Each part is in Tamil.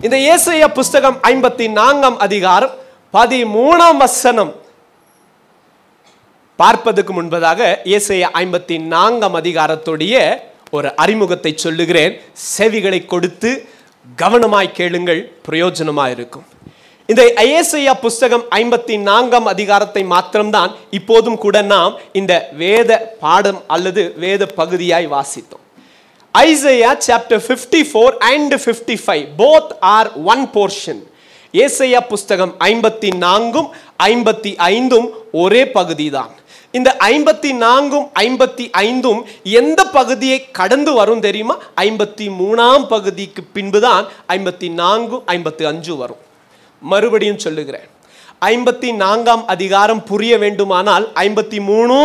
இந்த ஏசாயா புஸ்தகம் 54 அதிகாரம் 13 வசனம் பார்ப்பதற்கு முன்பதாக ஏசாயா 54 அதிகாரத்துடைய ஒரு அறிமுகத்தை சொல்லுகிறேன். செவிகளை கொடுத்து கவனமாய் கேளுங்கள், பிரயோஜனமாக இருக்கும். இந்த ஏசாயா புஸ்தகம் 54 அதிகாரத்தை மாத்திரம்தான் இப்போதும் கூட நாம் இந்த வேத பாடம் அல்லது வேத பகுதியாய் வாசித்தோம். Isaiah chapter 54 and 55 both are one portion. ஏசாயா புஸ்தகம் 54 55 ஒரே பகுதிதான். இந்த 54 55 எந்த பகுதியை கடந்து வரும் தெரியுமா? 53ஆம் பகுதிக்கு பின்புதான் 54 55 வரும். மறுபடியும் சொல்லுகிறேன், 54ஆம் அதிகாரம் புரிய வேண்டுமானால் 53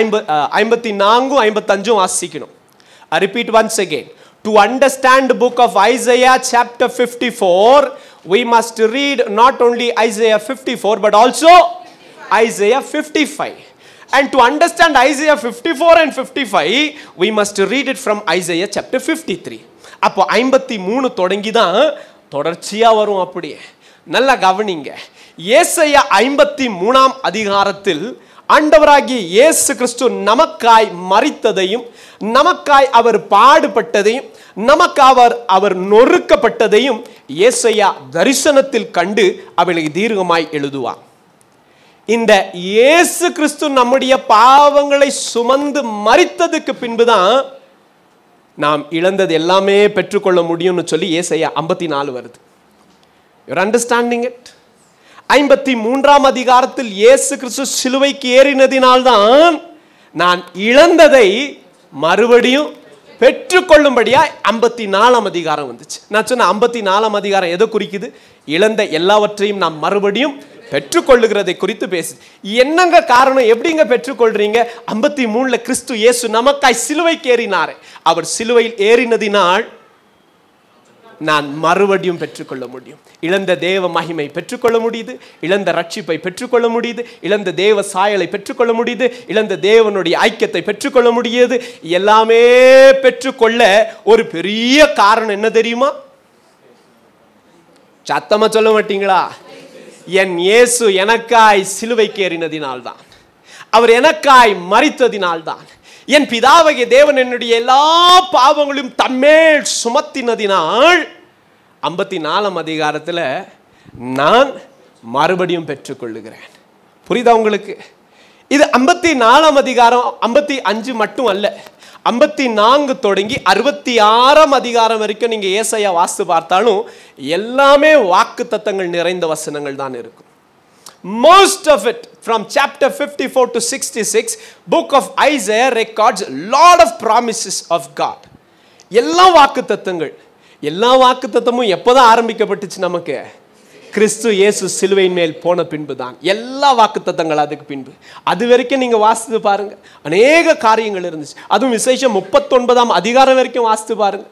54 55 வாசிக்கணும். I repeat once again. To understand the book of Isaiah chapter 54, we must read not only Isaiah 54 but also Isaiah 55. And to understand Isaiah 54 and 55, we must read it from Isaiah chapter 53. அப்போ 53 தொடங்கி தான் தொடர்ச்சியா வரும். அப்படியே நல்லா கவனிங்க. ஏசாயா 53ஆம் அதிகாரத்தில் ஆண்டவராகிய இயேசு கிறிஸ்து நமக்காய் மரித்ததையும், நமக்காய் அவர் பாடுபட்டதையும், நமக்காக அவர் நொறுக்கப்பட்டதையும் ஏசாயா தரிசனத்தில் கண்டு அவளுக்கு தீர்க்கமாய் எழுதுவார். இந்த இயேசு கிறிஸ்து நம்முடைய பாவங்களை சுமந்து மரித்ததுக்கு பின்புதான் நாம் இழந்தது எல்லாமே பெற்றுக்கொள்ள முடியும்னு சொல்லி ஏசாயா 54 வருது. You're understanding it? 53ஆம் அதிகாரத்தில் இயேசு கிறிஸ்து சிலுவைக்கு ஏறினதினால்தான் நான் இழந்ததை மறுபடியும் பெற்றுக்கொள்ளும்படியா 54ஆம் அதிகாரம் வந்துச்சு. நான் சொன்ன 54ஆம் அதிகாரம் எதை குறிக்குது? இழந்த எல்லாவற்றையும் நாம் மறுபடியும் பெற்றுக்கொள்ளுகிறதை குறித்து பேசு. என்னங்க காரணம்? எப்படிங்க பெற்றுக்கொள்றீங்க? 53ல கிறிஸ்து இயேசு நமக்காய் சிலுவைக்கு ஏறினார். அவர் சிலுவையில் ஏறினதினால் நான் மறுபடியும் பெற்றுக்கொள்ள முடியும். இழந்த தேவ மகிமை பெற்றுக்கொள்ள முடியுது, இழந்த ரட்சிப்பை பெற்றுக்கொள்ள முடியுது, இழந்த தேவ சாயலை பெற்றுக்கொள்ள முடியுது, இழந்த தேவனுடைய ஐக்கியத்தை பெற்றுக்கொள்ள முடியுது. எல்லாமே பெற்றுக்கொள்ள ஒரு பெரிய காரணம் என்ன தெரியுமா? சத்தமா சொல்ல மாட்டீங்களா? என் இயேசு எனக்காய் சிலுவைக்கு ஏறினதினால்தான், அவர் எனக்காய் மரித்ததினால்தான், என் பிதாவாகிய தேவன் என்னுடைய எல்லா பாவங்களையும் தம்மேல் சுமத்தினதினால் 54ஆம் அதிகாரத்தில் நான் மறுபடியும் பெற்றுக்கொள்ளுகிறேன். புரியுதா உங்களுக்கு? இது 54ஆம் அதிகாரம் 55 மட்டும் அல்ல, 54 தொடங்கி 66ஆம் அதிகாரம் வரைக்கும் நீங்க ஏசாயா வாசித்து பார்த்தாலும் எல்லாமே வாக்குத்தத்தங்கள் நிறைந்த வசனங்கள் தான் இருக்கும். Most of it from chapter 54 to 66 book of Isaiah records lot of promises of God. எல்லா வாக்குத்தத்தங்கள், எல்லா வாக்குத்தத்தமும் எப்போதான் ஆரம்பிக்கப்பட்டுச்சு? நமக்கு கிறிஸ்து இயேசு சிலுவையின் மேல் போன பின்பு தான் எல்லா வாக்குத்தத்தங்கள். அதுக்கு பின்பு அது வரைக்கும் நீங்க வாசித்து பாருங்க, அநேக காரியங்கள் இருந்துச்சு. அதுவும் விசேஷம் 39ஆம் அதிகாரம் வரைக்கும் வாசித்து பாருங்க.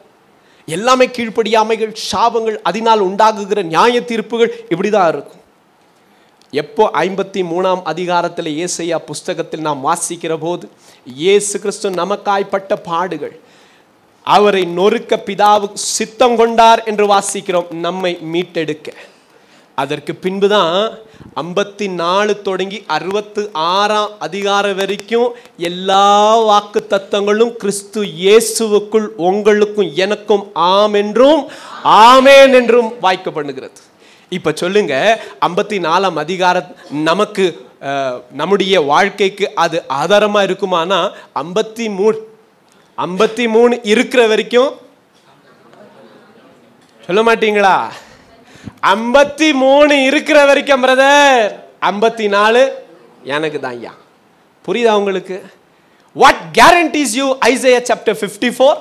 எல்லாமே கீழ்ப்படியாமைகள், சாபங்கள், அதனால் உண்டாகுகிற நியாய தீர்ப்புகள் இப்படிதான் இருக்கும். எப்போ 53ஆம் அதிகாரத்தில் ஏசாயா புஸ்தகத்தில் நாம் வாசிக்கிற போது இயேசு கிறிஸ்து நமக்காய்ப்பட்ட பாடுகள், அவரை நொறுக்க பிதாவு சித்தம் கொண்டார் என்று வாசிக்கிறோம் நம்மை மீட்டெடுக்க. அதற்கு பின்புதான் 54 தொடங்கி 66ஆம் அதிகாரம் வரைக்கும் எல்லா வாக்கு தத்தங்களும் கிறிஸ்து இயேசுவுக்குள் உங்களுக்கும் எனக்கும் ஆம் என்றும் ஆமேன் என்றும் வாய்க்கப்படுகிறது. இப்ப சொல்லுங்க, 54ஆம் அதிகாரம் நமக்கு நம்முடைய வாழ்க்கைக்கு அது ஆதாரமா இருக்குமானா? 53 இருக்கிற வரைக்கும் சொல்ல மாட்டீங்களா? 53 இருக்கிற வரைக்கும் பிரதர், 54 எனக்கு தான் ஐயா. புரியுதா உங்களுக்கு? What guarantees you Isaiah chapter 54?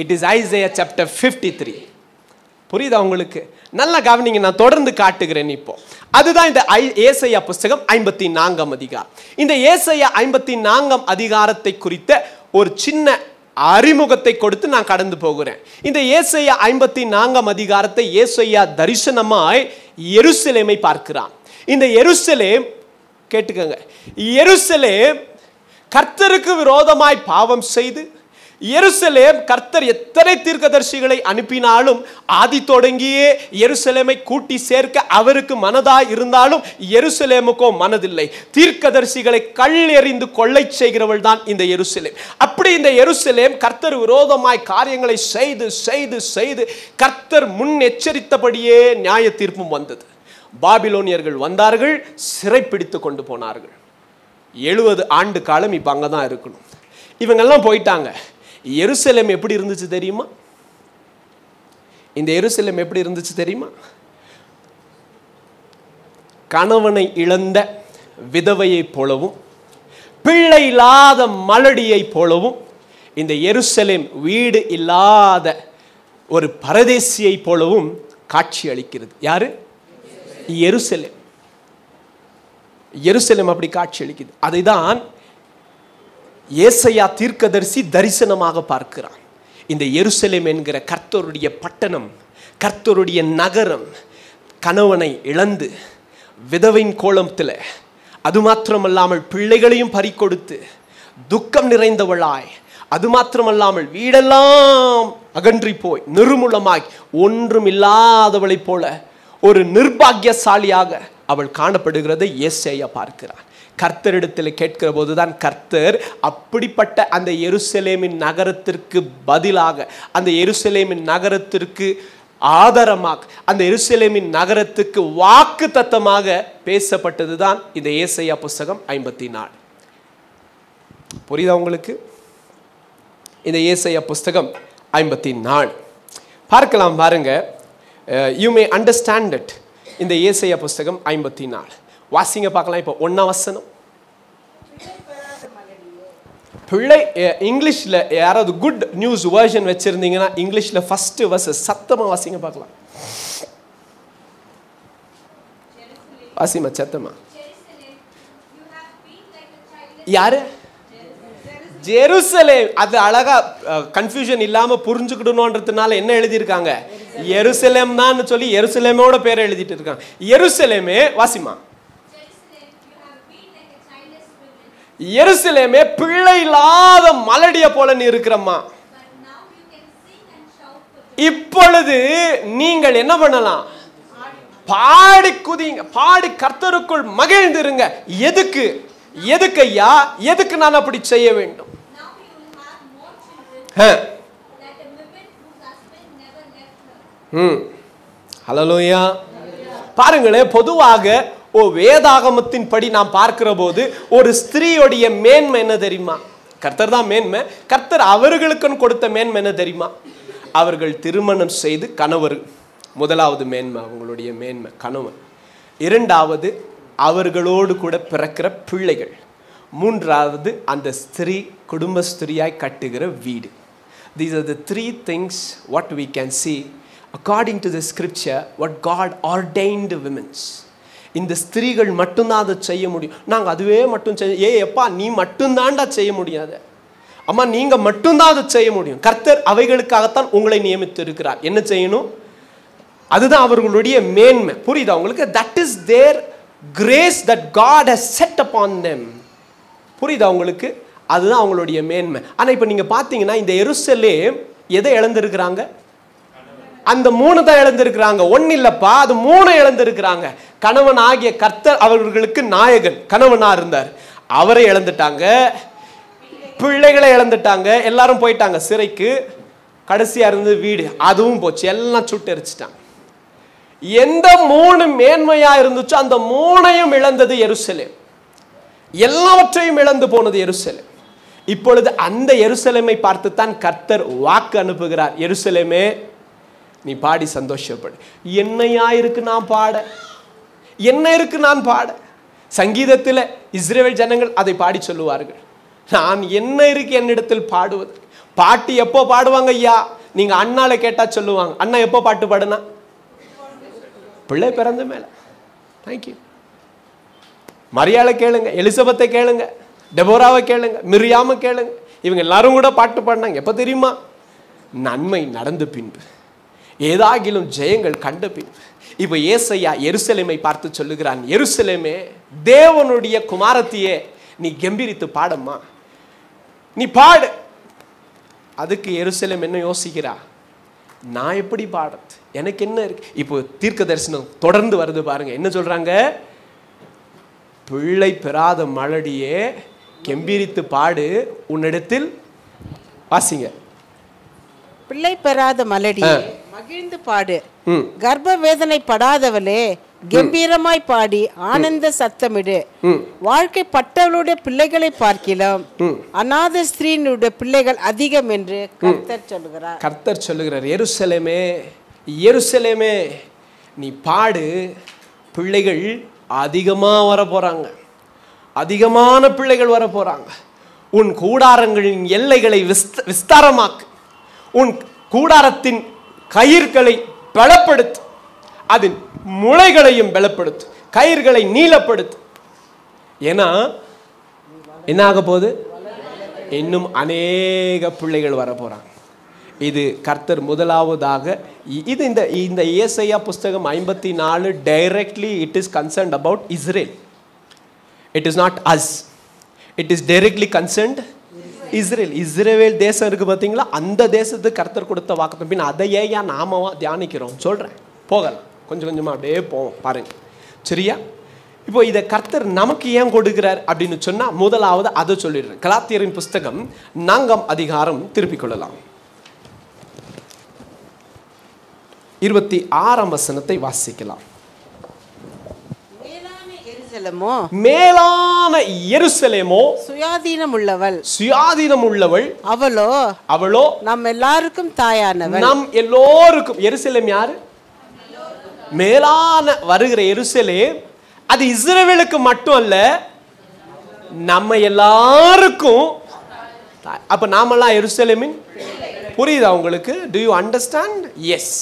It is Isaiah chapter 53. புரியுதா உங்களுக்கு? நல்லா கவனிங்க, நான் தொடர்ந்து காட்டுகிறேன். இப்போ அதுதான் இந்த ஏசாயா புஸ்தகம் 54ஆம் அதிகாரம். இந்த ஏசாயா 54ஆம் அதிகாரத்தை குறித்த ஒரு சின்ன அறிமுகத்தை கொடுத்து நான் கடந்து போகிறேன். இந்த ஏசாயா 54ஆம் அதிகாரத்தை ஏசாயா தரிசனமாய் எருசலேமை பார்க்கிறான். இந்த எருசலேம், கேட்டுக்கங்க, எருசலேம் கர்த்தருக்கு விரோதமாய் பாவம் செய்து எருசலேம் கர்த்தர் எத்தனை தீர்க்கதரிசிகளை அனுப்பினாலும் ஆதி தொடங்கியே எருசலேமை கூட்டி சேர்க்க அவருக்கு மனதாய் இருந்தாலும் எருசலேமுக்கோ மனதில்லை. தீர்க்கதரிசிகளை கல் எறிந்து கொள்ளை செய்கிறவள் தான் இந்த எருசலேம். அப்படி இந்த எருசலேம் கர்த்தர் விரோதமாய் காரியங்களை செய்து செய்து செய்து கர்த்தர் முன் எச்சரித்தபடியே நியாய தீர்ப்பும் வந்தது. பாபிலோனியர்கள் வந்தார்கள், சிறைப்பிடித்து கொண்டு போனார்கள். 70 ஆண்டு காலம் இப்ப அங்கதான் இருக்கணும். இவங்கெல்லாம் போயிட்டாங்க. எருசலேம் எப்படி இருந்துச்சு தெரியுமா? இந்த எருசலேம் எப்படி இருந்துச்சு தெரியுமா? கணவனை இழந்த விதவையை போலவும் பிள்ளை இல்லாத மலடியை போலவும் இந்த எருசலேம் வீடு இல்லாத ஒரு பரதேசியை போலவும் காட்சி அளிக்கிறது. யாரு? எருசலேம். எருசலேம் அப்படி காட்சி அளிக்குது. அதைதான் ஏசாயா தீர்க்கதரிசி தரிசனமாக பார்க்கிறான். இந்த எருசலேம் என்கிற கர்த்தருடைய பட்டணம், கர்த்தருடைய நகரம் கணவனை இழந்து விதவையின் கோலத்தில், அது மாத்திரமல்லாமல் பிள்ளைகளையும் பறிகொடுத்து துக்கம் நிறைந்தவளாய், அது மாத்திரமல்லாமல் வீடெல்லாம் அகன்றி போய் நிர்மூலமாய் ஒன்றும் இல்லாதவளை போல ஒரு நிர்பாக்கியசாலியாக அவள் காணப்படுகிறதை ஏசாயா பார்க்கிறான். கர்த்தரிடத்தில் கேட்கிற போதுதான் கர்த்தர் அப்படிப்பட்ட அந்த எருசலேமின் நகரத்திற்கு பதிலாக, அந்த எருசலேமின் நகரத்திற்கு ஆதாரமாக, அந்த எருசலேமின் நகரத்துக்கு வாக்கு தத்தமாக பேசப்பட்டதுதான் இந்த ஏசாயா புஸ்தகம் 54. புரியுதா உங்களுக்கு? இந்த ஏசாயா புஸ்தகம் 54 பார்க்கலாம் பாருங்க. You may understand it. இந்த ஏசாயா புஸ்தகம் 54 வாசிங்க பார்க்கலாம். இப்போ 1ஆம் வசனம். பிள்ளை இங்கிலீஷ்ல யாராவது குட் நியூஸ் வெர்ஷன் வச்சிருந்தீங்கன்னா இங்கிலீஷ்ல ஃபர்ஸ்ட் வர்ஸ் சத்தமா வாசிங்க பார்க்கலாம். வாசிமா சத்தமா. யாரு? ஜெருசலேம். அது அழகா கன்ஃபியூஷன் இல்லாம புரிஞ்சுக்கிடணும்ன்றதுனால என்ன எழுதியிருக்காங்க? எருசலேம் தான் சொல்லி எருசலேமோட பேரை எழுதிட்டு இருக்காங்க. எருசலேமே வாசிமா. எருசலேமே பிள்ளை இல்லாத மலடிய போல நீ இருக்கிறம்மா. இப்பொழுது நீங்கள் என்ன பண்ணலாம்? பாடி குதிங்க, பாடி கர்த்தருக்குள் மகிழ்ந்திருங்க. எதுக்கு? எதுக்கு ஐயா? எதுக்கு நான் அப்படி செய்ய வேண்டும்? ஹல்லேலூயா. பாருங்களேன், பொதுவாக வேதாகமத்தின் படி நாம் பார்க்கிற போது ஒரு ஸ்திரீயுடைய மேன்மை என்ன தெரியுமா? கர்த்தர் தான் மேன்மை. கர்த்தர் அவர்களுக்கு கொடுத்த மேன்மை என்ன தெரியுமா? அவர்கள் திருமணம் செய்து கணவர். முதலாவது மேன்மை அவங்களுடைய மேன்மை கணவன். இரண்டாவது அவர்களோடு கூட பிறக்கிற பிள்ளைகள். மூன்றாவது அந்த ஸ்திரீ குடும்ப ஸ்திரியாய் கட்டுகிற வீடு. These are the three things what we can see according to the scripture what God ordained women's. இந்த ஸ்திரீகள் மட்டும்தான் அதை செய்ய முடியும். நாங்கள் அதுவே மட்டும் செய்ய. எப்பா நீ மட்டும்தான்டா செய்ய முடியாது. அம்மா நீங்க மட்டும்தான் அதை செய்ய முடியும். கர்த்தர் அவைகளுக்காகத்தான் உங்களை நியமித்து இருக்கிறார். என்ன செய்யணும்? அதுதான் அவர்களுடைய மேன்மை. புரியுதா உங்களுக்கு? That is their grace that God has set upon them. புரியுதா உங்களுக்கு? அதுதான் அவங்களுடைய மேன்மை. ஆனா இப்ப நீங்க பாத்தீங்கன்னா இந்த எருசலேம் எதை இழந்திருக்கிறாங்க? அந்த 3 தான் இழந்திருக்கிறாங்க. 1 இல்லப்பா, அது 3 இழந்திருக்கிறாங்க. கணவன் ஆகிய கர்த்தர் அவர்களுக்கு நாயகன் கணவனா இருந்தார், அவரை இழந்துட்டாங்க. பிள்ளைகளை இழந்துட்டாங்க. எல்லாரும் போயிட்டாங்க சிறைக்கு. கடைசியா இருந்தது வீடு, அதுவும் போச்சு. எல்லாம் சுட்டெரிச்சிட்டாங்க. எந்த 3 மேன்மையா இருந்துச்சோ அந்த 3ஐயும் இழந்தது எருசலேம். எல்லாவற்றையும் இழந்து போனது எருசலேம். இப்பொழுது அந்த எருசலேமை பார்த்துத்தான் கர்த்தர் வாக்கு அனுப்புகிறார். எருசலேமே நீ பாடி சந்தோஷப்படு. என்னையா இருக்கு நான் பாட? என்ன இருக்கு நான் பாட? சங்கீதத்தில் இஸ்ரவேல் ஜனங்கள் அதை பாடி சொல்லுவார்கள். நான் என்ன இருக்கு என்னிடத்தில் பாடுவது? பாட்டு எப்போ பாடுவாங்க ஐயா? நீங்க அண்ணால கேட்டா சொல்லுவாங்க. அண்ணா எப்போ பாட்டு பாடுனா? பிள்ளை பிறந்த மேல. தேங்க்யூ. மரியாதை கேளுங்க, எலிசபெத்தை கேளுங்க, டெபோராவை கேளுங்க, மிரியாம கேளுங்க. இவங்க எல்லாரும் கூட பாட்டு பாடினாங்க. எப்ப தெரியுமா? நன்மை நடந்து பின்பு, ஏதாகிலும் ஜெயங்கள் கண்ட பின்பு. இப்ப ஏசாயா எருசலேமை பார்த்து சொல்லுகிறான், எருசலேமே தேவனுடைய குமாரத்தியே நீ கம்பீரித்து பாடம்மா, நீ பாடு. அதுக்கு எருசலேம் என்ன யோசிக்கிறா? நான் எப்படி பாடுறது, எனக்கு என்ன இருக்கு? இப்போ தீர்க்க தரிசனம் தொடர்ந்து வருது பாருங்க. என்ன சொல்றாங்க? பிள்ளை பெறாத மலடியே கெம்பீரித்து பாடு, உன்னிடத்தில் வாசிங்க. பிள்ளை பெறாத மலடியே மகிழ்ந்து பாடு, கர்ப்ப வேதனை படாதவளே கம்பீரமாய் பாடி ஆனந்த சத்தமிடு. வாழ்க்கைப்பட்டவளுடைய பிள்ளைகளை பார்க்கலாம் அநாத ஸ்திரீனுடைய பிள்ளைகள் அதிகம் என்று கர்த்தர் சொல்லுகிறார். கர்த்தர் சொல்லுகிறார், எருசலேமே எருசலேமே நீ பாடு, பிள்ளைகள் அதிகமா வர போறாங்க, அதிகமான பிள்ளைகள் வர போறாங்க. உன் கூடாரங்களின் எல்லைகளை விஸ்தாரமாக்கு, உன் கூடாரத்தின் கயிர்களை பலப்படுத்து, அதன் முளைகளையும் பலப்படுத்து, கயிர்களை நீளப்படுத்து. ஏன்னா என்ன ஆக போகுது? இன்னும் அநேக பிள்ளைகள் வர போறாங்க. இது கர்த்தர் முதலாவதாக இது இந்த ஏசாயா புஸ்தகம் 54 directly it is concerned about Israel. It is not as, it is directly concerned Israel. Israel தேசம் இருக்கு பார்த்தீங்களா, அந்த தேசத்துக்கு கர்த்தர் கொடுத்த வாக்குத்தத்தம். பின் அதை ஏன் நாம தியானிக்கிறோம் சொல்றேன். போகலாம், கொஞ்சம் கொஞ்சமா அப்படியே போவோம் பாருங்க, சரியா? இப்போ இதை கர்த்தர் நமக்கு ஏன் கொடுக்கிறார் அப்படின்னு சொன்னா, முதலாவது அதை சொல்லிடுறேன். கலாத்தியரின் புஸ்தகம் 4ஆம் அதிகாரம் திருப்பிக் கொள்ளலாம். 26ஆம் வசனத்தை வாசிக்கலாம். மேலான எருசலேமோ சுயாதீனம் உள்ளவள், அவளோ நம் எல்லாருக்கும் தாயானவள். நம் எல்லோருக்கும். எருசலேம் யாரு? மேலான வருகிற எருசலேம் அது இஸ்ரவேலுக்கு மட்டும் அல்ல, நம்ம எல்லாருக்கும். அப்ப நாமெல்லாம் எருசலேமின், புரியுதா உங்களுக்கு? To you understand? எஸ்.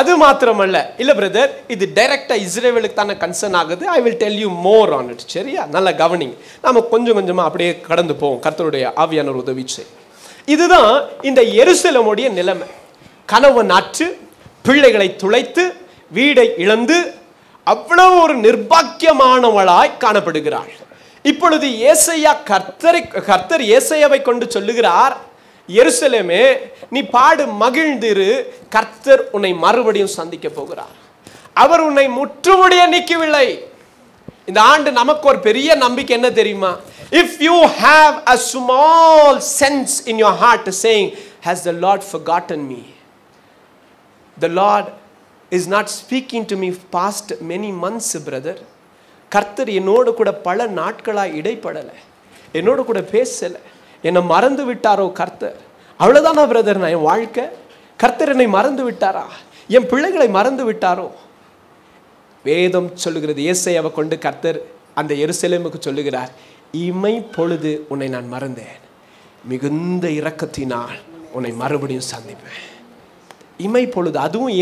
அது மாத்திரமல்ல, இல்ல பிரதர், இது டைரக்டா இஸ்ரேலுக்கு தானே கன்சர்ன் ஆகுது. I will tell you more on it. சரியா? நல்லா கவனிங்க. நாம கொஞ்சம் கொஞ்சமா அப்படியே கடந்து போவோம். கர்த்தருடைய ஆவியானவர் உதவி செய். இதுதான் இந்த எருசலேமுடைய நிலைமை. கணவன் அற்று, பிள்ளைகளை துளைத்து, வீடை இழந்து, அவ்வளவு ஒரு நிர்பாக்கியமானவளாய் காணப்படுகிறாள். இப்பொழுது ஏசாயா கர்த்தர் ஏசாயாவை கொண்டு சொல்லுகிறார், எருசலேமே நீ பாடு, மகிழ்ந்திரு, கர்த்தர் உன்னை மறுபடியும் சந்திக்க போகிறார். அவர் உன்னை முற்றுமுடிய நீக்கவில்லை. இந்த ஆண்டு நமக்கு ஒரு பெரிய நம்பிக்கை என்ன தெரியுமா? If you have a small sense in your heart saying, has the Lord forgotten me? The Lord is not speaking to me past many months, brother. கர்த்தர் என்னோடு கூட பல நாட்களாக இடைப்படலை, என்னோடு கூட பேசலை, என்னை மறந்து விட்டாரோ கர்த்தர்? அவ்வளவுதானா பிரதர் நான் என் வாழ்க்கை? கர்த்தர் என்னை மறந்து விட்டாரா? என் பிள்ளைகளை மறந்து விட்டாரோ? வேதம் சொல்லுகிறது, ஏசாயாவை கொண்டு கர்த்தர் அந்த எருசலேமுக்கு சொல்லுகிறார், இமை பொழுது உன்னை நான் மறந்தேன், மிகுந்த இரக்கத்தினால் உன்னை மறுபடியும் சந்திப்பேன். இமை பொழுது, அதுவும்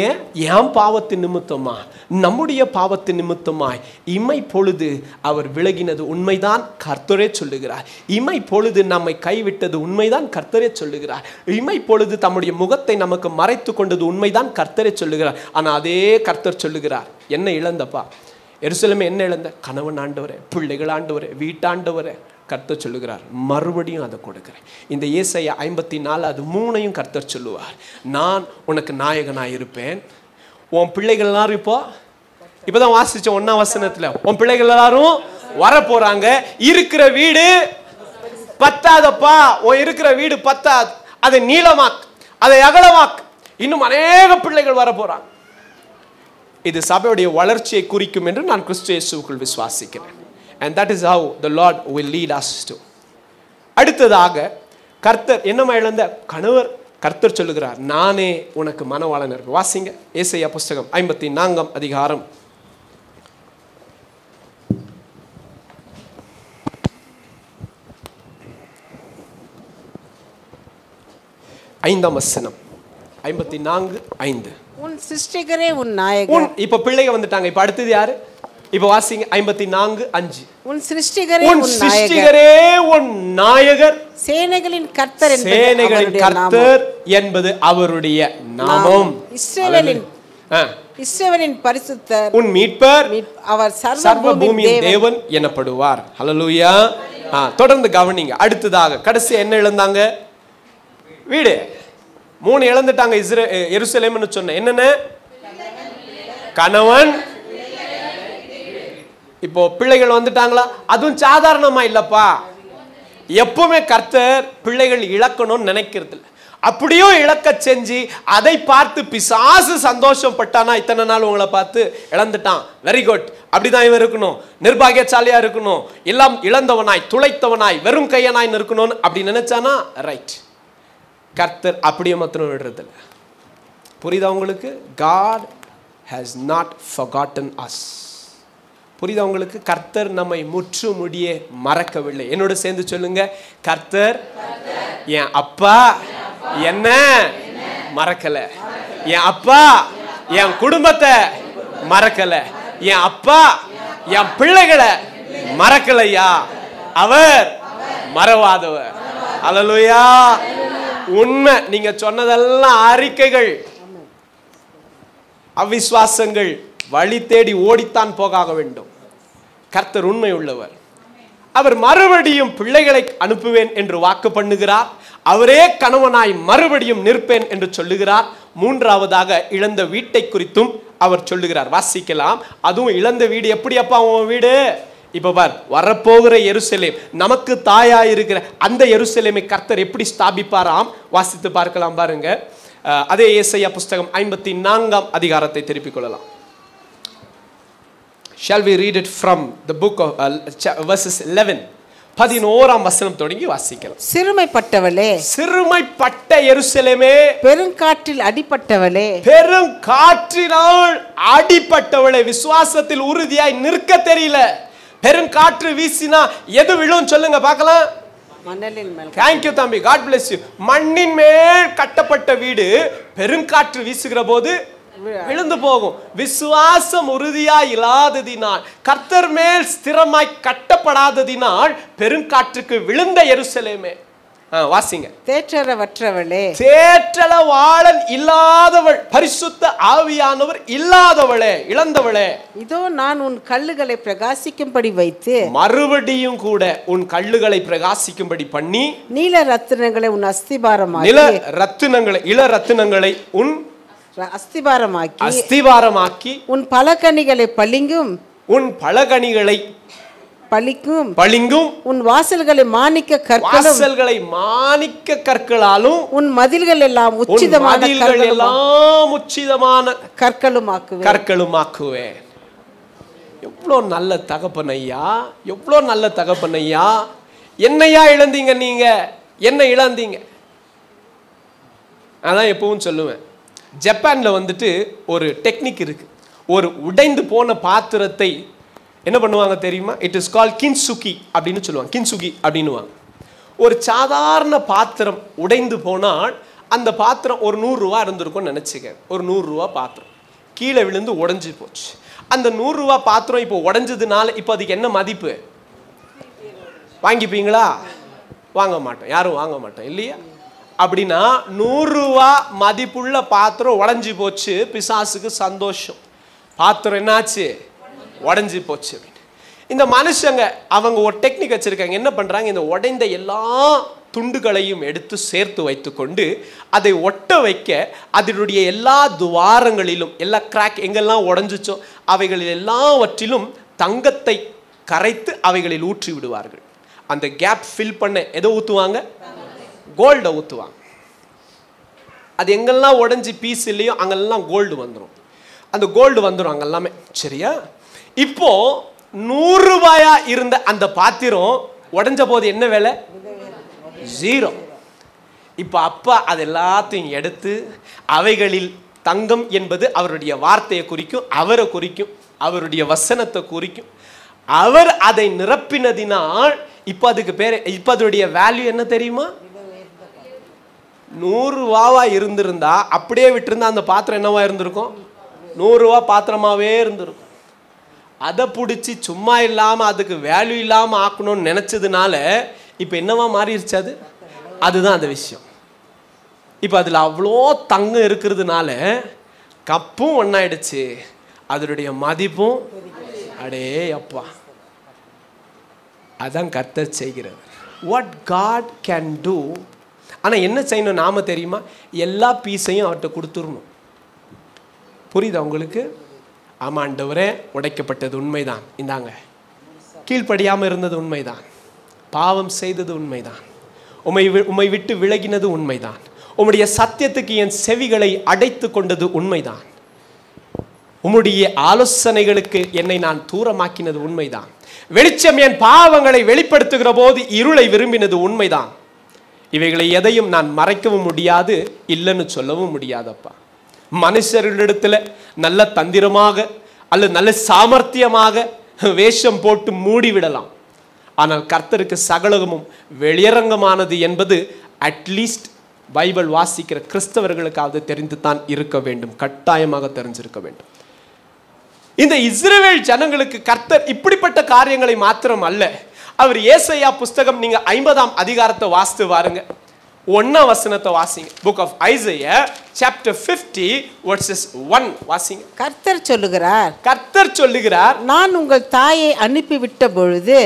ஏன் பாவத்தின் நிமித்தமா, நம்முடைய பாவத்தின் நிமித்தமாய் இமை பொழுது அவர் விலகினது உண்மைதான், கர்த்தரே சொல்லுகிறார். இமை பொழுது நம்மை கைவிட்டது உண்மைதான், கர்த்தரே சொல்லுகிறார். இமை பொழுது தம்முடைய முகத்தை நமக்கு மறைத்து கொண்டது உண்மைதான், கர்த்தரே சொல்லுகிறார். ஆனா அதே கர்த்தர் சொல்லுகிறார், என்ன இழந்தப்பா எருசலேமே, என்ன இழந்த? கணவன் ஆண்டவரே, பிள்ளைகள் ஆண்டவரே, வீட்டாண்டவரே. கர்த்தர் சொல்லுகிறார், மறுபடியும் அதை கொடுக்கிறேன். இந்த ஏசாயா 54 அது 3ஐயும் கர்த்தர் சொல்லுவார், நான் உனக்கு நாயகனாய் இருப்பேன். உன் பிள்ளைகள் எல்லாரும் இப்பதான் வாசிச்ச 1ஆம் வசனத்துல, உன் பிள்ளைகள் எல்லாரும் வர போறாங்க. இருக்கிற வீடு பத்தாதப்பா, உன் இருக்கிற வீடு பத்தாது, அதை நீளமாக்கு, அதை அகலமாக்கு, இன்னும் அநேக பிள்ளைகள் வர போறாங்க. இது சபையுடைய வளர்ச்சியை குறிக்கும் என்று நான் கிறிஸ்து இயேசுவுக்குள் விசுவாசிக்கிறேன். And that is how the Lord will lead us to. அடுத்ததாக கர்த்தர் என்னமா இழந்த கணவர், கர்த்தர் சொல்லுகிறார், நானே உனக்கு மனவாளன் இருப்பேன். வாசிங்க ஏசாயா புஸ்தகம் 54ஆம் அதிகாரம் 5ஆம் வசனம். 54:5. உன் சிருஷ்டிகரே உன் நாயகர். இப்ப பிள்ளைங்க வந்துட்டாங்க. இப்ப அடுத்தது யாரு? இப்ப வாசிங்க 54:5. உன் சிருஷ்டிகரே உன் நாயகர், சேனைகளின் கர்த்தர் என்பது அவருடைய நாமம். இஸ்ரவேலின் பரிசுத்தர், உன் மீட்பர், அவர் சர்வ பூமியின் தேவன் எனப்படுவார். ஹல்லேலூயா. தொடர்ந்து கவனிங்க. அடுத்ததாக கடைசி என்ன இழந்தாங்க? வீடு. 3 இழந்துட்டாங்க எருசலேம்னு சொன்ன. என்னென்ன? கணவன். இப்போ பிள்ளைகள் வந்துட்டாங்களா? அதுவும் சாதாரணமா இல்லப்பா. எப்பவுமே கர்த்தர் பிள்ளைகள் இழக்கணும்னு நினைக்கிறது இல்லை. அப்படியும் இழக்க செஞ்சு அதை பார்த்து பிசாசு சந்தோஷப்பட்டானா, இத்தனை நாள் உங்களை பார்த்து இழந்துட்டான், வெரி குட், அப்படிதான் இவன் இருக்கணும், நிர்பாகியசாலியா இருக்கணும், எல்லாம் இழந்தவனாய் துளைத்தவனாய் வெறும் கையனாய் இருக்கணும்னு அப்படி நினைச்சானா ரைட். கர்த்தர் அப்படியே மாத்திரம் விடுறது இல்லை. புரியுதா உங்களுக்கு? God has not forgotten us. புரியுதா உங்களுக்கு? கர்த்தர் நம்மை முற்று முடிய மறக்கவில்லை. என்னோட சேர்ந்து சொல்லுங்க, கர்த்தர் என் அப்பா என்ன மறக்கல, என் அப்பா என் குடும்பத்தை மறக்கல, என் அப்பா என் பிள்ளைகளை மறக்கலையா. அவர் மறவாதவர். அல்லேலூயா. உண்மை. நீங்க சொன்னதெல்லாம் அறிக்கைகள், அவிசுவாசங்கள். வழி தேடி ஓடித்தான் போக வேண்டும். கர்த்தர் உண்மை உள்ளவர். அவர் மறுபடியும் பிள்ளைகளை அனுப்புவேன் என்று வாக்கு பண்ணுகிறார். அவரே கணவனாய் மறுபடியும் நிற்பேன் என்று சொல்லுகிறார். மூன்றாவதாக இழந்த வீட்டை குறித்தும் அவர் சொல்லுகிறார். வாசிக்கலாம். அதுவும் இழந்த வீடு எப்படி அப்பா உன் வீடு? இப்ப பார், வரப்போகிற எருசலேம், நமக்கு தாயா இருக்கிற அந்த எருசலேமை கர்த்தர் எப்படி ஸ்தாபிப்பாராம்? வாசித்து பார்க்கலாம் பாருங்க. அதே ஏசாயா புஸ்தகம் 54 அதிகாரத்தை திருப்பிக் கொள்ளலாம். Shall we read it from the book of verses 11? 11ஆம் வசனம் தொடங்கி வாசிக்கலாம். சிறுமைப்பட்டவளே, சிறுமைப்பட்ட எருசலேமே, பெருங்காற்றில் அடிபட்டவளே, பெருங்காற்றினால் அடிபட்டவளே, விசுவாசத்தில் உறுதியாய் நிற்க தெரியல. பெருங்காற்று வீசினா எது விழும் சொல்லுங்க பார்க்கலாம். மணலின் மேல். Thank you தம்பி, God bless you. மண்ணின் மேல் கட்டப்பட்ட வீடு பெருங்காற்று வீசுகிற போது விழுந்து போகும். விசுவாசம் உறுதியா இல்லாததினால், கர்த்தர் மேல் ஸ்திரமாய் கட்டப்படாததினால் பெருங்காற்றுக்கு விழுந்த எருசலேமே. வாசிங்க. தேற்றரவற்றவளே, தேற்றளவாளன் இல்லாதவள், பரிசுத்த ஆவியானவர் இல்லாதவளே, இழந்தவளே, இதோ நான் உன் கல்லுகளை பிரகாசிக்கும்படி வைத்து, மறுபடியும் கூட உன் கல்லுகளை பிரகாசிக்கும்படி பண்ணி, நீல ரத்தினங்களை உன் அஸ்திபாரமாக்கி, நில ரத்தினங்களை இள ரத்தினங்களை உன் அஸ்திபாரமாக்கி, உன் பலகணிகளை பளிங்கும், உன் பலகணிகளை பளிங்கும், உன் வாசல்களை மாணிக்க கற்களாலும், உன் மதில்கள் எல்லாம் உச்சிதமான கற்களுமாக்குவேன். எவ்வளோ நல்ல தகப்பன் ஐயா, எவ்வளோ நல்ல தகப்பன் ஐயா. என்னையா இழந்தீங்க நீங்க? என்ன இழந்தீங்க? அதான் எப்பவும் சொல்லுவேன். ஜப்பான்ல வந்துட்டு ஒரு டெக்னிக் இருக்கு. ஒரு உடைந்து போன பாத்திரத்தை என்ன பண்ணுவாங்க தெரியுமா? இட் இஸ் கால் கின்சுகி அப்படின்னு சொல்லுவாங்க. கின்சுகி அப்படின்னுவாங்க. ஒரு சாதாரண பாத்திரம் உடைந்து போனால் அந்த பாத்திரம் ஒரு 100 ரூபா இருந்திருக்கும்னு நினைச்சுக்க. ஒரு 100 ரூபா பாத்திரம் கீழே விழுந்து உடைஞ்சு போச்சு. அந்த 100 ரூபா பாத்திரம் இப்போ உடைஞ்சதுனால இப்போ அதுக்கு என்ன மதிப்பு? வாங்கிப்பீங்களா? வாங்க மாட்டோம், யாரும் வாங்க மாட்டோம் இல்லையா? அப்படின்னா 100 ரூபா மதிப்புள்ள பாத்திரம் உடைஞ்சு போச்சு, பிசாசுக்கு சந்தோஷம். பாத்திரம் என்னாச்சு? உடைஞ்சு போச்சு. இந்த மனுஷங்க அவங்க ஒரு டெக்னிக் வச்சிருக்காங்க. என்ன பண்றாங்க? இந்த உடைந்த எல்லா துண்டுகளையும் எடுத்து சேர்த்து வைத்துக்கொண்டு அதை ஒட்ட வைக்க அதனுடைய எல்லா துவாரங்களிலும், எல்லா கிராக் எங்கெல்லாம் உடைஞ்சிச்சோ அவைகளில் எல்லாவற்றிலும் தங்கத்தை கரைத்து அவைகளில் ஊற்றி விடுவார்கள். அந்த கேப் ஃபில் பண்ண எதை ஊற்றுவாங்க? கோல்டை ஊற்றுவாங்க. அது எங்கெல்லாம் உடஞ்சி பீஸ் இல்லையோ அங்கெல்லாம் கோல்டு வந்துடும். அந்த கோல்டு வந்துடும் அங்கே எல்லாமே. சரியா? இப்போ 100 ரூபாயா இருந்த அந்த பாத்திரம் உடஞ்ச போது என்ன வேலை? 0. இப்போ அப்பா அது எல்லாத்தையும் எடுத்து அவைகளில் தங்கம் என்பது அவருடைய வார்த்தையை குறிக்கும், அவரை குறிக்கும், அவருடைய வசனத்தை குறிக்கும். அவர் அதை நிரப்பினதினால் இப்போ அதுக்கு பேர், இப்போ அதோடைய வேல்யூ என்ன தெரியுமா? 100 ரூபாவா இருந்திருந்தா அப்படியே விட்டுருந்தா அந்த பாத்திரம் என்னவா இருந்திருக்கும்? 100 ரூபா பாத்திரமாவே இருந்திருக்கும். அதை பிடிச்சி சும்மா இல்லாமல் அதுக்கு வேல்யூ இல்லாமல் ஆக்கணும்னு நினச்சதுனால இப்போ என்னவா மாறிடுச்சு அது? அதுதான் அந்த விஷயம். இப்போ அதில் அவ்வளோ தங்கம் இருக்கிறதுனால கப்பும் ஒன்றாயிடுச்சு, அதனுடைய மதிப்பும். அடே அப்பா, அதான் கர்த்தர் செய்கிறது. வாட் காட் கேன் டூ ஆனால் என்ன செய்யணும் நாம தெரியுமா? எல்லா பீஸையும் அவர்கிட்ட கொடுத்துடணும். புரியுதா உங்களுக்கு? ஆமாம் ஆண்டவரே, உடைக்கப்பட்டது உண்மைதான், இந்தாங்க. கீழ்ப்படியாமல் இருந்தது உண்மைதான், பாவம் செய்தது உண்மைதான், உம்மை விட்டு விலகினது உண்மைதான், உம்முடைய சத்தியத்துக்கு என் செவிகளை அடைத்து கொண்டது உண்மைதான், உம்முடைய ஆலோசனைகளுக்கு என்னை நான் தூரமாக்கினது உண்மைதான், வெளிச்சம் என் பாவங்களை வெளிப்படுத்துகிற போது இருளை விரும்பினது உண்மைதான். இவைகளை எதையும் நான் மறைக்கவும் முடியாது, இல்லைன்னு சொல்லவும் முடியாதப்பா. மனுஷர்களிடத்துல நல்ல தந்திரமாக அல்லது நல்ல சாமர்த்தியமாக வேஷம் போட்டு மூடிவிடலாம். ஆனால் கர்த்தருக்கு சகலமும் வெளியரங்கமானது என்பது அட்லீஸ்ட் பைபிள் வாசிக்கிற கிறிஸ்தவர்களுக்காவது தெரிந்து தான் இருக்க வேண்டும், கட்டாயமாக தெரிஞ்சிருக்க வேண்டும். இந்த இஸ்ரவேல் ஜனங்களுக்கு கர்த்தர் இப்படிப்பட்ட காரியங்களை மாத்திரம் அல்ல, அவர் ஏசாயா புஸ்தகம் நீங்க 50ஆம் அதிகாரத்தை வாசித்து பாருங்க, 1ஆம் வசனத்தை வாசிங்க. Book of Isaiah chapter 50 verses 1 வாசிங்க. கர்த்தர் சொல்லுகிறார், நான் உங்கள் தாயை அனுப்பிவிட்ட பொழுது,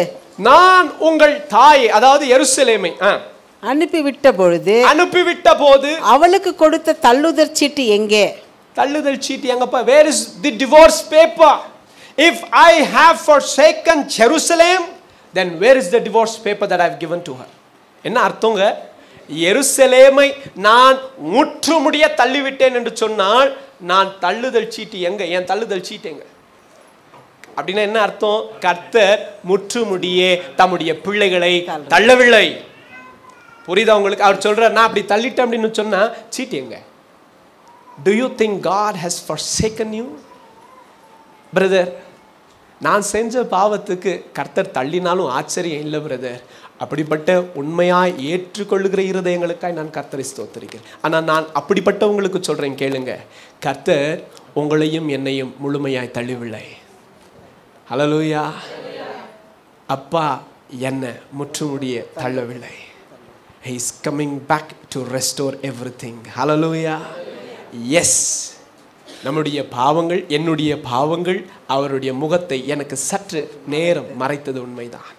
நான் உங்கள் தாயை, அதாவது எருசலேமை அனுப்பிவிட்ட போது அவளுக்கு கொடுத்த தள்ளுதற் சீட்டு எங்கே? தள்ளுதல் சீட்டு எங்கப்பா? Where is the divorce paper? If I have forsaken Jerusalem, then where is the divorce paper that I have given to her? என்ன அர்த்தங்க? எருசலேமை நான் முற்றுமுடிய தள்ளிவிட்டேன் என்று சொன்னால் நான் தள்ளுதல் சீட்டு எங்க? என் தள்ளுதல் சீட்டு எங்க அப்படின்னா என்ன அர்த்தம்? கர்த்தர் முற்றுமுடியே தம்முடைய பிள்ளைகளை தள்ளவில்லை. புரியுதா உங்களுக்கு? அவர் சொல்றார், நான் அப்படி தள்ளிட்டேன் அப்படின்னு சொன்னா சீட்டு எங்க? Do you think God has forsaken you? Brother, நான் செஞ்ச பாவத்துக்கு கர்த்தர் தள்ளினாலும் ஆச்சரியம் இல்லை பிரதர். அப்படிப்பட்ட உண்மையாய் ஏற்றுக்கொள்ளுகிற இருதயங்களுக்காய் நான் கர்த்தரை ஸ்தோத்திரிக்கிறேன். ஆனால் நான் அப்படிப்பட்டவங்களுக்கு சொல்றேன், கேளுங்க, கர்த்தர் உங்களையும் என்னையும் முழுமையாய் தள்ளிவில்லை. ஹல்லேலூயா. அப்பா என்ன முற்றுமுடிய தள்ளவில்லை. He is coming back to restore everything. Hallelujah. Yes. நம்முடைய பாவங்கள், என்னுடைய பாவங்கள் அவருடைய முகத்தை எனக்கு சற்று நேரம் மறைத்தது உண்மைதான்.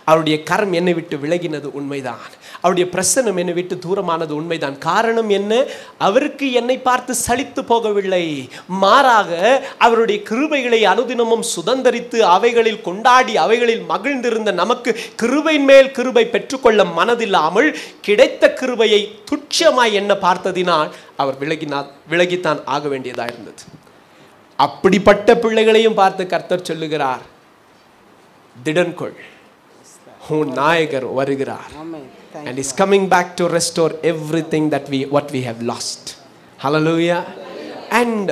அவருடைய கரம் என்னை விட்டு விலகினது உண்மைதான். அவருடைய பிரசன்னம் என்னை விட்டு தூரமானது உண்மைதான். காரணம் என்ன? அவருக்கு என்னை பார்த்து சலித்து போகவில்லை, மாறாக அவருடைய கிருபைகளை அனுதினமும் சுதந்தரித்து அவைகளில் கொண்டாடி அவைகளில் மகிழ்ந்திருந்த நமக்கு கிருபையின் மேல் கிருபை பெற்றுக்கொள்ள மனதில்லாமல் கிடைத்த கிருபையை துச்சமாய் என்ன பார்த்ததினால் அவர் விலகித்தான் ஆக வேண்டியதாக இருந்தது. அப்படிப்பட்ட பிள்ளைகளையும் பார்த்து கர்த்தர் சொல்லுகிறார், திடன்கொள், உன் நாயகர் வருகிறார். And is coming back to restore everything that what we have lost. Hallelujah. And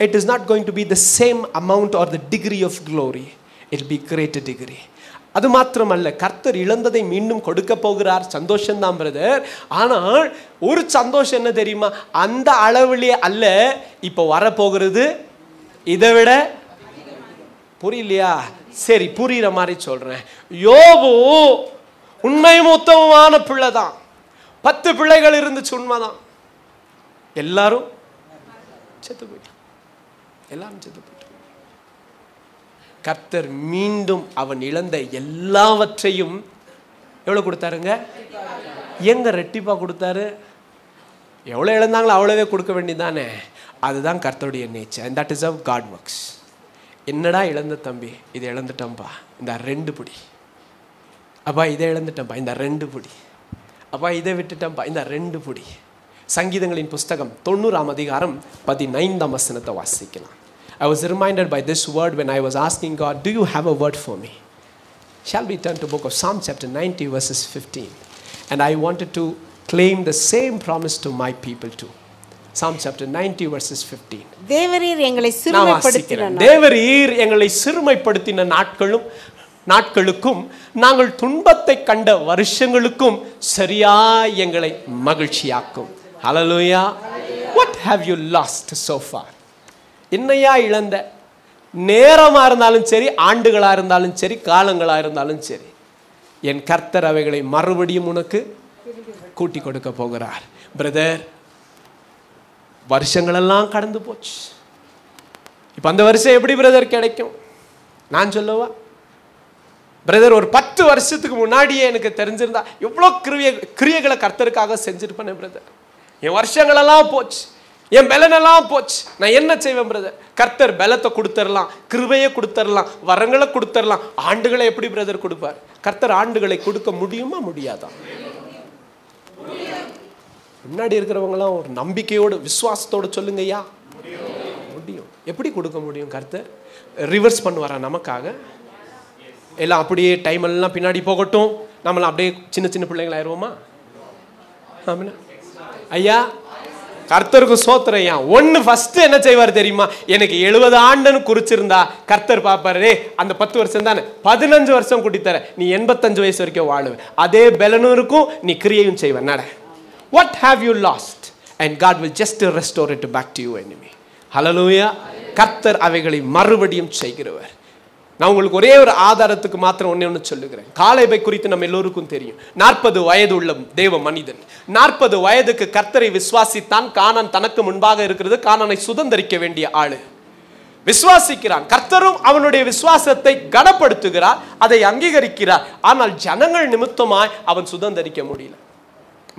it is not going to be the same amount or the degree of glory. It will be greater degree. அது மாத்திரமல்ல, கர்த்தர் இழந்ததை மீண்டும் கொடுக்க போகிறார். சந்தோஷம்தான் பிரதர். ஆனால் ஒரு சந்தோஷம் என்ன தெரியுமா? அந்த அளவிலே அல்ல, இப்போ வரப்போகிறது இதை விட. புரியலையா? சரி, புரியுற மாதிரி சொல்றேன். யோபு உண்மையும் உத்தமமான பிள்ளை தான். 10 பிள்ளைகள் இருந்துச்சு, உண்மைதான். எல்லாரும் செத்து போயிட்டான். எல்லாரும் செத்து போயிட்டான். கர்த்தர் மீண்டும் அவன் இழந்த எல்லாவற்றையும் எவ்வளவு கொடுத்தாருங்க? எங்க ரெட்டிப்பா கொடுத்தாரு? எவ்வளவு இழந்தாங்களோ அவ்வளவே கொடுக்க வேண்டியதானே. அதுதான் கர்த்தருடைய nature. and that is how God works. என்னடா இழந்த தம்பி? இதை இழந்துட்டம்பா, இந்த 2 பிடி. அப்பா இதை இழந்துட்டம்பா, இந்த 2 பிடி. அப்பா இதை விட்டுட்டம்பா, இந்த 2 பிடி. சங்கீதங்களின் புஸ்தகம் 90ஆம் அதிகாரம் 15ஆம் வசனத்தை வாசிக்கலாம். I was reminded by this word when I was asking God, do you have a word for me? Shall we turn to book of Psalm chapter 90 verses 15? And I wanted to claim the same promise to my people too. Psalm chapter 90 verses 15. தேவரீர் எங்களை சிறுமைப்படுத்தின நாட்களுக்கும் நாங்கள் துன்பத்தை கண்ட வருஷங்களுக்கும் சரியாய் எங்களை மகிழ்ச்சியாக்கும். Hallelujah. What have you lost so far? என்னையா இழந்த? நேரமா இருந்தாலும் சரி, ஆண்டுகளா இருந்தாலும் சரி, காலங்களா இருந்தாலும் சரி, என் கர்த்தர் அவைகளை மறுபடியும் உனக்கு கூட்டி கொடுக்க போகிறார். பிரதர், வருஷங்களெல்லாம் கடந்து போச்சு. இப்ப அந்த வருஷம் எப்படி பிரதர் கிடைக்கும்? நான் சொல்லவா? பிரதர், ஒரு 10 வருஷத்துக்கு முன்னாடியே எனக்கு தெரிஞ்சிருந்தா எவ்வளோ கிரியைகளை கர்த்தருக்காக செஞ்சிருப்பேன் பிரதர். என் வருஷங்களெல்லாம் போச்சு, என் பலனெல்லாம் போச்சு, நான் என்ன செய்வேன் பிரதர்? கர்த்தர் பலத்தை கொடுத்துடலாம், கிருபையை கொடுத்துடலாம், வரங்களை கொடுத்துடலாம். ஆண்டுகளை எப்படி பிரதர் கொடுப்பார்? கர்த்தர் ஆண்டுகளை கொடுக்க முடியுமா முடியாதா? முன்னாடி இருக்கிறவங்களாம் ஒரு நம்பிக்கையோடு விசுவாசத்தோடு சொல்லுங்கய்யா, முடியும். எப்படி கொடுக்க முடியும்? கர்த்தர் ரிவர்ஸ் பண்ணுவாரா நமக்காக? எல்லாம் அப்படியே டைம் எல்லாம் பின்னாடி போகட்டும், நம்மளாம் அப்படியே சின்ன சின்ன பிள்ளைங்களாயிருவோமா? ஐயா, கர்த்தருக்கு சோத்திரம் ஐயா. ஒன்று ஃபர்ஸ்ட் என்ன செய்வார் தெரியுமா? எனக்கு 70 ஆண்டுன்னு குறிச்சிருந்தா கர்த்தர் பார்ப்பாரு, அந்த 10 வருஷம் தானே, 15 வருஷம் கூட்டித்தர, நீ 85 வயசு வரைக்கும் வாழுவ, அதே பலனும் இருக்கும், நீ கிரியையும் செய்வ. நட. What have you lost? And God will just restore it back to you, enemy. Hallelujah. கர்த்தர் அவைகளை மறுபடியும் செய்கிறவர். நான் உங்களுக்கு ஒரே ஒரு ஆதாரத்துக்கு மாத்திரம் ஒன்று சொல்லுகிறேன். காலேபை குறித்து நம்ம எல்லோருக்கும் தெரியும். 40 வயது உள்ள தேவ மனிதன். 40 வயதுக்கு கர்த்தரை விசுவாசித்தான். கானான் தனக்கு முன்பாக இருக்கிறது. கானானை சுதந்தரிக்க வேண்டிய ஆளு. விசுவாசிக்கிறான். கர்த்தரும் அவனுடைய விசுவாசத்தை கனப்படுத்துகிறார், அதை அங்கீகரிக்கிறார். ஆனால் ஜனங்கள் நிமித்தமாய் அவன் சுதந்தரிக்க முடியல.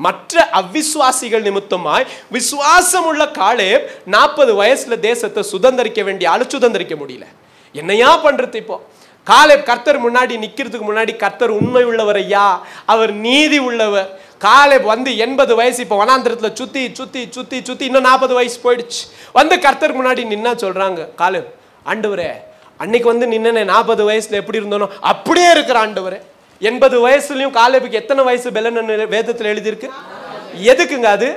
மற்ற அவிசுவாசிகள் நிமித்தமாய் விசுவாசம் உள்ள காலேப் 40 வயசுல தேசத்தை சுதந்தரிக்க வேண்டிய ஆளு சுதந்தரிக்க முடியல. என்னையா பண்றது? இப்போ காலேப் கர்த்தர் முன்னாடி நிக்கிறதுக்கு முன்னாடி கர்த்தர் உண்மை உள்ளவர் ஐயா, அவர் நீதி உள்ளவர். காலேப் வந்து 80 வயசு இப்போ வனாந்திரத்துல சுத்தி சுத்தி சுத்தி சுத்தி இன்னும் 40 வயசு போயிடுச்சு. வந்து கர்த்தர் முன்னாடி நின்னா சொல்றாங்க, காலேப், ஆண்டவரே அன்னைக்கு வந்து நின்ன 40 வயசுல எப்படி இருந்தோனோ அப்படியே இருக்கிற ஆண்டவரே. 80 வயசுலயும் காலேபுக்கு எத்தனை வயசு பலன் வேதத்தில் எழுதியிருக்கு? எதுக்குங்க அது?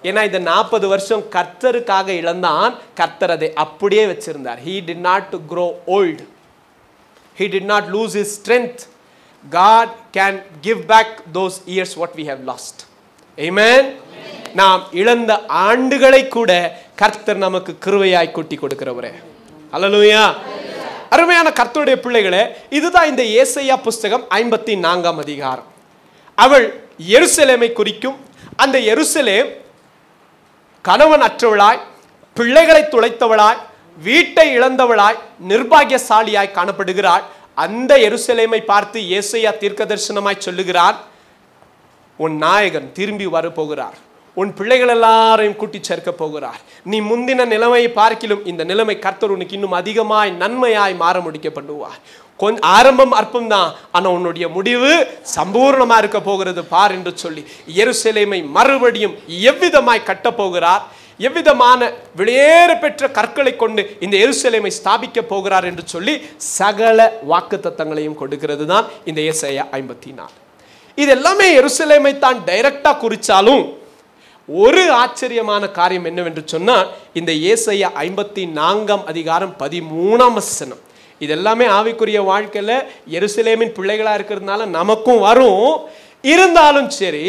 ஏன்னா இந்த 40 வருஷம் கர்த்தருக்காக இழந்தான். கர்த்தர் அதை அப்படியே வச்சிருந்தார். He did not grow old. He did not lose his strength. God can give back those years what we have lost. Amen. நாம் இழந்த ஆண்டுகளை கூட கர்த்தர் நமக்கு கிருபையாய் கூட்டி கொடுக்கிறவரே. ஹல்லேலூயா. அருமையான கர்த்தருடைய பிள்ளைகளே, இதுதான் இந்த ஏசாயா புஸ்தகம் 54ஆம் அதிகாரம். அவள் எருசலேமை குறிக்கும். அந்த எருசலேம் கணவன் அற்றவளாய், பிள்ளைகளை துளைத்தவளாய், வீட்டை இழந்தவளாய், நிர்பாகியசாலியாய் காணப்படுகிறாள். அந்த எருசலேமை பார்த்து ஏசாயா தீர்க்கதரிசனமாய் சொல்லுகிறார், உன் நாயகன் திரும்பி வரப்போகிறார், உன் பிள்ளைகள் எல்லாரையும் கூட்டி சேர்க்க போகிறார். நீ முந்தின நிலைமையை பார்க்கிலும் இந்த நிலைமை கர்த்தர் உனக்கு இன்னும் அதிகமாய் நன்மையாய் மாற முடிக்க பண்ணுவார். கொஞ்சம் ஆரம்பம் அற்பம் தான், ஆனால் உன்னுடைய முடிவு சம்பூர்ணமா இருக்க போகிறது பார் என்று சொல்லி எருசலேமை மறுபடியும் எவ்விதமாய் கட்டப்போகிறார், எவ்விதமான வெளியேற பெற்ற கற்களை கொண்டு இந்த எருசலேமை ஸ்தாபிக்க போகிறார் என்று சொல்லி சகல வாக்குத்தத்தங்களையும் கொடுக்கிறது தான் இந்த ஏசாயா 54. இது எல்லாமே எருசலேமை தான் டைரக்டா குறிச்சாலும் ஒரு ஆச்சரியமான காரியம் என்னவென்று சொன்னால், இந்த ஏசாயா 54ஆம் அதிகாரம் 13ஆம் வசனம். இதெல்லாமே ஆவிக்குரிய வாழ்க்கையில எருசலேமின் பிள்ளைகளா இருக்கிறதுனால நமக்கும் வரும். இருந்தாலும் சரி,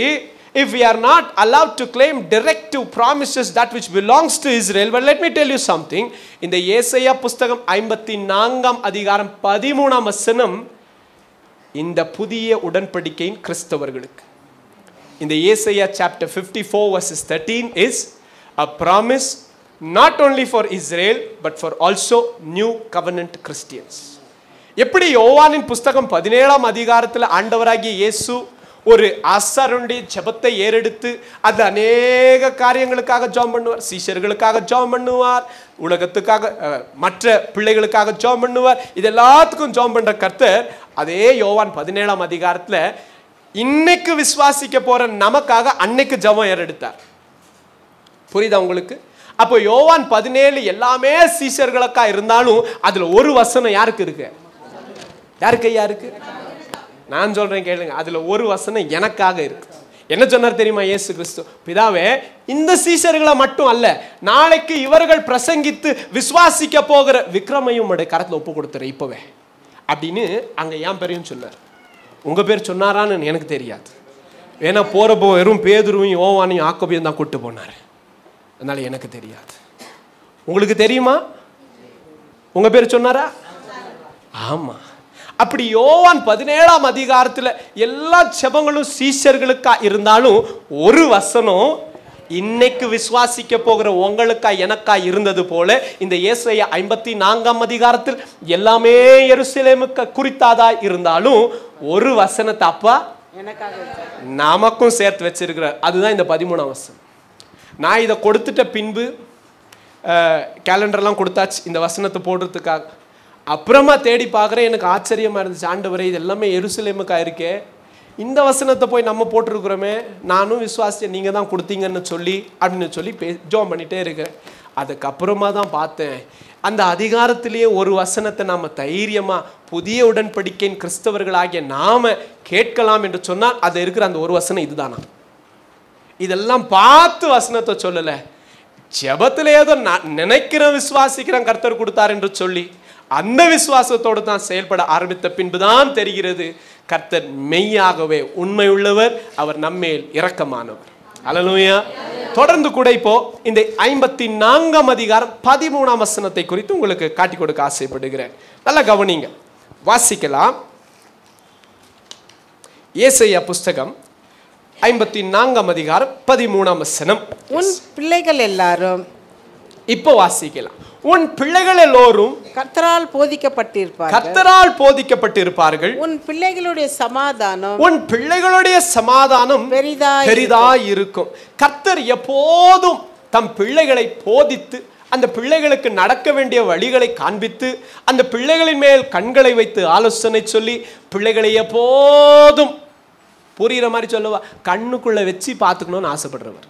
if we are not allowed to claim directive promises that which belongs to Israel, but let me tell you something. இந்த ஏசாயா புஸ்தகம் 54ஆம் அதிகாரம் 13ஆம் வசனம் இந்த புதிய உடன்படிக்கையின் கிறிஸ்தவர்களுக்கு. இந்த ஏசாயா chapter 54 verses 13 is a promise not only for Israel but for also new covenant Christians. எப்படி யோவானின் புஸ்தகம் 17ஆம் அதிகாரத்தில் ஆண்டவராகிய இயேசு ஒரு ஆசாரனுடைய ஜெபத்தை ஏறெடுத்து அது அநேக காரியங்களுக்காக ஜெபம் பண்ணுவார். சீஷர்களுக்காக ஜெபம் பண்ணுவார், உலகத்துக்காக மற்ற பிள்ளைகளுக்காக ஜெபம் பண்ணுவார். இது எல்லாத்துக்கும் ஜெபம் பண்ற கர்த்தர் அதே யோவான் 17ஆம் அதிகாரத்துல இன்னைக்கு விசுவாசிக்க போற நமக்காக அன்னைக்கு ஜெபம் ஏறெடுத்தார். புரியுதா உங்களுக்கு? அப்போ யோவான் 17 எல்லாமே சீஷர்களுக்கா இருந்தாலும் அதுல ஒரு வசனம் யாருக்கு இருக்கு? யாருக்கு இருக்கு? நான் சொல்றேன் கேளுங்க. அதுல ஒரு வசனம் எனக்காக இருக்கு. என்ன சொன்னார் தெரியுமா இயேசு கிறிஸ்து? பிதாவே, இந்த சீஷர்களை மட்டும் அல்ல, நாளைக்கு இவர்கள் பிரசங்கித்து விசுவாசிக்க போகிற விக்ரமையும் உடைய கரத்துல ஒப்பு கொடுத்துற இப்பவே அப்படின்னு அங்க என் பேரையும் சொன்னார். உங்க பேர் சொன்னாரான்னு எனக்கு தெரியாது. ஏன்னா போறப்போ வெறும் பேதுருவையும் யோவானையும் யாக்கோபையும் தான் கூட்டு போனார். அதனால எனக்கு தெரியாது. உங்களுக்கு தெரியுமா? உங்க பேர் சொன்னாரா? ஆமா. அப்படி யோவான் 17ஆம் அதிகாரத்துல எல்லா ஜெபங்களும் சீஷர்களுக்கா இருந்தாலும் ஒரு வசனம் இன்னைக்கு விசுவாசிக்க போகிற உங்களுக்கா எனக்கா இருந்தது போல இந்த ஏசாயா 54ஆம் அதிகாரத்தில் எல்லாமே எருசலேமுக்கு குறித்தாதா இருந்தாலும் ஒரு வசனத்தை அப்பா நமக்கும் சேர்த்து வச்சிருக்கிறார். அதுதான் இந்த 13ஆம் வசனம். நான் இதை கொடுத்துட்ட பின்பு கேலண்டர்லாம் கொடுத்தாச்சு இந்த வசனத்தை போடுறதுக்காக. அப்புறமா தேடி பார்க்குறேன், எனக்கு ஆச்சரியமா இருந்துச்சு. ஆண்டவரே, இது எல்லாமே எருசலேமுக்கா இருக்கே, இந்த வசனத்தை போய் நம்ம போட்டிருக்கிறோமே, நானும் விசுவாசிச்சேன் நீங்கள் தான் கொடுத்தீங்கன்னு சொல்லி அப்படின்னு சொல்லி ஜோம் பண்ணிகிட்டே இருக்கிறேன். அதுக்கப்புறமா தான் பார்த்தேன், அந்த அதிகாரத்திலேயே ஒரு வசனத்தை நாம் தைரியமாக புதிய உடன்படிக்கையின் கிறிஸ்தவர்களாகிய நாம் கேட்கலாம் என்று சொன்னால் அது இருக்கிற அந்த ஒரு வசனம் இதுதானா. இதெல்லாம் பார்த்து வசனத்தை சொல்லலை, ஜெபத்தில் ஏதோ நினைக்கிறேன் விசுவாசிக்கிறேன் கர்த்தர் கொடுத்தார் என்று சொல்லி அந்த விசுவாசத்தோடு தான் செயல்பட ஆரம்பித்த பின்புதான் தெரிகிறது கர்த்தர் மெய்யாகவே உண்மை உள்ளவர், அவர் நம்மேல் இரக்கமானவர். அல்லேலூயா. தொடர்ந்து கூட இப்போ இந்த 54ஆம் அதிகாரம் 13ஆம் வசனத்தை குறித்து உங்களுக்கு காட்டி கொடுக்க ஆசைப்படுகிறேன். நல்லா கவனிங்க, வாசிக்கலாம். ஏசாயா புஸ்தகம் 54ஆம் அதிகாரம் 13ஆம் வசனம். உன் பிள்ளைகள் எல்லாரும், இப்போ வாசிக்கலாம். உன் பிள்ளைகள் எல்லோரும் கர்த்தரால் போதிக்கப்பட்டிருப்பார்கள். கர்த்தரால் போதிக்கப்பட்டிருப்பார்கள். உன் பிள்ளைகளுடைய சமாதானம், உன் பிள்ளைகளுடைய சமாதானம் பெரிதாய் இருக்கும். கர்த்தர் எப்போதும் தம் பிள்ளைகளை போதித்து அந்த பிள்ளைகளுக்கு நடக்க வேண்டிய வழிகளை காண்பித்து அந்த பிள்ளைகளின் மேல் கண்களை வைத்து ஆலோசனை சொல்லி பிள்ளைகளை எப்போதும் புரிகிற மாதிரி சொல்லுவா, கண்ணுக்குள்ள வச்சு பார்த்துக்கணும்னு ஆசைப்படுறவர்,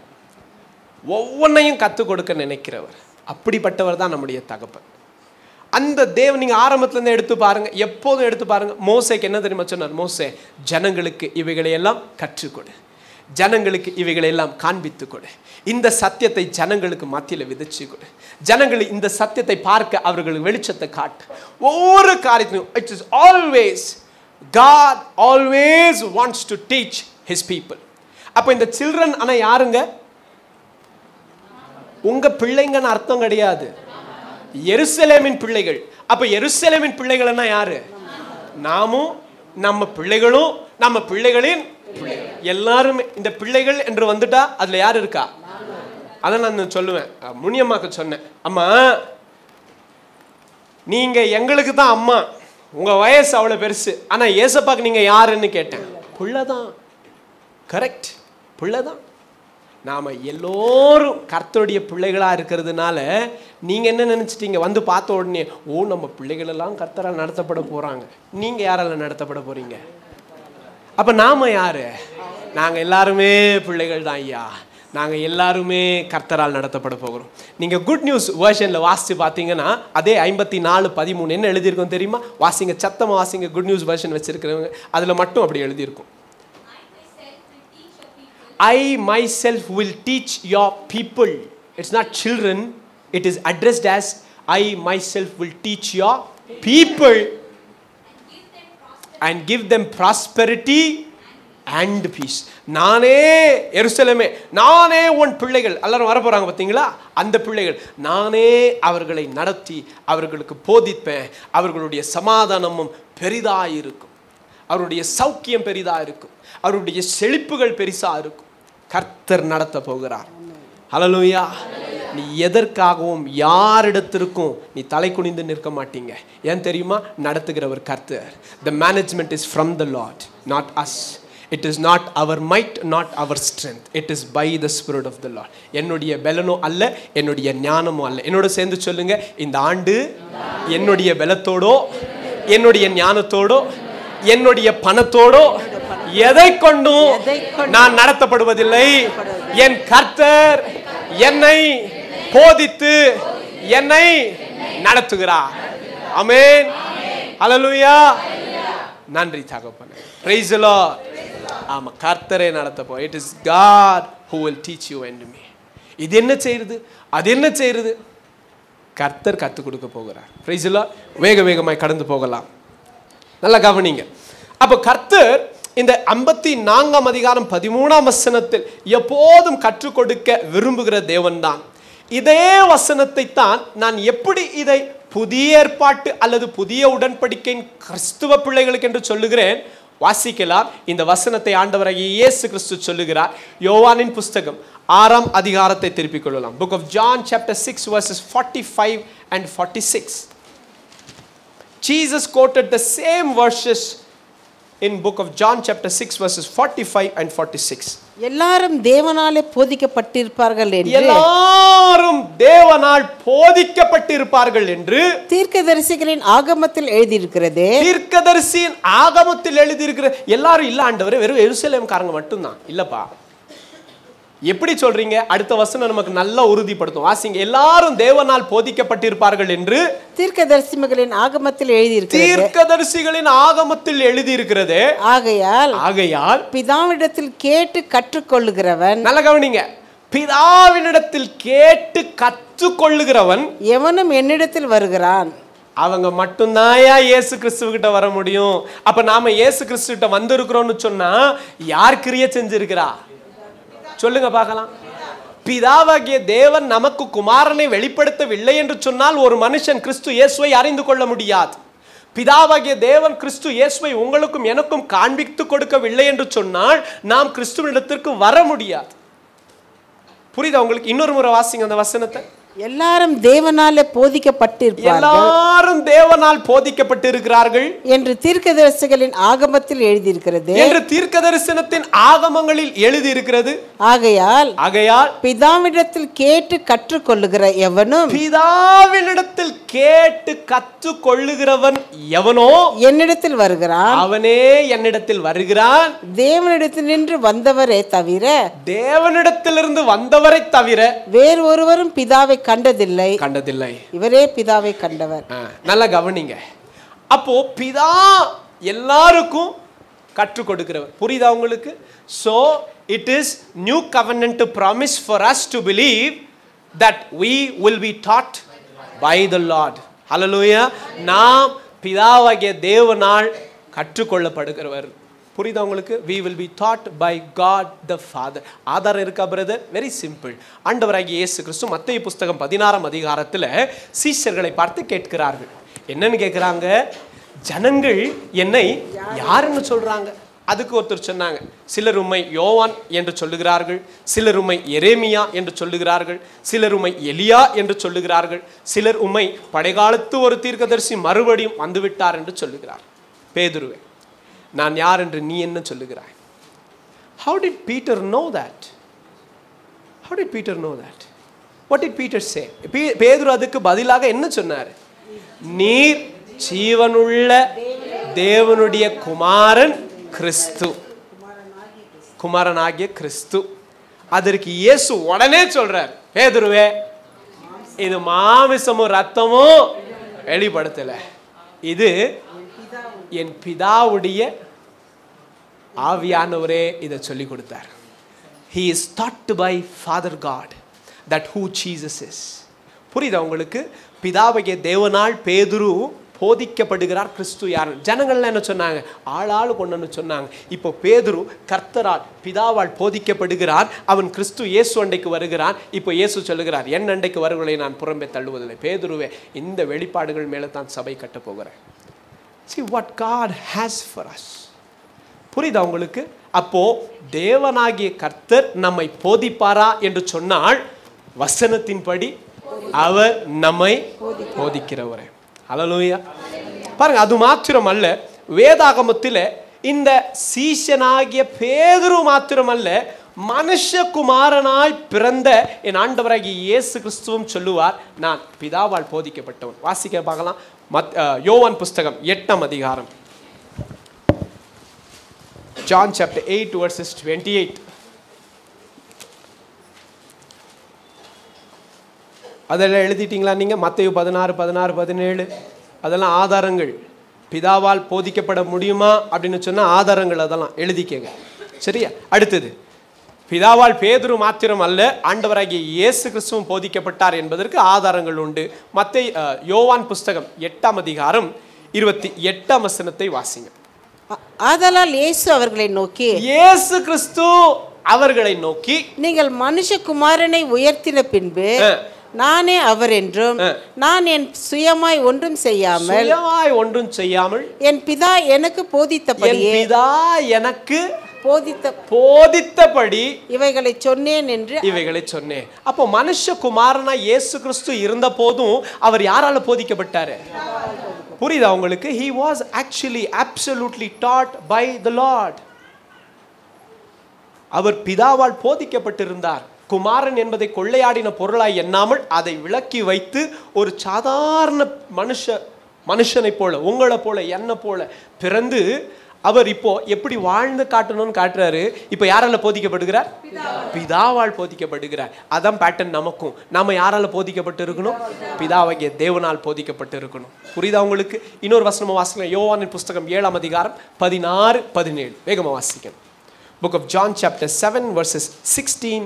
ஒவ்வொன்றையும் கற்றுக் கொடுக்க நினைக்கிறவர். அப்படிப்பட்டவர் தான் நம்முடைய தகப்பன். அந்த தேவன் நீங்க ஆரம்பத்துல இருந்து எடுத்து பாருங்க, எப்போதும் எடுத்து பாருங்க. மோசேக்கு என்ன தெரியுமா சொன்னார்? மோசே, ஜனங்களுக்கு இவைகளை எல்லாம் கற்றுக்கொடு, ஜனங்களுக்கு இவைகளை எல்லாம் காண்பித்து கொடு, இந்த சத்தியத்தை ஜனங்களுக்கு மத்தியில் விதைச்சு கொடு, ஜனங்கள் இந்த சத்தியத்தை பார்க்க அவர்களுக்கு வெளிச்சத்தை காட்டு. ஒவ்வொரு காரியத்திலும் it is always God always wants to teach his people. அப்ப இந்த சில்ட்ரன் ஆனா யாருங்க? உங்க பிள்ளைங்கன்னு அர்த்தம் கிடையாது, எருசலேமின் பிள்ளைகள். அப்ப எருசலேமின் பிள்ளைகள்னா யாரு? நாமும் நம்ம பிள்ளைகளும் நம்ம பிள்ளைகளின் பிள்ளைகள் எல்லாருமே. இந்த பிள்ளைகள் என்று வந்துட்டா அதுல யார் இருக்கா? அதான் நான் சொல்லுவேன், முனியம்மாக்கு சொன்னேன், அம்மா நீங்க எங்களுக்கு தான் அம்மா, உங்க வயசு அவ்வளவு பெருசு, ஆனா ஏசப்பாக்கு நீங்க யாருன்னு கேட்டேன். புள்ளதான், கரெக்ட், புள்ளதான். நாம எல்லோரும் கர்த்தருடைய பிள்ளைகளா இருக்கிறதுனால நீங்க என்ன நினைச்சிட்டீங்க? வந்து பார்த்த உடனே ஓ நம்ம பிள்ளைகள் எல்லாம் கர்த்தரால் நடத்தப்பட போறாங்க. நீங்க யாரால நடத்தப்பட போறீங்க? அப்ப நாம யாரு? நாங்க எல்லாருமே பிள்ளைகள் தான் ஐயா, நாங்க எல்லாருமே கர்த்தரால் நடத்தப்பட போகிறோம். நீங்க குட் நியூஸ் வெர்ஷன்ல வாசிச்சு பார்த்தீங்கன்னா அதே 54:13 என்ன எழுதியிருக்கும் தெரியுமா? வாசிங்க, சத்தமா வாசிங்க. குட் நியூஸ் வெர்ஷன் வச்சிருக்கிறவங்க அதுல மட்டும் அப்படி எழுதியிருக்கும், I myself will teach your people. It's not children, it is addressed as I myself will teach your people and give them prosperity and peace. நானே எருசலேமே, நானே உன் பிள்ளைகள் எல்லாரும் வர போறாங்க பார்த்தீங்களா, அந்த பிள்ளைகள் நானே அவர்களை நடத்தி அவர்களுக்கு போதிப்பேன். அவர்களுடைய சமாதானமும் பெரிதாக இருக்கும், அவருடைய சௌக்கியம் பெரிதாக இருக்கும், அவருடைய செழிப்புகள் பெரிசா இருக்கும். கர்த்தர் நடத்த போகிறார். ஹல்லேலூயா. நீ எதற்காகவும் யாரிடத்திற்கும் நீ தலை குனிந்து நிற்க மாட்டீங்க. ஏன் தெரியுமா? நடத்துகிறவர் கர்த்தர். The management is from the Lord, not us. It is not our might, not our strength. It is by the Spirit of the Lord. என்னுடைய பலனோ அல்ல, என்னுடைய ஞானமோ அல்ல. என்னோட சேர்ந்து சொல்லுங்க, இந்த ஆண்டு என்னுடைய பலத்தோடோ என்னுடைய ஞானத்தோடோ என்னுடைய பணத்தோடோ எதை கொண்டும் நான் நடத்தப்படுவதில்லை. என் கர்த்தர் என்னை போதித்து என்னை நடத்துகிறார். ஆமென். ஹல்லேலூயா. நன்றி தகப்பனே. Praise the Lord. ஆமா, கர்த்தரே நடத்தப்போ. It is God who will teach you and me. இது என்ன செய்யுது, அது என்ன செய்யுது, கர்த்தர் கற்றுக் கொடுக்க போகிறார். Praise the Lord. வேகமாய் கடந்து போகலாம். நல்லா கவனிங்க. அப்போ கர்த்தர் இந்த 54ஆம் அதிகாரம் 13ஆம் வசனத்தில் எப்போதும் கற்றுக் கொடுக்க விரும்புகிற தேவன் தான். இதே வசனத்தை தான் நான் எப்படி இதை புதிய ஏற்பாட்டு அல்லது புதிய உடன்படிக்கையின் கிறிஸ்துவ பிள்ளைகளுக்கு என்று சொல்லுகிறேன். வாசிக்கலாம். இந்த வசனத்தை ஆண்டவராகிய இயேசு கிறிஸ்து சொல்லுகிறார். யோவானின் புஸ்தகம் 6ஆம் அதிகாரத்தை திருப்பிக் கொள்ளலாம். Book of John chapter 6 verses 45 and 46. Jesus quoted the same verses in book of John chapter 6 verses 45 and 46. எல்லாரும் தேவனாலே போதிக்கப்பட்டிருப்பார்கள் என்று எல்லாரும் தேவனால் போதிக்கப்பட்டிருப்பார்கள் என்று தீர்க்கதரிசிகளின் ஆகமத்தில் எழுதியிருக்கிறதே. தீர்க்கதரிசியின் ஆகமத்தில் எழுதியிருக்கிற எல்லாரும் இல்ல ஆண்டவரே, வெறும் எருசலேம்காரங்க மட்டும்தான் இல்லப்பா. எப்படி சொல்றீங்க? அடுத்த வசனம் நமக்கு நல்லா உறுதிப்படுத்தும். வாசிங்க. எல்லாரும் தேவனால் போதிக்கப்பட்டிருப்பார்கள் என்று தீர்க்கதரிசிகளின் ஆகமத்தில் எழுதியிருக்கிறது. தீர்க்கதரிசிகளின் ஆகமத்தில் எழுதியிருக்கிறது. ஆகையால் பிதாவினிடத்தில் கேட்டு கற்றுக்கொள்ளுகிறவன், நல்ல கவனிங்க, பிதாவினிடத்தில் கேட்டு கற்றுக்கொள்ளுகிறவன் எவனும் என்னிடத்தில் வருகிறான். அவங்க மட்டும்தான் இயேசு கிறிஸ்துவிட்ட வர முடியும். அப்ப நாம இயேசு கிறிஸ்துவிட்ட வந்திருக்கிறோம்னு சொன்னா யார் கிரியை செஞ்சிருக்கிறா? சொல்லுங்க பார்க்கலாம். பிதாவாகிய தேவன் நமக்கு குமாரனை வெளிப்படுத்தவில்லை என்று சொன்னால் ஒரு மனுஷன் கிறிஸ்து இயேசுவை அறிந்து கொள்ள முடியாது. பிதாவாகிய தேவன் கிறிஸ்து இயேசுவை உங்களுக்கும் எனக்கும் காண்பித்து கொடுக்கவில்லை என்று சொன்னால் நாம் கிறிஸ்துவினிடத்திற்கு வர முடியாது. புரியுதா உங்களுக்கு? இன்னொரு முறை வாசிங்க அந்த வசனத்தை. எல்லாரும் தேவனாலே போதிக்கப்பட்டிருப்பார்கள், எல்லாரும் தேவனால் போதிக்கப்பட்டிருக்கிறார்கள் என்று தீர்க்கதரிசிகளின் ஆகமத்தில் எழுதியிருக்கிறது, என்று தீர்க்கதரிசனத்தின் ஆகமங்களில் எழுதியிருக்கிறது. ஆகையால் பிதாவினிடத்தில் கேட்டு கற்றுக்கொள்ளுகிற எவனும், பிதாவினிடத்தில் கேட்டு கற்றுக்கொள்ளுகிறவன் எவனோ என்னிடத்தில் வருகிறான். அவனே என்னிடத்தில் வருகிறான். தேவனிடத்தில் நின்று வந்தவரே தவிர, தேவனிடத்திலிருந்து வந்தவரை தவிர வேறு ஒருவரும் பிதாவை கண்டதில்லை. இவரே பிதாவை கண்டவர். நல்லா கவனிங்க. அப்போ பிதா எல்லாருக்கும் கற்றுக் கொடுக்கிறவர். புரியுதா உங்களுக்கு? So it is new covenant promise for us to believe that we will be taught by the Lord. Hallelujah. நாம் பிதாவாகிய தேவனால் கற்றுக்கொள்ளப்படுகிறவர். புரியுதா உங்களுக்கு? we will be taught by God the Father. ஆதாரம் இருக்கா பிரதர்? Very simple. ஆண்டவராகிய இயேசு கிறிஸ்து மத்தேயு புஸ்தகம் 16ஆம் அதிகாரத்தில் சீஷர்களை பார்த்து கேட்கிறார்கள். என்னன்னு கேட்கிறாங்க? ஜனங்கள் என்னை யாருன்னு சொல்றாங்க? அதுக்கு ஒருத்தர் சொன்னாங்க, சிலர் உம்மை யோவான் என்று சொல்லுகிறார்கள், சிலர் உம்மை எரேமியா என்று சொல்லுகிறார்கள், சிலர் உம்மை எலியா என்று சொல்லுகிறார்கள், சிலர் உம்மை படைகாலத்து ஒரு தீர்க்கதரிசி மறுபடியும் வந்துவிட்டார் என்று சொல்லுகிறார். பேதுருவே, நான் யார் என்று நீ என்ன சொல்லுகிறாய்? How did Peter know that? How did Peter know that? What did Peter say? பேதுரு அதுக்கு பதிலாக என்ன சொன்னார்? நீர் ஜீவனுள்ள தேவனுடைய குமாரன் கிறிஸ்து, குமாரனாகிய கிறிஸ்து. அதற்கு இயேசு உடனே சொல்றார், பேதுருவே, இது மாமிசமும் ரத்தமும் வெளிப்படுத்தல, இது என் பிதாவுடைய ஆவியானவரே இதை சொல்லி கொடுத்தார். He is taught by Father God that who Jesus is. புரியுதா உங்களுக்கு? பிதாவாகிய தேவனால் பேதுரு போதிக்கப்படுகிறார் கிறிஸ்து யார். ஜனங்கள்லாம் என்ன சொன்னாங்க? ஆளாளு கொண்டு சொன்னாங்க. இப்போ பேதுரு கர்த்தரால் பிதாவால் போதிக்கப்படுகிறார். அவன் கிறிஸ்து இயேசு அண்டைக்கு வருகிறான். இப்போ இயேசு சொல்லுகிறார், என் அண்டைக்கு வருவதை நான் புறம்பே தள்ளுவதில்லை. பேதுருவே, இந்த வெளிப்பாடுகள் மேலே தான் சபை கட்ட போகிறேன். See what God has for us. புரியுதா உங்களுக்கு? அப்போ தேவனாகிய கர்த்தர் நம்மை போதிப்பாரா என்று சொன்னால் வசனத்தின்படி அவர் நம்மை போதிக்கிறவரே. ஹல்லேலூயா. பாருங்க, அது மாத்திரம் அல்ல, வேதாகமத்தில் இந்த சீஷனாகிய பேதுரு மாத்திரமல்ல, மனுஷகுமாரனாய் பிறந்த என் ஆண்டவராகிய இயேசு கிறிஸ்துவும் சொல்லுவார், நான் பிதாவால் போதிக்கப்பட்டவன். வாசிக்க பார்க்கலாம். யோவான் புஸ்தகம் 8ஆம் அதிகாரம், John chapter 8 verses 28. அதெல்லாம் எழுதிட்டீங்களா நீங்க? மத்தேயு 16, 16, 17 அதெல்லாம் ஆதாரங்கள். பிதாவால் போதிக்கப்பட முடியுமா அப்படின்னு சொன்ன ஆதாரங்கள் அதெல்லாம் எழுதிக்கங்க. சரியா? அடுத்தது, பிதாவால் பேதுரு மாத்திரம் அல்ல, ஆண்டவராகிய இயேசு கிறிஸ்துவும் போதிக்கப்பட்டார் என்பதற்கு ஆதாரங்கள் உண்டு. யோவான் புஸ்தகம் 8ஆம் அதிகாரம் 28ஆம் வசனத்தை வாசிங்க. ஆதலால் இயேசு அவர்களை நோக்கி, இயேசு கிறிஸ்து அவர்களை நோக்கி, நீங்கள் மனுஷகுமாரனை உயர்த்தின பின்பு நானே அவர் என்றும் நான் என் சுயமாய் ஒன்றும் செய்யாமல் என் பிதா எனக்கு போதித்தபடி இவைகளை சொன்னேன். அப்போ மனுஷகுமாரனா இயேசு கிறிஸ்து இருந்த போதும் அவர் யாரால போதிக்கப்பட்டாரு? புரியுதா உங்களுக்கு? he was actually absolutely taught by the Lord. அவர் பிதாவால் போதிக்கப்பட்டிருந்தார். குமாரன் என்பதை கொள்ளையாடின பொருளாய் எண்ணாமல் அதை விலக்கி வைத்து ஒரு சாதாரண மனுஷனை போல, உங்களை போல, என்ன போல பிறந்து அவர் இப்போ எப்படி வாழ்ந்து காட்டணும்னு காட்டுறாரு. இப்போ யாரால போதிக்கப்படுகிறார்? பிதாவால் போதிக்கப்படுகிறார். அதான் பேட்டர்ன் நமக்கும். நாம யாரால போதிக்கப்பட்டு இருக்கணும்? பிதாவாகிய தேவனால் போதிக்கப்பட்டு இருக்கணும். புரியுதா உங்களுக்கு? இன்னொரு வசனமா வாசிக்கலாம். யோவானின் புஸ்தகம் 7ஆம் அதிகாரம் 16-17 வேகமா வாசிக்கணும். Book of John chapter 7 verses 16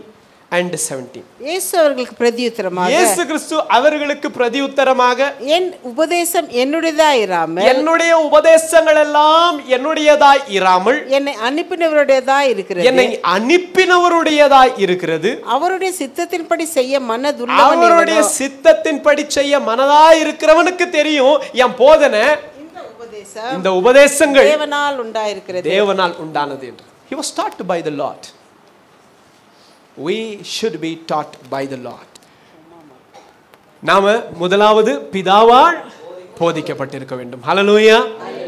and 17. இயேசு அவர்களுக்கு பிரதியுத்தரமாக, இயேசு கிறிஸ்து அவர்களுக்கு பிரதியுத்தரமாக, என் உபதேசம் என்னுடையதாய் இராமல், என்னுடைய உபதேசங்கள் எல்லாம் என்னுடையதாய் இராமல் என்னை அனுப்பினவருடையதாய் இருக்கிறது. என்னை அனுப்பினவருடையதாய் இருக்கிறது. அவருடைய சித்தத்தின்படி செய்ய மனதுள்ளவன், அவருடைய சித்தத்தின்படி செய்ய மனதாய் இருக்கிறவனுக்கு தெரியும் என் போதனை, இந்த உபதேசங்கள் தேவனால் உண்டாயிருக்கிறது, தேவனால் உண்டானது என்று. He was taught by the Lord. We should be taught by the Lord. நாம முதலாவது பிதாவால் போதிக்கப்பட்டிருக்க வேண்டும். ஹல்லேலூயா!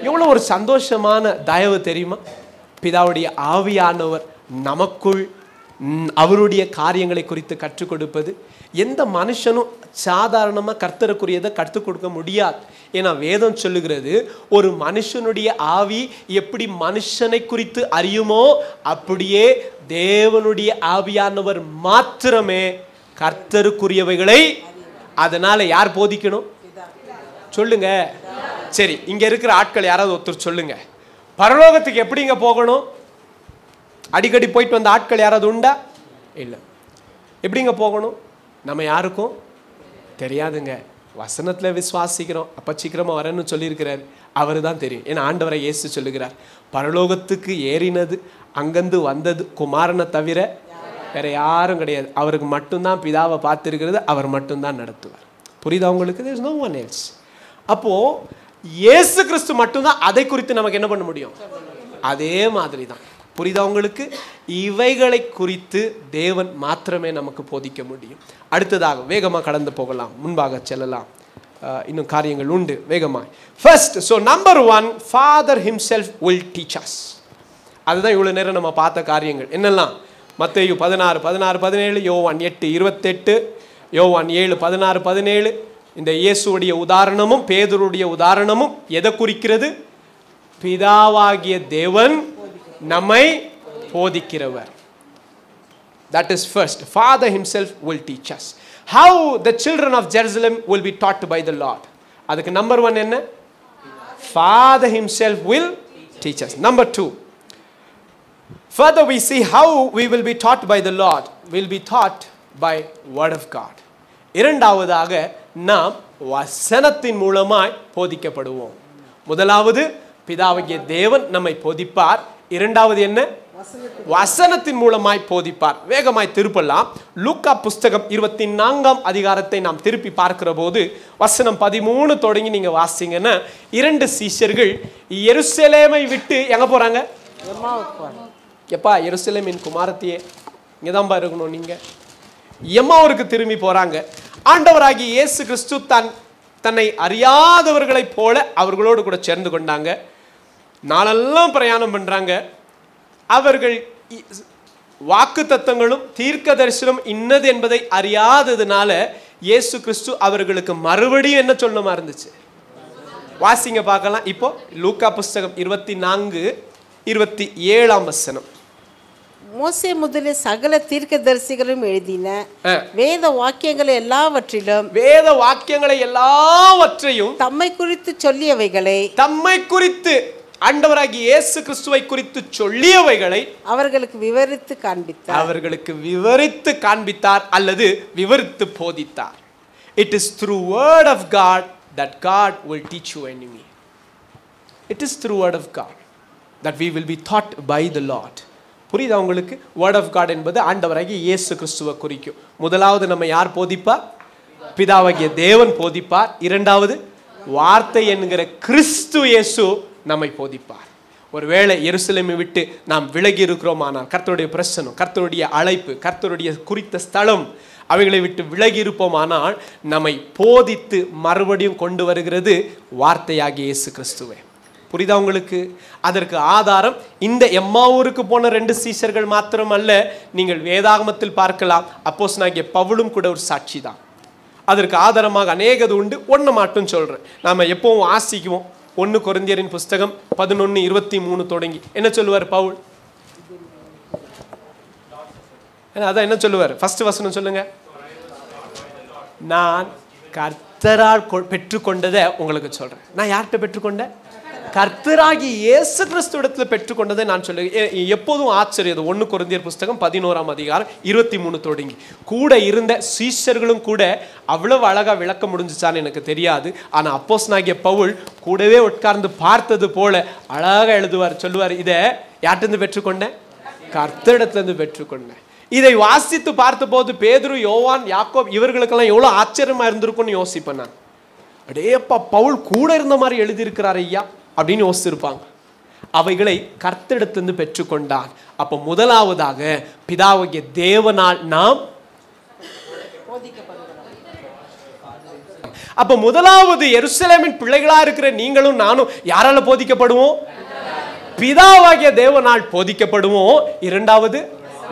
எவ்வளவு ஒரு சந்தோஷமான தயவு தெரியுமா? பிதாவுடைய ஆவியானவர் நமக்குள் அவருடைய காரியங்களை குறித்து கற்றுக் கொடுப்பது. எந்த மனுஷனும் சாதாரணமாக கர்த்தருக்குரியதை கற்றுக் கொடுக்க முடியாது. ஏன்னா வேதம் சொல்லுகிறது, ஒரு மனுஷனுடைய ஆவி எப்படி மனுஷனை குறித்து அறியுமோ அப்படியே தேவனுடைய ஆவியானவர் மாத்திரமே கர்த்தருக்குரியவைகளை. அதனால யார் போதிக்கணும்? சொல்லுங்க. சரி, இங்க இருக்கிற ஆட்கள் யாராவது ஒருத்தர் சொல்லுங்க, பரலோகத்துக்கு எப்படிங்க போகணும்? அடிக்கடி போயிட்டு வந்த ஆட்கள் யாராவது உண்டா? இல்லை. எப்படிங்க போகணும்? நம்ம யாருக்கும் தெரியாதுங்க. வசனத்தில் விசுவாசிக்கிறோம், அப்போ சீக்கிரமாக வரேன்னு சொல்லியிருக்கிறார், அவரு தான் தெரியும். ஏன்னா ஆண்டவரை இயேசு சொல்லுகிறார், பரலோகத்துக்கு ஏறினது அங்கேருந்து வந்தது குமாரனை தவிர வேற யாரும் கிடையாது. அவருக்கு மட்டும்தான் பிதாவை பார்த்துருக்கிறது, அவர் மட்டும்தான் நடத்துவார். புரியுதா உங்களுக்கு? there is no one else. அப்போ இயேசு கிறிஸ்து மட்டும்தான் அதை குறித்து நமக்கு என்ன பண்ண முடியும்? அதே மாதிரி தான். புரியுதா உங்களுக்கு? இவைகளை குறித்து தேவன் மாத்திரமே நமக்கு போதிக்க முடியும். அடுத்ததாக வேகமாக கடந்து போகலாம், முன்பாக செல்லலாம். இன்னும் காரியங்கள் உண்டு, வேகமாய். First, so number 1, father himself will teach as. அதுதான் இவ்வளோ நேரம் நம்ம பார்த்த காரியங்கள். என்னெல்லாம்? மத்தேயு 16:17, யோவான் 8:28, யோவான் 7:16-17. இந்த இயேசுடைய உதாரணமும் பேதுருடைய உதாரணமும் எதை குறிக்கிறது? பிதாவாகிய தேவன் நம்மை போதிக்கிறவர். That is first. Father himself will teach us. How the children of Jerusalem will be taught by the Lord. அதுக்கு நம்பர் 1 என்ன? Father himself will teach us. Number 2, further we see how we will be taught by the Lord. Will be taught by word of God. இரண்டாவதாக நாம் வசனத்தின் மூலமாய் போதிக்கப்படுவோம். முதலாவது பிதாவாகிய தேவன் நம்மை போதிப்பார். இரண்டாவது என்ன? வசனத்தின் மூலமாய் போதிப்பார். வேகமாய் திருப்பலாம். லூக்கா புஸ்தகம் 24ஆம் அதிகாரத்தை நாம் திருப்பி பார்க்கிற போது வசனம் 13 தொடங்கி நீங்க வாசிங்கன்னா, 2 சீஷர்கள் எருசலேமை விட்டு எங்க போறாங்க? எப்பா, எருசலேமின் குமாரத்தியே, இங்கதான்பா இருக்கணும் நீங்க. எம்மாவூருக்கு திரும்பி போறாங்க. ஆண்டவராகிய இயேசு கிறிஸ்து தன்னை அறியாதவர்களைப் போல அவர்களோடு கூட சேர்ந்து கொண்டாங்க. நாளெல்லாம் பிரயாணம் பண்றாங்க. அவர்கள் வாக்கு தத்தங்களும் தீர்க்க தரிசனம் இன்னது என்பதை அறியாததுனால இயேசு கிறிஸ்து அவர்களுக்கு மறுபடியும் என்ன சொல்லணுமா இருந்துச்சு? வாசிங்க பார்க்கலாம். இப்போ லூக்கா புஸ்தகம் 24:27 வசனம். மோசே முதலிய சகல தீர்க்கதரிசிகளும் எழுதின வேத வாக்கியங்களை எல்லாவற்றையும் தம்மை குறித்து சொல்லியவைகளை, தம்மை குறித்து ஆண்டவராகிய இயேசு கிறிஸ்துவை குறித்து சொல்லியவைகளை அவர்களுக்கு விவரித்து காண்பித்தார் அல்லது விவரித்து போதித்தார். It is through word of God that God will teach you enemy. It is through word of God that we will be taught by the Lord. புரியுதா உங்களுக்கு? வேர்ட் ஆஃப் காட் என்பது ஆண்டவராகிய இயேசு கிறிஸ்துவை குறிக்கும். முதலாவது நம்ம யார் போதிப்பா? பிதாவாகிய தேவன் போதிப்பார். இரண்டாவது, வார்த்தை என்கிற கிறிஸ்து இயேசு நம்மை போதிப்பார். ஒருவேளை எருசலேமை விட்டு நாம் விலகி இருக்கிறோமானால், கர்த்தருடைய பிரசனம், கர்த்தருடைய அழைப்பு, கர்த்தருடைய குறித்த ஸ்தலம், அவைகளை விட்டு விலகி இருப்போமானால் நம்மை போதித்து மறுபடியும் கொண்டு வருகிறது வார்த்தையாகிய இயேசு கிறிஸ்துவே. புரியுதா உங்களுக்கு? அதற்கு ஆதாரம் இந்த எம்மாவூருக்கு போன 2 சீஷர்கள் மாத்திரம் அல்ல, நீங்கள் வேதாகமத்தில் பார்க்கலாம். அப்போஸ்தலனாகிய பவுலும் கூட ஒரு சாட்சி தான். அதற்கு ஆதாரமாக அநேகது உண்டு. ஒன்று மட்டும் சொல்கிறேன். நாம் எப்பவும் வாசிக்குவோம். 1 கொரிந்தியரின் புஸ்தகம் 11:23 தொடங்கி என்ன சொல்லுவார் பவுல்? அதான் என்ன சொல்லுவார்? ஃபர்ஸ்ட் வசனம் சொல்லுங்க. நான் கர்த்தரால் பெற்றுக்கொண்டதை உங்களுக்கு சொல்றேன். நான் யார்கிட்ட பெற்றுக்கொண்டேன்? கர்த்தராகி இயேசு கிறிஸ்துவிடத்துல பெற்றுக்கொண்டதை நான் சொல்லுவேன். எப்போதும் ஆச்சரியம். 1 கொரிந்தியர் புஸ்தகம் 11ஆம் அதிகாரம் 23 தொடங்கி கூட இருந்த சீஷர்களும் கூட அவ்வளவு அழகா விளக்க முடிஞ்சுச்சான்னு எனக்கு தெரியாது. ஆனா அப்போஸ்தலனாகிய பவுல் கூடவே உட்கார்ந்து பார்த்தது போல அழகா எழுதுவார். சொல்லுவார், இதை யார்கிட்ட பெற்றுக்கொண்டேன்? கர்த்தரிடத்திலிருந்து பெற்றுக்கொண்டேன். இதை வாசித்து பார்த்த போது பேதுரு, யோவான், யாக்கோப் இவர்களுக்கெல்லாம் எவ்வளவு ஆச்சரியமா இருந்திருக்கும்னு யோசிப்பேன் நான். அடேப்பா, பவுல் கூட இருந்த மாதிரி எழுதியிருக்கிறார் ஐயா அப்படின்னு யோசிச்சிருப்பாங்க. அவைகளை கர்த்தரிடத்திலிருந்து பெற்றுக்கொண்டான். அப்ப முதலாவதாக பிதாவாகிய தேவனால் நாம், அப்ப முதலாவது எருசலேமின் பிள்ளைகளா இருக்கிற நீங்களும் நானும் யாரால போதிக்கப்படுவோம்? பிதாவாகிய தேவனால் போதிக்கப்படுவோம். இரண்டாவது,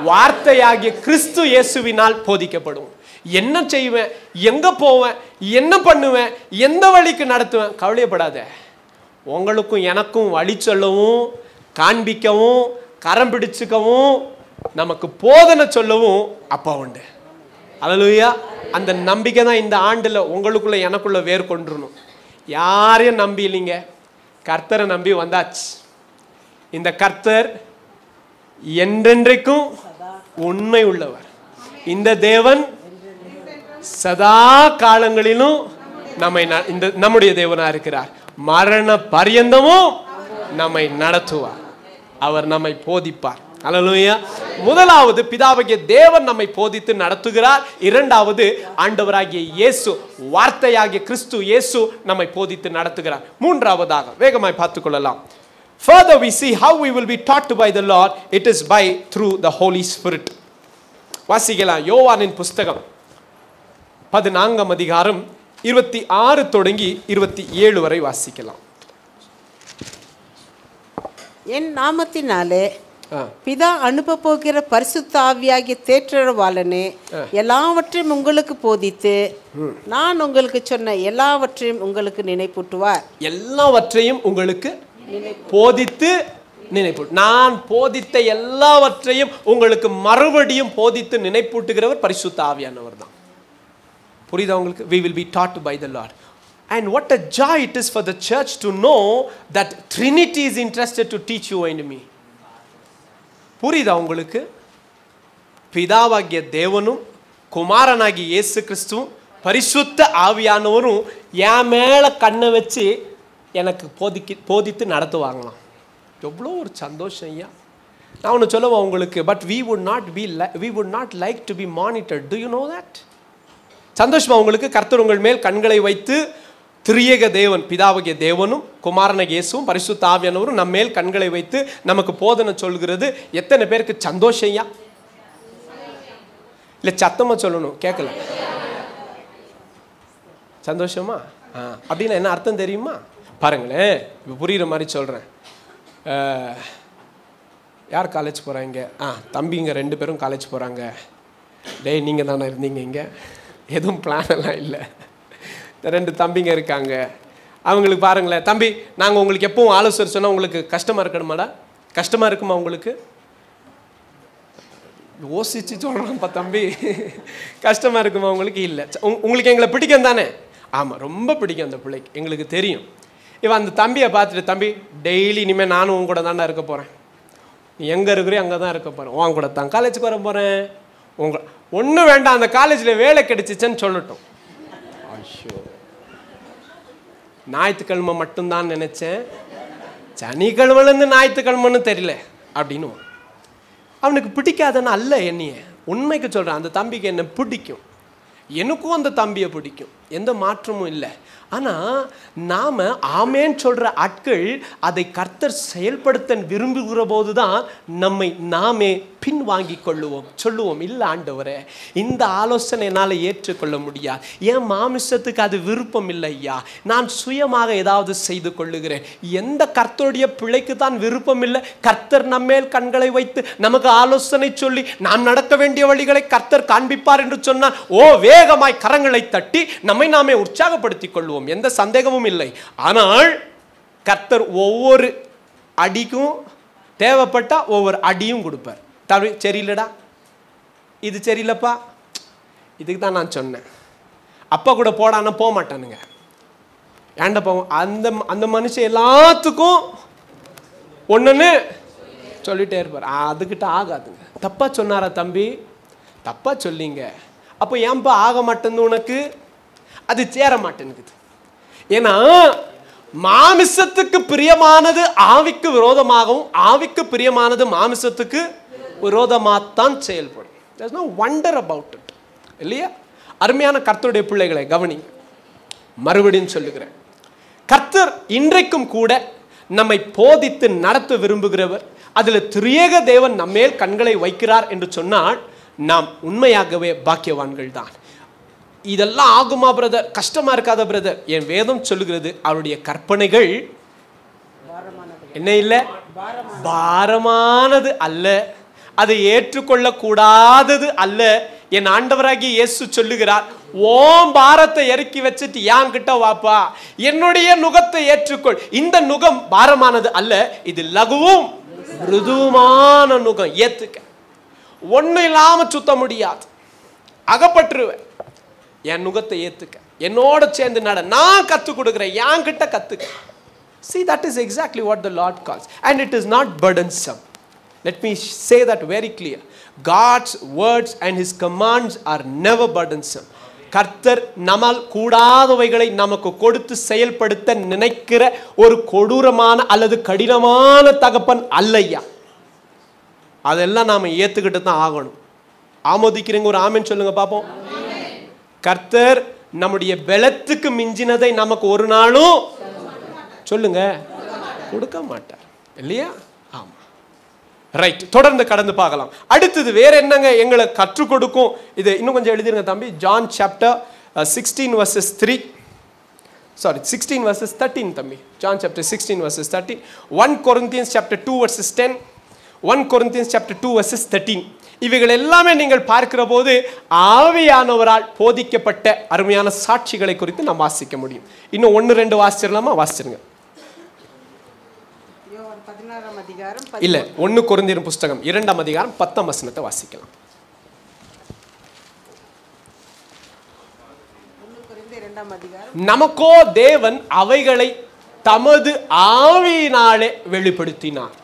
வார்த்தையாகிய கிறிஸ்து இயேசுவினால் போதிக்கப்படுவோம். என்ன செய்வேன், எங்க போவேன், என்ன பண்ணுவேன், எந்த வழிக்கு நடத்துவேன், கவலையப்படாத. உங்களுக்கும் எனக்கும் வழி சொல்லவும், காண்பிக்கவும், கரம் பிடிச்சுக்கவும், நமக்கு போதனை சொல்லவும் அப்பா உண்டு. அல்லேலூயா. அந்த நம்பிக்கை தான் இந்த ஆண்டுல உங்களுக்குள்ள எனக்குள்ள வேர் கொண்டுறணும். யாரையும் நம்பி இல்லைங்க, கர்த்தரை நம்பி வந்தாச்சு. இந்த கர்த்தர் என்றென்றைக்கும் உண்மை உள்ளவர். இந்த தேவன் சதா காலங்களிலும் நம்முடைய தேவனா இருக்கிறார். மரண பரியந்தமும் நம்மை நடத்துவார். அவர் நம்மை போதிப்பார். அல்லேலூயா. முதலாவது, பிதாவாகிய தேவன் நம்மை போதித்து நடத்துகிறார். இரண்டாவது, ஆண்டவராகிய இயேசு, வார்த்தையாகிய கிறிஸ்து இயேசு நம்மை போதித்து நடத்துகிறார். மூன்றாவதாக வேகமாய் பார்த்துக் கொள்ளலாம். Further we see how we will be taught by the Lord. It is through the Holy Spirit. வாசிக்கலாம். யோவானின் புஸ்தகம் 14ஆம் அதிகாரம் 26 தொடங்கி 27 வரை வாசிக்கலாம். என் நாமத்தினாலே பிதா அனுப்ப போகிற பரிசுத்த ஆவியாகிய தேற்றரவாளனே எல்லாவற்றையும் உங்களுக்கு போதித்து நான் உங்களுக்கு சொன்ன எல்லாவற்றையும் உங்களுக்கு நினைப்பூட்டுவார். எல்லாவற்றையும் உங்களுக்கு போதித்து நினைப்பூட்டு. நான் போதித்த எல்லாவற்றையும் உங்களுக்கு மறுபடியும் போதித்து நினைப்பூட்டுகிறவர் பரிசுத்த ஆவியானவர் தான். புரியுதா உங்களுக்கு? We will be taught by the Lord. And what a joy it is for the church to know that Trinity is interested to teach you and me. புரியுதா உங்களுக்கு? பிதாவாகிய தேவனும் குமாரனாகிய இயேசு கிறிஸ்துவும் பரிசுத்த ஆவியானவரும் என் மேல கண்ணை வச்சு எனக்கு போதித்து நடத்துவாங்களாம். எவ்வளோ ஒரு சந்தோஷம் ஐயா. நான் ஒன்று சொல்லுவேன் உங்களுக்கு. But we would not like to be monitored. Do you know that? சந்தோஷமா உங்களுக்கு? கர்த்தர் உங்கள் மேல் கண்களை வைத்து திரியேக தேவன், பிதாவாகிய தேவனும் குமாரனாகிய இயேசுவும் பரிசுத்த ஆவியானவரும் நம்ம மேல் கண்களை வைத்து நமக்கு போதனை சொல்கிறது. எத்தனை பேருக்கு சந்தோஷம் ஐயா? இல்லை சத்தமா சொல்லணும், கேட்கல. சந்தோஷமா? அப்படின்னா என்ன அர்த்தம் தெரியுமா? பாருங்களேன், இப்போ புரிகிற மாதிரி சொல்கிறேன். யார் காலேஜ் போகிறாங்க? தம்பிங்க 2 பேரும் காலேஜ் போகிறாங்க. டேய், நீங்கள் தானே இருந்தீங்க இங்கே? எதுவும் பிளான் எல்லாம் இல்லை. 2 தம்பிங்க இருக்காங்க. அவங்களுக்கு பாருங்களேன், தம்பி நாங்கள் உங்களுக்கு எப்பவும் ஆலோசனை சொன்னால் உங்களுக்கு கஷ்டமாக இருக்கணுமாடா? கஷ்டமாக இருக்குமா உங்களுக்கு? யோசிச்சு சொல்கிறோம்ப்பா தம்பி. கஷ்டமாக இருக்குமா உங்களுக்கு? இல்லை. உங்களுக்கு எங்களை பிடிக்கும் தானே? ஆமாம், ரொம்ப பிடிக்கும் அந்த பிள்ளைக்கு, எங்களுக்கு தெரியும். இவன் அந்த தம்பியை பார்த்துட்டு, தம்பி டெய்லி இனிமேல் நானும் உன் கூட தாண்டா இருக்க போகிறேன். நீ எங்கே இருக்கிறியோ அங்கே தான் இருக்க போகிறேன். உன் கூட தான் காலேஜுக்கு வர போகிறேன். ஒன்றும் வேண்டாம், அந்த காலேஜில் வேலை கிடைச்சிச்சேன்னு சொல்லட்டும். ஐயோ, ஞாயிற்றுக்கிழமை மட்டும்தான் நினச்சேன், சனிக்கிழமைலேருந்து ஞாயிற்றுக்கிழமைன்னு தெரியல அப்படின்னு. அவனுக்கு பிடிக்காதன்னு அல்ல என்னைய, உண்மைக்கு சொல்கிறேன். அந்த தம்பிக்கு என்ன பிடிக்கும். எனக்கும் அந்த தம்பியை பிடிக்கும், எந்த மாற்றமும் இல்லை. ஆனால் நாம் ஆமேன்னு சொல்கிற ஆட்கள் அதை கர்த்தர் செயல்படுத்த விரும்புகிற போது தான் நம்மை நாமே பின்வாங்கி கொள்ளுவோம். சொல்லுவோம், இல்லை ஆண்டவரே, இந்த ஆலோசனை என்னால் ஏற்றுக்கொள்ள முடியாது, என் மாமிசத்துக்கு அது விருப்பம் இல்லை ஐயா, நான் சுயமாக ஏதாவது செய்து கொள்ளுகிறேன். எந்த கர்த்தருடைய பிள்ளைக்கு தான் விருப்பம் இல்லை? கர்த்தர் நம்மேல் கண்களை வைத்து நமக்கு ஆலோசனை சொல்லி நாம் நடக்க வேண்டிய வழிகளை கர்த்தர் காண்பிப்பார் என்று சொன்னால், ஓ வேகமாய் கரங்களை தட்டி நம்மை நாமே உற்சாகப்படுத்திக் கொள்வோம், எந்த சந்தேகமும் இல்லை. ஆனால் கர்த்தர் ஒவ்வொரு அடிக்கும் தேவைப்பட்டா ஒவ்வொரு அடியும் கொடுப்பார். சரியில்லடா, இது சரியில்லப்பா, இதுக்கு தான் நான் சொன்னேன், அப்பா கூட போடான்னா போக மாட்டானுங்க. ஏன்டா போவோம்? அந்த அந்த மனுஷன் எல்லாத்துக்கும் ஒன்றுன்னு சொல்லிட்டே இருப்பார். அதுக்கிட்ட ஆகாதுங்க. தப்பா சொன்னாரா தம்பி? தப்பா சொல்லிங்க. அப்போ ஏன்பா ஆக மாட்டேன்னு உனக்கு? அது சேர மாட்டேங்குது. ஏன்னா மாமிசத்துக்கு பிரியமானது ஆவிக்கு விரோதமாகவும் ஆவிக்கு பிரியமானது மாமிசத்துக்கு விரோதமாகத்தான் செயல்படும். There's no wonder about it. இல்லையா? அருமையான கர்த்தருடைய பிள்ளைகளை கவனிங்க. மறுபடியும் சொல்லுகிறேன், கர்த்தர் இன்றைக்கும் கூட நம்மை போதித்து நடத்த விரும்புகிறவர். அதில் திரியேக தேவன் நம்மேல் கண்களை வைக்கிறார் என்று சொன்னால் நாம் உண்மையாகவே பாக்கியவான்கள் தான். இதெல்லாம் ஆகுமா பிரதர்? கஷ்டமா இருக்காத பிரதர்? என் வேதம் சொல்லுகிறது, அவருடைய கற்பனைகள் என்ன இல்லை, பாரமானது அல்ல, அதை ஏற்றுக்கொள்ள கூடாதது அல்ல. என் ஆண்டவராகிய இயேசு சொல்லுகிறார், ஓம் பாரத்தை இறக்கி வச்சுட்டு என் கிட்ட வாப்பா, என்னுடைய நுகத்தை ஏற்றுக்கொள். இந்த நுகம் பாரமானது அல்ல, இது லகுவும் மிருதுவான நுகம். ஏத்துக்க, ஒண்ணு இல்லாம சுத்த முடியாது, அகப்பட்டுருவேன். என் நுகத்தை ஏத்துக்க, என்னோட சேர்ந்து நட, நான் கற்றுக் கொடுக்குறேன், என் கிட்ட கத்துக்க. See, that is exactly what the Lord calls, and it is not burdensome. Let me say that very clear. God's words and his commands are never burdensome. கர்த்தர் நம்மால் கூடாதவைகளை நமக்கு கொடுத்து செயல்படுத்த நினைக்கிற ஒரு கொடூரமான அல்லது கடினமான தகப்பன் அல்லையா. அதெல்லாம் நாம ஏத்துக்கிட்டு தான் ஆகணும். ஆமோதிக்கிறீங்க? ஒரு ஆமென் சொல்லுங்க பாப்போம். கர்த்தர் நம்முடைய பலத்துக்கு மிஞ்சினதை நமக்கு ஒரு நாளும் சொல்லுங்க கொடுக்க மாட்டார், இல்லையா? ஆமா, ரைட். தொடர்ந்து கடந்து பார்க்கலாம். அடுத்தது வேற என்னங்க எங்களை கற்றுக் கொடுக்கும்? இது இன்னும் கொஞ்சம் எழுதிருங்க தம்பி. John chapter 16 verses 3, sorry 16 verses 13 தம்பி. John chapter 16 verses 13. 1 Corinthians chapter 2 verses 10, 1 Corinthians chapter 2 verses 13. இவைகள் எல்லாமே நீங்கள் பார்க்கிற போது ஆவியானவரால் போதிக்கப்பட்ட அருமையான சாட்சிகளை குறித்து நாம் வாசிக்க முடியும். இன்னும் 1-2 வாசிச்சிடலாமா? வாசிச்சிருங்க. இல்ல, 1 கொரிந்தியர் புஸ்தகம் 2ஆம் அதிகாரம் 10ஆம் வசனத்தை வாசிக்கலாம். நமக்கோ தேவன் அவைகளை தமது ஆவியினாலே வெளிப்படுத்தினார்.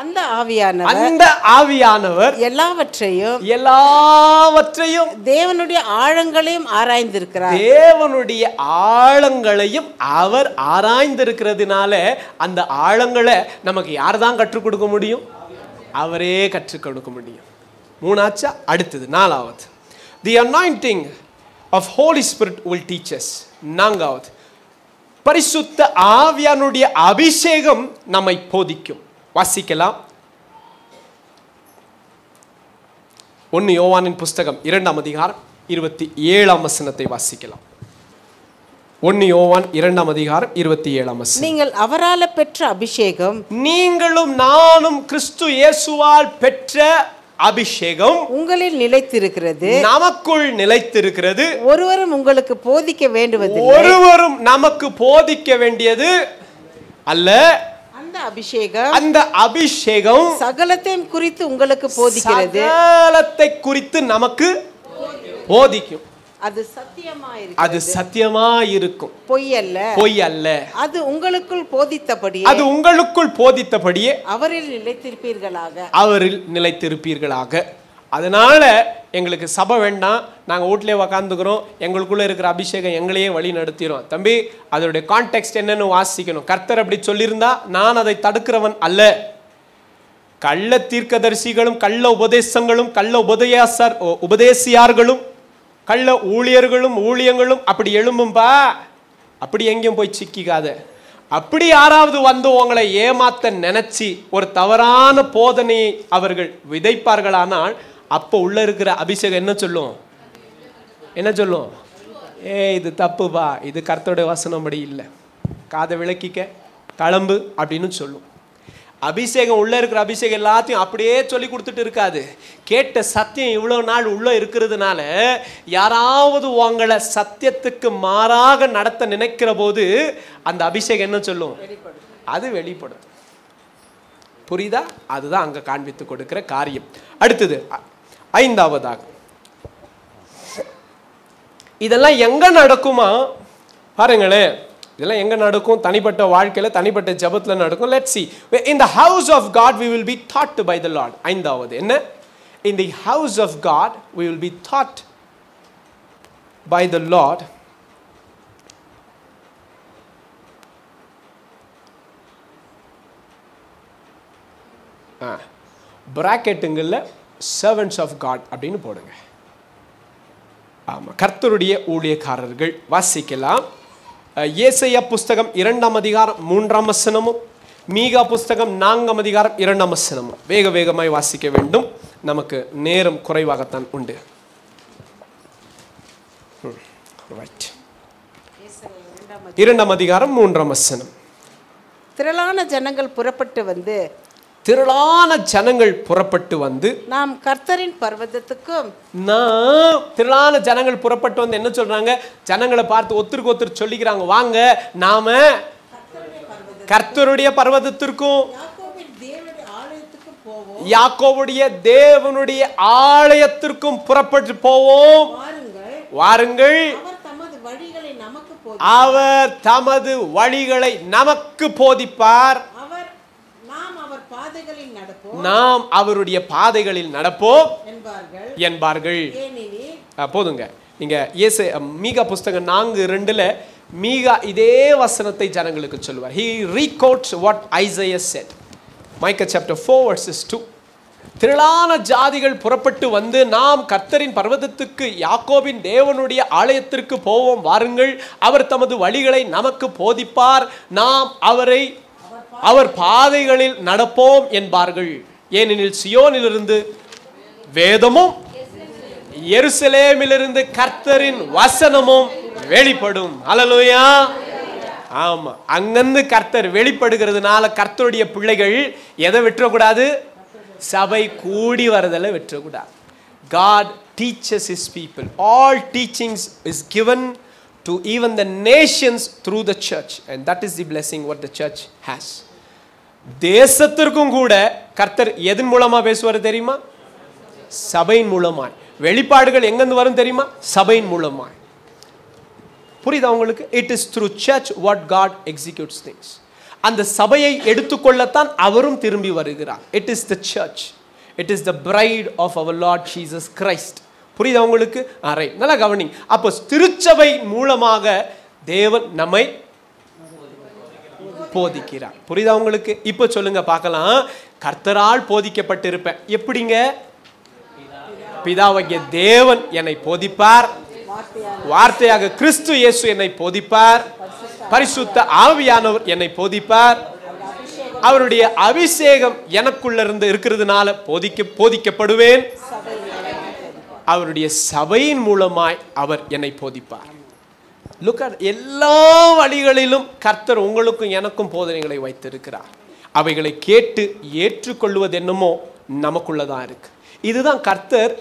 அந்த ஆவியானவர் எல்லாவற்றையும் தேவனுடைய ஆழங்களையும் ஆராய்ந்திருக்கிறார். தேவனுடைய ஆழங்களையும் அவர் ஆராய்ந்திருக்கிறதுனால அந்த ஆழங்களை நமக்கு யார் தான் கற்றுக் கொடுக்க முடியும்? அவரே கற்றுக் கொடுக்க முடியும். 3ஆச்சா? அடுத்தது 4வது, the anointing of Holy Spirit will teach us. 4வது, பரிசுத்த ஆவியானுடைய அபிஷேகம் நம்மை போதிக்கும். வாசிக்கலாம். 1 யோவானின் புஸ்தகம் 2ஆம் அதிகாரம் 27ஆம் வசனத்தை வாசிக்கலாம். 1 யோவான் 2ஆம் அதிகாரம் 27ஆம் வசனம். நீங்கள் அவரால் பெற்ற அபிஷேகம், நீங்களும் நானும் கிறிஸ்து இயேசுவால் பெற்ற அபிஷேகம் உங்களில் நிலைத்திருக்கிறது, நமக்குள் நிலைத்திருக்கிறது. ஒருவரும் உங்களுக்கு போதிக்க வேண்டுவது, ஒருவரும் நமக்கு போதிக்க வேண்டியது அல்ல. அந்த அபிஷேகம் சகலத்தையும் குறித்து உங்களுக்கு போதிக்கிறது, சகலத்தை குறித்து நமக்கு போதிக்கும். அது சத்தியமாயிருக்கும், பொய் அல்ல. அது உங்களுக்குள் போதித்தபடியே அவரில் நிலைத்திருப்பீர்களாக. அதனால எங்களுக்கு சபை வேண்டாம், நாங்கள் வீட்டிலே உக்காந்துக்கிறோம், எங்களுக்குள்ள இருக்கிற அபிஷேகம் எங்களையே வழி நடத்திடும். தம்பி, அதோடைய கான்டெக்ஸ்ட் என்னன்னு வாசிக்கணும். கர்த்தர் அப்படி சொல்லியிருந்தா நான் அதை தடுக்கிறவன் அல்ல. கள்ள தீர்க்கதரிசிகளும் கள்ள உபதேசங்களும் கள்ள உபதேசியார்களும் கள்ள ஊழியர்களும் ஊழியங்களும் அப்படி எழும்பும்பா, அப்படி எங்கேயும் போய் சிக்கிக்காத. அப்படி யாராவது வந்து உங்களை ஏமாத்த நினைச்சு ஒரு தவறான போதனையை அவர்கள் விதைப்பார்களானால் அப்போ உள்ள இருக்கிற அபிஷேகம் என்ன சொல்லும்? என்ன சொல்லும்? இது தப்புப்பா, இது கர்த்தருடைய வசனப்படி இல்லை, காதை விளக்கிக்க, கிளம்பு அப்படின்னு சொல்லும். அபிஷேகம் உள்ள இருக்கிற அபிஷேகம் எல்லாத்தையும் அப்படியே சொல்லி கொடுத்துட்டு இருக்காது. கேட்ட சத்தியம் இவ்வளோ நாள் உள்ள இருக்கிறதுனால யாராவது உங்களை சத்தியத்துக்கு மாறாக நடத்த நினைக்கிற போது அந்த அபிஷேகம் என்ன சொல்லும்? அது வெளிப்படுத்தும். புரியுதா? அதுதான் அங்க காண்பித்து கொடுக்கிற காரியம். அடுத்தது ஐந்தாவதாக, இதெல்லாம் எங்க நடக்குமா பாருங்களேன். இதெல்லாம் எங்க நடக்கும்? தனிப்பட்ட வாழ்க்கையில, தனிப்பட்ட ஜெபத்துல நடக்கும். Let's see. In the house of God we will be taught by the Lord. ஐந்தாவது என்ன? In the house of God we will be taught by the Lord. பிராக்கெட்டுங்கள்ல servants of God அப்படின்னு போடுங்க. ஆமா, கர்த்தருடைய ஊழியக்காரர்கள். வாசிக்கலாம். ஏசாயா புஸ்தகம் 2ஆம் அதிகாரம் 3ஆம் வசனமும், மீகா புஸ்தகம் 4ஆம் அதிகாரம் 2ஆம் வசனமும் வேக வேகமாய் வாசிக்க வேண்டும், நமக்கு நேரம் குறைவாகத்தான் உண்டு. 2ஆம் அதிகாரம் 3ஆம் வசனம். திரளான ஜனங்கள் புறப்பட்டு வந்து, திரளான ஜனங்கள் புறப்பட்டு வந்து, நாம் கர்த்தரின் பர்வதத்துக்கும், நாம் திரளான ஜனங்கள் புறப்பட்டு வந்து என்ன சொல்றாங்க? ஜனங்களை பார்த்து ஒருத்தருக்கு ஒருத்தர் சொல்லிக்கிறாங்க, வாங்க நாம கர்த்தருடைய பர்வதத்திற்கும் யாக்கோபுடைய தேவனுடைய ஆலயத்திற்கும் புறப்பட்டு போவோம். வாருங்கள், அவர் தமது வழிகளை நமக்கு போதிப்பார், நாம் அவருடைய பாதைகளில் நடப்போம் என்பார்கள். போதுங்க. நீங்க மீகா புஸ்தகம் 4:2 மீகா இதே வசனத்தை ஜனங்களுக்கு சொல்லுவார். He requotes what Isaiah said. Micah chapter 4 verses 2. திரளான ஜாதிகள் புறப்பட்டு வந்து, நாம் கர்த்தரின் பர்வதத்துக்கு யாக்கோபின் தேவனுடைய ஆலயத்திற்கு போவோம், வாருங்கள், அவர் தமது வழிகளை நமக்கு போதிப்பார், நாம் அவர் பாதைகளில் நடப்போம் என்பார்கள். ஏனெனில் சியோனிலிருந்து வேதமும் எருசலேமிலிருந்து கர்த்தரின் வசனமும் வெளிப்படும். அல்லேலூயா. ஆமா, அங்கிருந்து கர்த்தர் வெளிப்படுகிறதுனால கர்த்தருடைய பிள்ளைகள் எதை விட்டுறக்கூடாது? சபை கூடி வரதெல்லாம் விட்டுறக்கூடாது. God teaches his people. All teachings is given to even the nations through the church, and that is the blessing what the church has. தேசத்திற்கும் கூட கர்த்தர் எதன் மூலமா பேசுவார் தெரியுமா? சபையின் மூலமாய். வெளிப்பாடுகள் எங்கிருந்து வரும் தெரியுமா? சபையின் மூலமாய். புரியுதா உங்களுக்கு? It is through church what God executes things. அந்த சபையை எடுத்துக்கொள்ளத்தான் அவரும் திரும்பி வருகிறார். It is the church. It is the bride of our Lord Jesus Christ. புரியுதா உங்களுக்கு? ரைட், நல்லா கவனிங்க. அப்போ திருச்சபை மூலமாக தேவன் நம்மை போதிக்கிறார். புரியுதா உங்களுக்கு? இப்போ சொல்லுங்க பார்க்கலாம். கர்த்தரால் போதிக்கப்பட்டிருப்பேன். எப்படிங்க? பிதாவாகிய தேவன் என்னை போதிப்பார், வார்த்தையாக கிறிஸ்து இயேசு என்னை போதிப்பார், பரிசுத்த ஆவியானவர் என்னை போதிப்பார், அவருடைய அபிஷேகம் எனக்குள்ள இருந்து இருக்கிறதுனால போதிக்கப்படுவேன், அவருடைய சபையின் மூலமாய் அவர் என்னை போதிப்பார். லுக் அட், எல்லா வழிகளிலும் கர்த்தர் உங்களுக்கும் எனக்கும் போதனைகளை வைத்திருக்கிறார். அவைகளை கேட்டு ஏற்றுக்கொள்வது என்னமோ நமக்குள்ளதான் இருக்கு. இதுதான் கர்த்தர்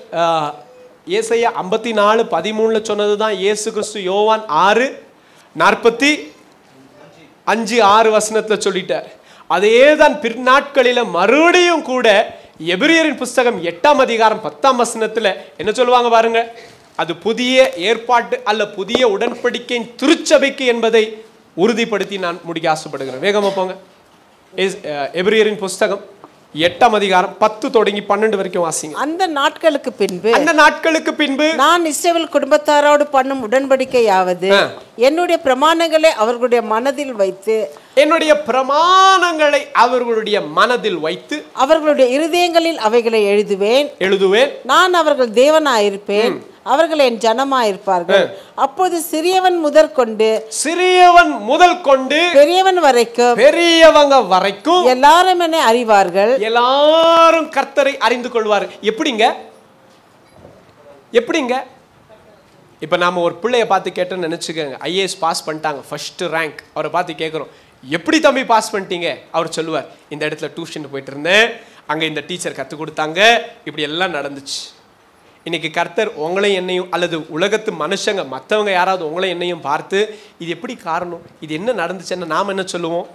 ஏசாயா 54:13 சொன்னதுதான் இயேசு கிறிஸ்து யோவான் 6:45-6 வசனத்துல சொல்லிட்டார். அதே தான் பிற்நாட்களில மறுபடியும் கூட எபிரியரின் புஸ்தகம் 8ஆம் அதிகாரம் 10ஆம் வசனத்துல என்ன சொல்லுவாங்க பாருங்க. அது புதிய ஏற்பாட்டு அல்ல புதிய உடன்படிக்கையின் திருச்சபைக்கு என்பதை உறுதிப்படுத்தி நான் முடிக்க ஆசைப்படுகிறேன். வேகமா போங்க. எபிரியரின் புஸ்தகம் 8ஆம் அதிகாரம் 10 தொடங்கி 12 வரைக்கும் வாசிங்க. அந்த நாட்களுக்கு பின்பு நான் இஸ்ரவேல் குடும்பத்தாரோடு பண்ணும் உடன்படிக்கையாவது, என்னுடைய பிரமாணங்களை அவர்களுடைய மனதில் வைத்து அவர்களுடைய இருதயங்களில் அவைகளை எழுதுவேன். நான் அவர்கள் தேவனாயிருப்பேன், அவர்கள் என் ஜனமாயிருப்பார்கள். அப்போது சிறியவன் முதல் கொண்டு பெரியவன் வரைக்கும் எல்லாரும் என்னை அறிவார்கள். எல்லாரும் கர்த்தரை அறிந்து கொள்வார்கள். எப்படிங்க? இப்ப நாம ஒரு பிள்ளைய பார்த்து கேட்டோம்னு நினைச்சுக்கோங்க, IAS பாஸ் பண்ணிட்டாங்க, ஃபர்ஸ்ட் ரேங்க். அவரை பார்த்து கேட்குறோம், எப்படி தம்பி பாஸ் பண்ணிட்டீங்க? அவர் சொல்லுவார், இந்த இடத்துல டியூஷன் போயிட்டு இருந்தேன், அங்க இந்த டீச்சர் கற்றுக் கொடுத்தாங்க, இப்படி எல்லாம் நடந்துச்சு. இன்னைக்கு கர்த்தர் உங்களையும் என்னையும், அல்லது உலகத்து மனுஷங்க மற்றவங்க யாராவது உங்களையும் என்னையும் பார்த்து இது எப்படி காரணம், இது என்ன நடந்துச்சுன்னு நாம் என்ன சொல்லுவோம்?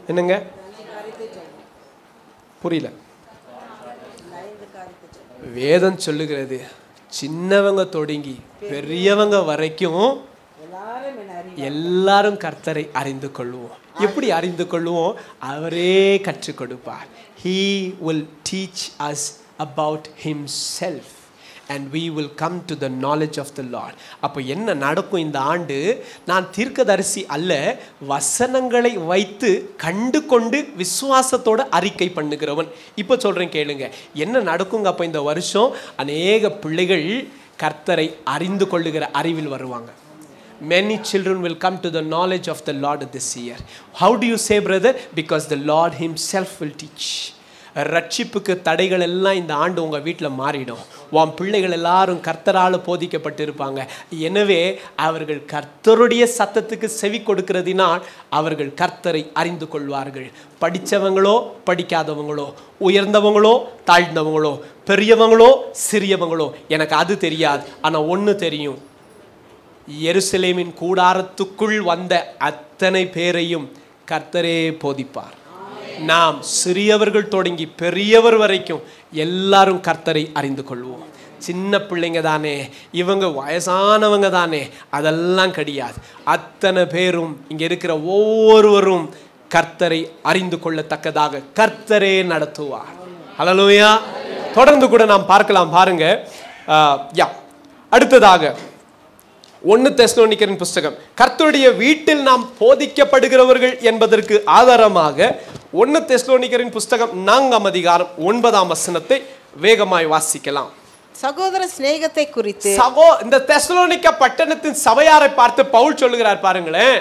என்னங்க புரியல? வேதம் சொல்லுகிறது, சின்னவங்க தொடங்கி பெரியவங்க வரைக்கும் எல்லாரும் கர்த்தரை அறிந்து கொள்வோம். எப்படி அறிந்து கொள்வோம்? அவரே கற்றுக் கொடுப்பார். He will teach us about himself and we will come to the knowledge of the Lord. அப்போ என்ன நடக்கும் இந்த ஆண்டு? நான் தீர்க்கதரிசி அல்ல, வசனங்களை வைத்து கண்டு கொண்டு விசுவாசத்தோட அறிக்கை பண்ணுகிறவன். இப்போ சொல்றேன் கேளுங்க, என்ன நடக்குங்க? அப்போ இந்த வருஷம் அநேக பிள்ளைகள் கர்த்தரை அறிந்து கொள்ளுகிற அறிவில் வருவாங்க. Many children will come to the knowledge of the Lord this year. How do you say, brother? Because the Lord himself will teach. ரட்சிப்புக்கு தடைகள் எல்லாம் இந்த ஆண்டு உங்கள் வீட்டில் மாறிடும். உன் பிள்ளைகள் எல்லாரும் கர்த்தரால் போதிக்கப்பட்டிருப்பாங்க. எனவே அவர்கள் கர்த்தருடைய சத்தத்துக்கு செவி கொடுக்கிறதினால் அவர்கள் கர்த்தரை அறிந்து கொள்வார்கள். படித்தவங்களோ படிக்காதவங்களோ, உயர்ந்தவங்களோ தாழ்ந்தவங்களோ, பெரியவங்களோ சிறியவங்களோ, எனக்கு அது தெரியாது. ஆனால் ஒன்று தெரியும், எருசலேமின் கூடாரத்துக்குள் வந்த அத்தனை பேரையும் கர்த்தரே போதிப்பார். நாம் சிறியவர்கள் தொடங்கி பெரியவர் வரைக்கும் எல்லாரும் கர்த்தரை அறிந்து கொள்வோம். சின்ன பிள்ளைங்க தானே, இவங்க வயசானவங்க தானே, அதெல்லாம் கிடையாது. அத்தனை பேரும் இங்கே இருக்கிற ஒவ்வொருவரும் கர்த்தரை அறிந்து கொள்ளத்தக்கதாக கர்த்தரே நடத்துவார். ஹல்லேலூயா. தொடர்ந்து கூட நாம் பார்க்கலாம். பாருங்க, அடுத்ததாக 1 தெசலோனிக்கரின் புஸ்தகம், கர்த்தருடைய வீட்டில் நாம் போதிக்கப்படுகிறவர்கள் என்பதற்கு ஆதாரமாக 1 தெசலோனிக்கரின் புஸ்தகம் 4ஆம் அதிகாரம் 9ஆம் வசனத்தை வேகமாய் வாசிக்கலாம். சகோதர சிநேகத்தை குறித்து இந்த தெசலோனிக்க பட்டணத்தின் சபையாரை பார்த்து பவுல் சொல்லுகிறார். பாருங்களேன்,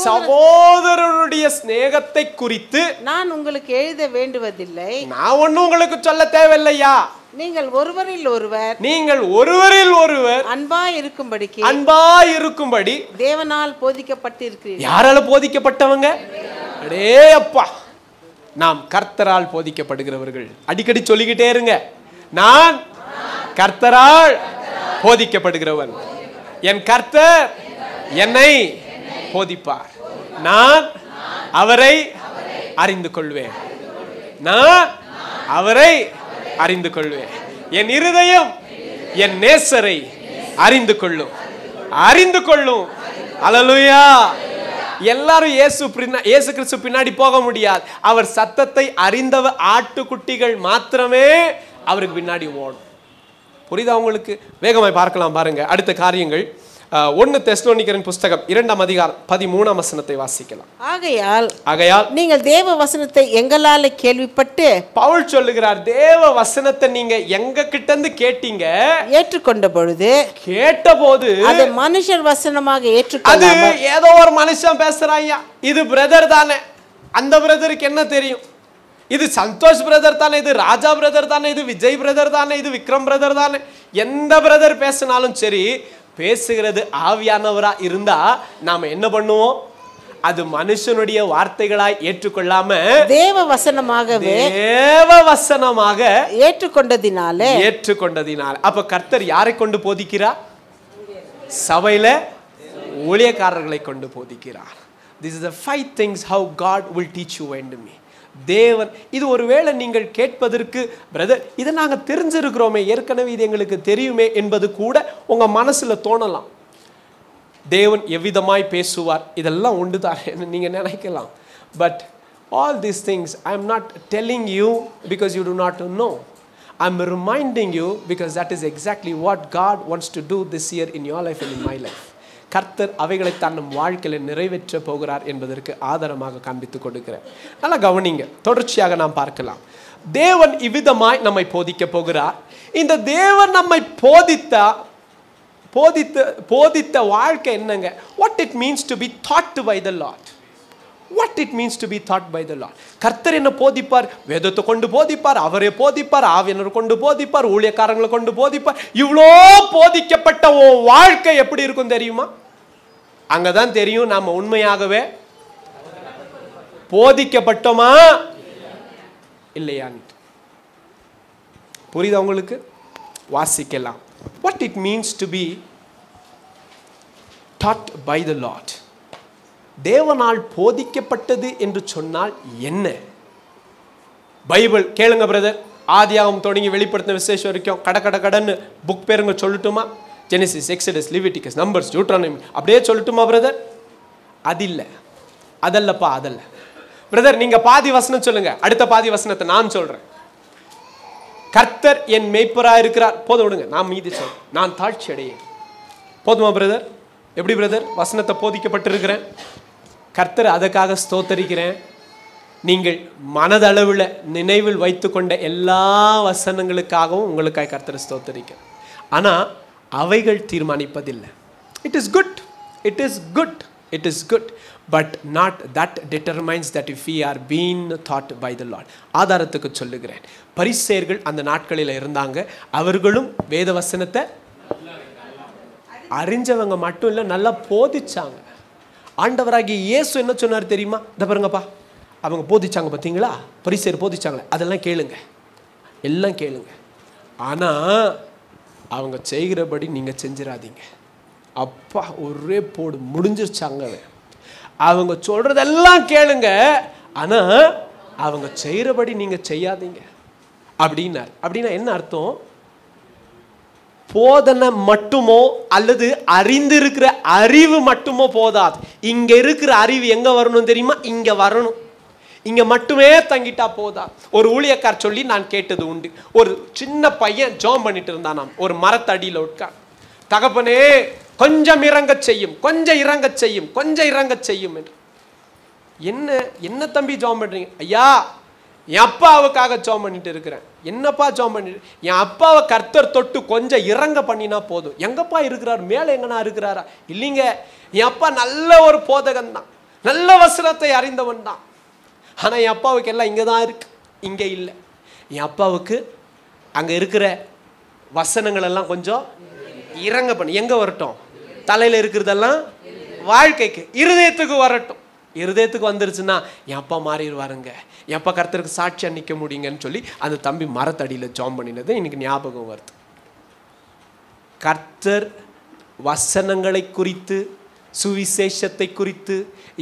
சகோதரருடைய சிநேகத்தை குறித்து நான் உங்களுக்கு எழுத வேண்டுவதில்லை. நான் ஒன்னும் உங்களுக்கு சொல்ல தேவையில்லையா? நீங்கள் ஒருவரில் ஒருவர் அன்பாய் இருக்கும்படி தேவனால் போதிக்கப்பட்டிருக்கிறீர்கள். யாரால போதிக்கப்பட்டவங்க? அடே அப்பா, நாம் கர்த்தரால் போதிக்கப்படுகிறவர்கள். அடிக்கடி சொல்லிக்கிட்டே இருங்க, நான் கர்த்தரால் போதிக்கப்படுகிறவன். என் கர்த்தர் என்னை போதிப்பார். நான் அவரை அறிந்து கொள்வேன். நான் அவரை அறிந்து கொள்வேன். என் இருதயம் என் நேசரை அறிந்து கொள்ளும். அல்லேலூயா. எல்லாரும் இயேசு கிறிஸ்து பின்னாடி போக முடியாது. அவர் சத்தத்தை அறிந்தவ ஆட்டுக்குட்டிகள் மாத்திரமே அவருக்கு பின்னாடி ஓடும். புரியுதா உங்களுக்கு? வேகமாய் பார்க்கலாம். பாருங்க அடுத்த காரியங்கள். 1 தெசலோனிக்கரின் புஸ்தகம் 2ஆம் அதிகாரம் 13ஆம் வசனத்தை வாசிக்கலாம். ஆகையால் நீங்கள் தேவ வசனத்தை எங்களால கேள்விப்பட்டு, பவுல் சொல்லுகிறார், தேவ வசனத்தை நீங்க எங்க கிட்ட இருந்து கேட்டீங்க, கேட்டபோது அது மனுஷர் வசனமாக ஏற்றுக்கொள்ளாமல், அது ஏதோ ஒரு மனுஷன் பேசுறாயா, இது பிரதர் தானே, அந்த பிரதருக்கு என்ன தெரியும், இது சந்தோஷ் பிரதர் தானே, இது ராஜா பிரதர் தானே, இது விஜய் பிரதர் தானே, இது விக்ரம் பிரதர் தானே, எந்த பிரதர் பேசினாலும் சரி, பேசுகிறது ஆவியானவரா இருந்தா நாம என்ன பண்ணுவோம்? அது மனுஷனுடைய வார்த்தைகளாய் ஏற்றுக்கொள்ளாம தேவ வசனமாக ஏற்றுக்கொண்டதினால. அப்ப கர்த்தர் யாரை கொண்டு போதிக்கிறார்? சபையில ஊழியக்காரர்களை கொண்டு போதிக்கிறார். This is the 5 things how God will teach you and me. தேவன், இது ஒருவேளை நீங்கள் கேட்பதற்கு, பிரதர் இதை நாங்கள் தெரிஞ்சிருக்கிறோமே, ஏற்கனவே இது எங்களுக்கு தெரியுமே என்பது கூட உங்க மனசுல தோணலாம். தேவன் எவ்விதமாய் பேசுவார், இதெல்லாம் உண்டு தான் நீங்க நினைக்கலாம். But all these things I am not telling you because you do not know. I am reminding you because that is exactly what God wants to do this year in your life and in my life. கர்த்தர் அவைகளை தான் நம் வாழ்க்கையில் நிறைவேற்ற போகிறார் என்பதற்கு ஆதாரமாக காண்பித்து கொடுக்கிறேன். நல்லா கவனிங்க, தொடர்ச்சியாக நாம் பார்க்கலாம். தேவன் இவ்விதமாய் நம்மை போதிக்க போகிறார். இந்த தேவன் நம்மை போதித்த வாழ்க்கை என்னங்க? What it means to be taught by the lord. What it means to be taught by the lord. கர்த்தர் என்ன போதிப்பார்? வேதத்தை கொண்டு போதிப்பார், அவரே போதிப்பார், ஆவியானவர் கொண்டு போதிப்பார், ஊழியக்காரங்களை கொண்டு போதிப்பார். இவ்வளோ போதிக்கப்பட்ட வாழ்க்கை எப்படி இருக்கும் தெரியுமா? அங்கதான் தெரியும் நாம உண்மையாகவே போதிக்கப்பட்டோமா இல்லையான்னு. புரியுதா உங்களுக்கு? வாசிக்கலாம். What it means to be taught by the Lord. தேவனால் போதிக்கப்பட்டது என்று சொன்னால் என்ன? பைபிள் கேளுங்க பிரதர். ஆதியாகமம் தொடங்கி வெளிப்படுத்தின விசேஷம் வரைக்கும் கடன்னு புக் பேருங்க சொல்லட்டுமா? ஜெனசிஸ், எக்ஸடஸ், லிவிட்டிகஸ், நம்பர்ஸ், டியூட்ரானமி அப்படியே சொல்லட்டுமா பிரதர்? அதல்லப்பா அதல்ல பிரதர். நீங்க பாதி வசனம் சொல்லுங்க, அடுத்த பாதி வசனத்தை நான் சொல்றேன். கர்த்தர் என் மேய்ப்பராக இருக்கிறார். போதும் விடுங்க, நான் மீதி சொல்றேன். நான் தாழ்ச்சி அடையேன். போதுமா பிரதர்? எப்படி பிரதர்? வசனத்தை போதிக்கப்பட்டிருக்கிறேன். கர்த்தர் அதுக்காக ஸ்தோத்தரிக்கிறேன். நீங்கள் மனதளவில் நினைவில் வைத்து கொண்ட எல்லா வசனங்களுக்காகவும் உங்களுக்காக கர்த்தர் ஸ்தோத்தரிக்கிறேன். ஆனால் அவைகள் தீர்மானிப்பதில்லை. It is good, it is good, it is good, but not that determines that if we are being taught by the Lord. ஆதாரத்துக்கு சொல்லுகிறேன். பரிசேயர்கள் அந்த நாட்களில் இருந்தாங்க. அவர்களும் வேத வசனத்தை அறிஞ்சவங்க மட்டும் இல்லை, நல்லா போதிச்சாங்க. ஆண்டவராகிய இயேசு என்ன சொன்னார் தெரியுமா? இந்த பாருங்கப்பா, அவங்க போதிச்சாங்க பார்த்தீங்களா, பரிசேயர் போதிச்சாங்களே, அதெல்லாம் கேளுங்க, எல்லாம் கேளுங்க. ஆனால் அவங்க செய்கிறபடி நீங்கள் செஞ்சிடாதீங்க. அப்பா ஒரே போடு முடிஞ்சிருச்சாங்க. அவங்க சொல்றதெல்லாம் கேளுங்க, ஆனா அவங்க செய்யறபடி நீங்க செய்யாதீங்க அப்படின்னார். அப்படின்னா என்ன அர்த்தம்? போதனை மட்டுமோ அல்லது அறிந்திருக்கிற அறிவு மட்டுமோ போதாது. இங்க இருக்கிற அறிவு எங்க வரணும் தெரியுமா? இங்க வரணும். இங்க மட்டுமே தங்கிட்டா போதா. ஒரு ஊழியக்கார் சொல்லி நான் கேட்டது உண்டு. ஒரு சின்ன பையன் ஜோம் பண்ணிட்டு இருந்தானாம் ஒரு மரத்தடியில் உட்கார். தகப்பனே கொஞ்சம் இறங்க செய்யும், கொஞ்சம் இறங்க செய்யும், கொஞ்சம் இறங்க செய்யும் என்று. என்ன தம்பி ஜோம் பண்றீங்க? ஐயா, என் அப்பாவுக்காக ஜோம் பண்ணிட்டு இருக்கிறேன். என்னப்பா ஜோம் பண்ணிட்டு? என் அப்பாவை கர்த்தர் தொட்டு கொஞ்சம் இறங்க பண்ணினா போதும். எங்கப்பா இருக்கிறார்? மேலே எங்கனா இருக்கிறாரா? இல்லைங்க, என் அப்பா நல்ல ஒரு போதகன் தான், நல்ல வசனத்தை அறிந்தவன் தான். ஆனால் என் அப்பாவுக்கு எல்லாம் இங்கே தான் இருக்கு, இங்கே இல்லை. என் அப்பாவுக்கு அங்கே இருக்கிற வசனங்கள் எல்லாம் கொஞ்சம் இறங்க பண்ணி எங்கே வரட்டும்? தலையில் இருக்கிறதெல்லாம் வாழ்க்கைக்கு இருதயத்துக்கு வரட்டும். இருதயத்துக்கு வந்துருச்சுன்னா என் அப்பா மாறிடுவாருங்க, என் அப்பா கர்த்தருக்கு சாட்சியாக நிற்க முடியுங்கன்னு சொல்லி அந்த தம்பி மரத்தடியில் ஜாம் பண்ணினது இன்னைக்கு ஞாபகம் வருது. கர்த்தர் வசனங்களை குறித்து, சுவிசேஷத்தை குறித்து,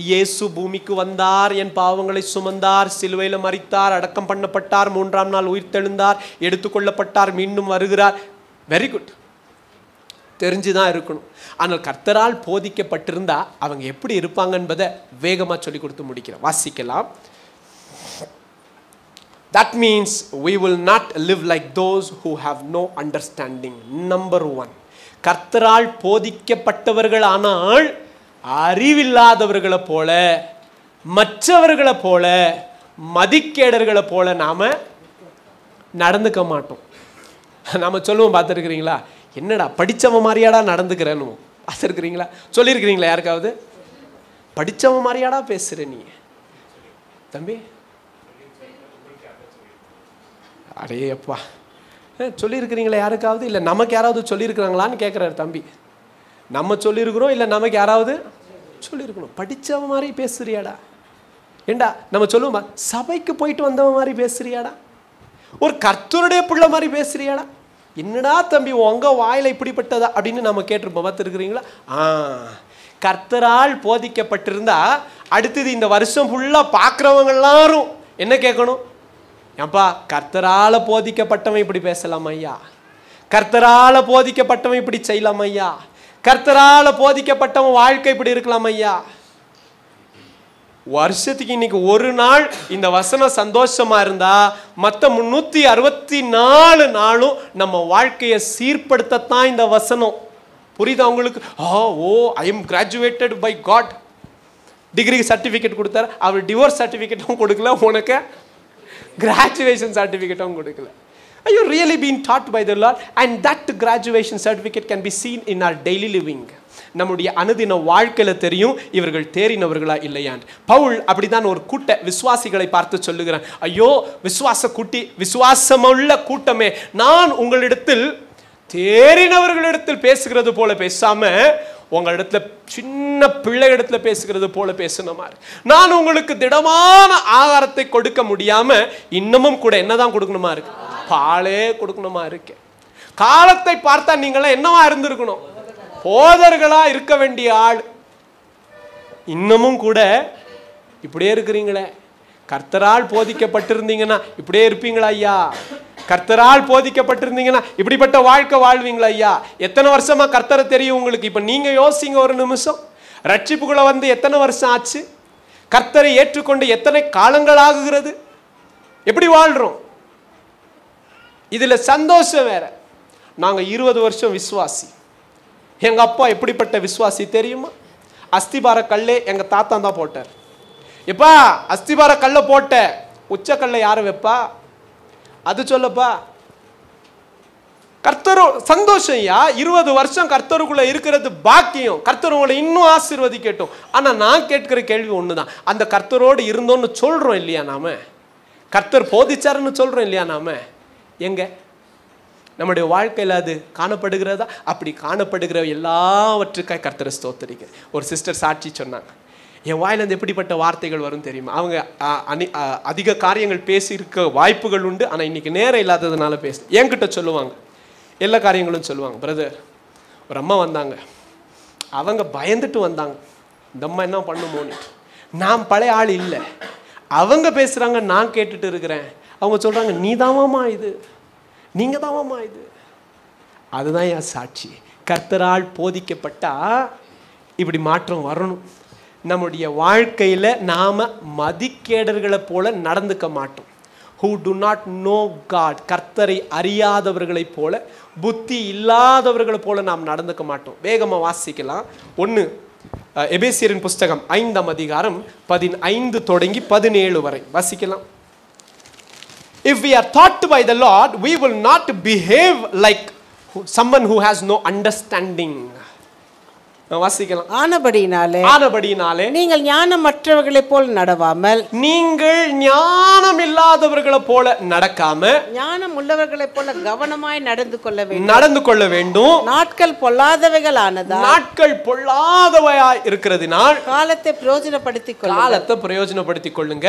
இயேசு பூமிக்கு வந்தார், என் பாவங்களை சுமந்தார், சிலுவையில் மரித்தார், அடக்கம் பண்ணப்பட்டார், 3ஆம் நாள் உயிர்த்தெழுந்தார், எடுத்துக்கொள்ளப்பட்டார், மீண்டும் வருகிறார். வெரி குட், தெரிஞ்சுதான் இருக்கணும். ஆனால் கர்த்தரால் போதிக்கப்பட்டிருந்தா அவங்க எப்படி இருப்பாங்க என்பதை வேகமாக சொல்லி கொடுத்து முடிக்கிறேன். வாசிக்கலாம். That means we will not live like those who have no understanding. Number 1, கர்த்தரால் போதிக்கப்பட்டவர்கள் ஆனால் அறிவில்லாதவர்களை போல, மற்றவர்களை போல, மதிக்கேடர்களை போல நாம நடந்துக்க மாட்டோம். நாம சொல்லுவோம், பார்த்துருக்கிறீங்களா? என்னடா படித்தவன் மாதிரியாடா நடந்துக்கிறேன்னு பார்த்துருக்கிறீங்களா? சொல்லியிருக்கிறீங்களா யாருக்காவது? படித்தவன் மாதிரியாடா பேசுகிற நீ தம்பி? அடே அப்பா, சொல்லியிருக்கிறீங்களா யாருக்காவது? இல்லை நமக்கு யாராவது சொல்லியிருக்கிறாங்களான்னு கேட்குறாரு தம்பி. நம்ம சொல்லியிருக்கிறோம், இல்லை நமக்கு யாராவது சொல்லியிருக்கணும். படித்தவன் மாதிரி பேசுறியாடா? ஏண்டா நம்ம சொல்லுவோமா, சபைக்கு போயிட்டு வந்தவன் மாதிரி பேசுறியாடா? ஒரு கர்த்தருடைய பிள்ளை மாதிரி பேசுறியாடா? என்னடா தம்பி உங்க வாயில இப்படிப்பட்டதா அப்படின்னு நம்ம கேட்டிருப்போம். பார்த்துருக்கிறீங்களா? கர்த்தரால் போதிக்கப்பட்டிருந்தா அடுத்தது இந்த வருஷம் ஃபுல்லாக பார்க்குறவங்க எல்லாரும் என்ன கேட்கணும்? ஏன்பா, கர்த்தரால் போதிக்கப்பட்டவன் இப்படி பேசலாம் ஐயா, கர்த்தரால் போதிக்கப்பட்டவன் இப்படி செய்யலாம் ஐயா, கர்த்தரால் போதிக்கப்பட்டவன் வாழ்க்கை இப்படி இருக்கலாம் ஐயா. வருஷத்துக்கு இன்னைக்கு ஒரு நாள் இந்த வசனம் சந்தோஷமா இருந்தா மற்ற 364 நாளும் நம்ம வாழ்க்கையை சீர்படுத்தத்தான் இந்த வசனம். புரியுதா உங்களுக்கு? I am graduated by God. Degree certificate கொடுத்தாரு, அவர் டிவோர்ஸ் சர்டிஃபிகேட்டும் கொடுக்கல, உனக்கு கிராஜுவேஷன் சர்டிஃபிகேட்டும் கொடுக்கல. Are you really being taught by the Lord? And that graduation certificate can be seen in our daily living. நம்முடைய அனுதின வாழ்க்கையில தெரியும் இவர்கள் தேறினவர்களா இல்லையான்னு. பவுல் அப்படிதான் ஒரு கூட்ட விசுவாசிகளை பார்த்து சொல்லுகிறான், ஐயோ விசுவாசமுள்ள கூட்டமே, நான் உங்களிடத்தில் தேறினவர்களிடத்தில் பேசுகிறது போல பேசாம உங்களிடத்துல சின்ன பிள்ளை இடத்துல பேசுகிறது போல பேசணுமா. நான் உங்களுக்கு திடமான ஆகாரத்தை கொடுக்க முடியாம இன்னமும் கூட என்னதான் கொடுக்கணுமா இருக்கு, பாலே கொடுக்கணுமா இருக்கு. காலத்தை பார்த்தா நீங்களாம் என்னவா இருந்திருக்கணும், போதர்களா இருக்க வேண்டிய ஆள். இன்னமும் கூட இப்படியே இருக்கிறீங்களே. கர்த்தரால் போதிக்கப்பட்டிருந்தீங்கன்னா இப்படியே இருப்பீங்களா ஐயா? கர்த்தரால் போதிக்கப்பட்டிருந்தீங்கன்னா இப்படிப்பட்ட வாழ்க்கை வாழ்வீங்களா ஐயா? எத்தனை வருஷமா கர்த்தரை தெரியும் உங்களுக்கு? இப்ப நீங்க யோசிங்க ஒரு நிமிஷம். ரட்சிப்புக்குள்ள வந்து எத்தனை வருஷம் ஆச்சு? கர்த்தரை ஏற்றுக்கொண்டு எத்தனை காலங்கள் ஆகுகிறது? எப்படி வாழ்றோம்? இதுல சந்தோஷம் வேற. நாங்க 20 வருஷம் விசுவாசி. எங்க அப்பா எப்படிப்பட்ட விசுவாசி தெரியுமா? அஸ்திபார கல்லே எங்க தாத்தா தான் போட்டார். எப்பா அஸ்திபார கல்ல போட்ட, உச்ச கல்ல யாரு வைப்பா? அது சொல்லப்பா. கர்த்தரோ சந்தோஷம் ஐயா, 20 வருஷம் கர்த்தருக்குள்ள இருக்கிறது பாக்கியம். கர்த்தர் உங்களை இன்னும் ஆசீர்வதிக்கட்டும். ஆனா நான் கேட்கிற கேள்வி ஒண்ணுதான், அந்த கர்த்தரோடு இருந்தோன்னு சொல்றோம் இல்லையா நாம? கர்த்தர் போதிச்சாருன்னு சொல்றோம் இல்லையா நாம? எங்க நம்முடைய வாழ்க்கையில் அது காணப்படுகிறதா? அப்படி காணப்படுகிற எல்லாவற்றுக்காய் கர்த்தரை ஸ்தோத்திரிக்க. ஒரு சிஸ்டர் சாட்சி சொன்னாங்க, என் வாயிலிருந்து எப்படிப்பட்ட வார்த்தைகள் வரும் தெரியுமா? அவங்க அதிக காரியங்கள் பேசியிருக்க வாய்ப்புகள் உண்டு, ஆனால் இன்னைக்கு நேரம் இல்லாததுனால என்கிட்ட சொல்லுவாங்க, எல்லா காரியங்களும் சொல்லுவாங்க. பிரதர், ஒரு அம்மா வந்தாங்க, அவங்க பயந்துட்டு வந்தாங்க, இந்த அம்மா என்ன பண்ணுமோன்னு. நான் பழைய ஆள் இல்லை, அவங்க பேசுகிறாங்க, நான் கேட்டுட்டு இருக்கிறேன். அவங்க சொல்கிறாங்க, நீ தாமாம்மா இது, நீங்கள் தாமாம்மா இது. அதுதான் என் சாட்சி. கர்த்தரால் போதிக்கப்பட்டா இப்படி மாற்றம் வரணும். நம்முடைய வாழ்க்கையில் நாம் மதிக்கேடர்களை போல நடந்துக்க மாட்டோம். who do not know God, கர்த்தரை அறியாதவர்களைப் போல, புத்தி இல்லாதவர்களை போல நாம் நடந்துக்க மாட்டோம். வேகமாக வாசிக்கலாம். 1 எபேசியரின் புஸ்தகம் 5ஆம் அதிகாரம் 15 தொடங்கி 17 வரை வாசிக்கலாம். If we are taught by the Lord, we will not behave like someone who has no understanding. வாசிக்கலாம். ஆனபடியினாலே நீங்கள் ஞானமற்றவர்களைப் போல் நடவாமல், நீங்கள் ஞானம் இல்லாதவர்களை போல நடக்காம, ஞானம் உள்ளவர்களைப் போல கவனமாய் நடந்து கொள்ள வேண்டும். நாட்கள் பொல்லாதவையாய் இருக்கிறதினால் காலத்தை பிரயோஜனப்படுத்திக் கொள்ளுங்க.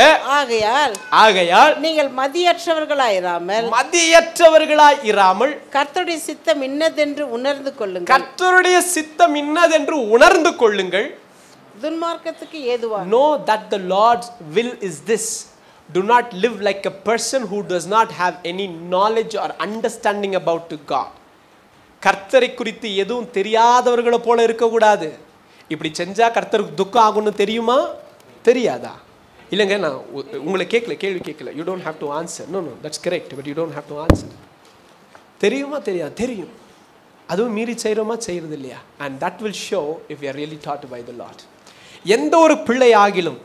ஆகையால் நீங்கள் மதியற்றவர்களாய் இராமல் கர்த்தருடைய சித்தம் இன்னதென்று உணர்ந்து கொள்ளுங்கள். துன்மார்க்கத்துக்கு ஏதுவாக. Know that the Lord's will is this. Do not live like a person who does not have any knowledge or understanding about God. கர்த்தரை குறித்து எதுவும் தெரியாதவர்களை போல இருக்கக்கூடாது. இப்படி செஞ்சா கர்த்தருக்கு துக்கம் ஆகும்னு தெரியுமா? தெரியாதா? இல்லைங்க, நான் உங்களை கேள்வி கேட்கல. You don't have to answer. No, that's correct, but you don't have to answer. தெரியுமா? தெரியாது. தெரியும். அதுவும் மீறி செய்கிறோமா? செய்கிறது இல்லையா? And that will show if you are really taught by the lord. எந்த ஒரு பிள்ளை ஆகிலும்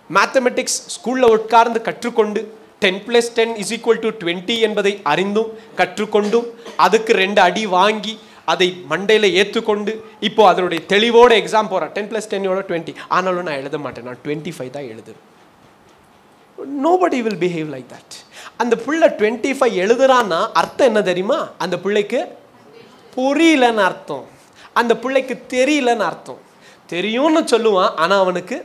மேத்தமெட்டிக்ஸ் ஸ்கூலில் உட்கார்ந்து கற்றுக்கொண்டு 10+10 = 20 என்பதை அறிந்தும் கற்றுக்கொண்டும் அதுக்கு 2 அடி வாங்கி அதை மண்டையில் ஏற்றுக்கொண்டு இப்போ அதனுடைய தெளிவோட எக்ஸாம் போகிறேன். 10+10 20. ஆனாலும் நான் எழுத மாட்டேன், நான் 25 தான் எழுதுறேன். Nobody will behave like that. அந்த பிள்ளை 25 எழுதுறான்னா அர்த்தம் என்ன தெரியுமா? அந்த பிள்ளைக்கு புரியலன்னு அர்த்தம், அந்த பிள்ளைக்கு தெரியலன்னு அர்த்தம். தெரியும்னு சொல்லுவான், ஆனால் அவனுக்கு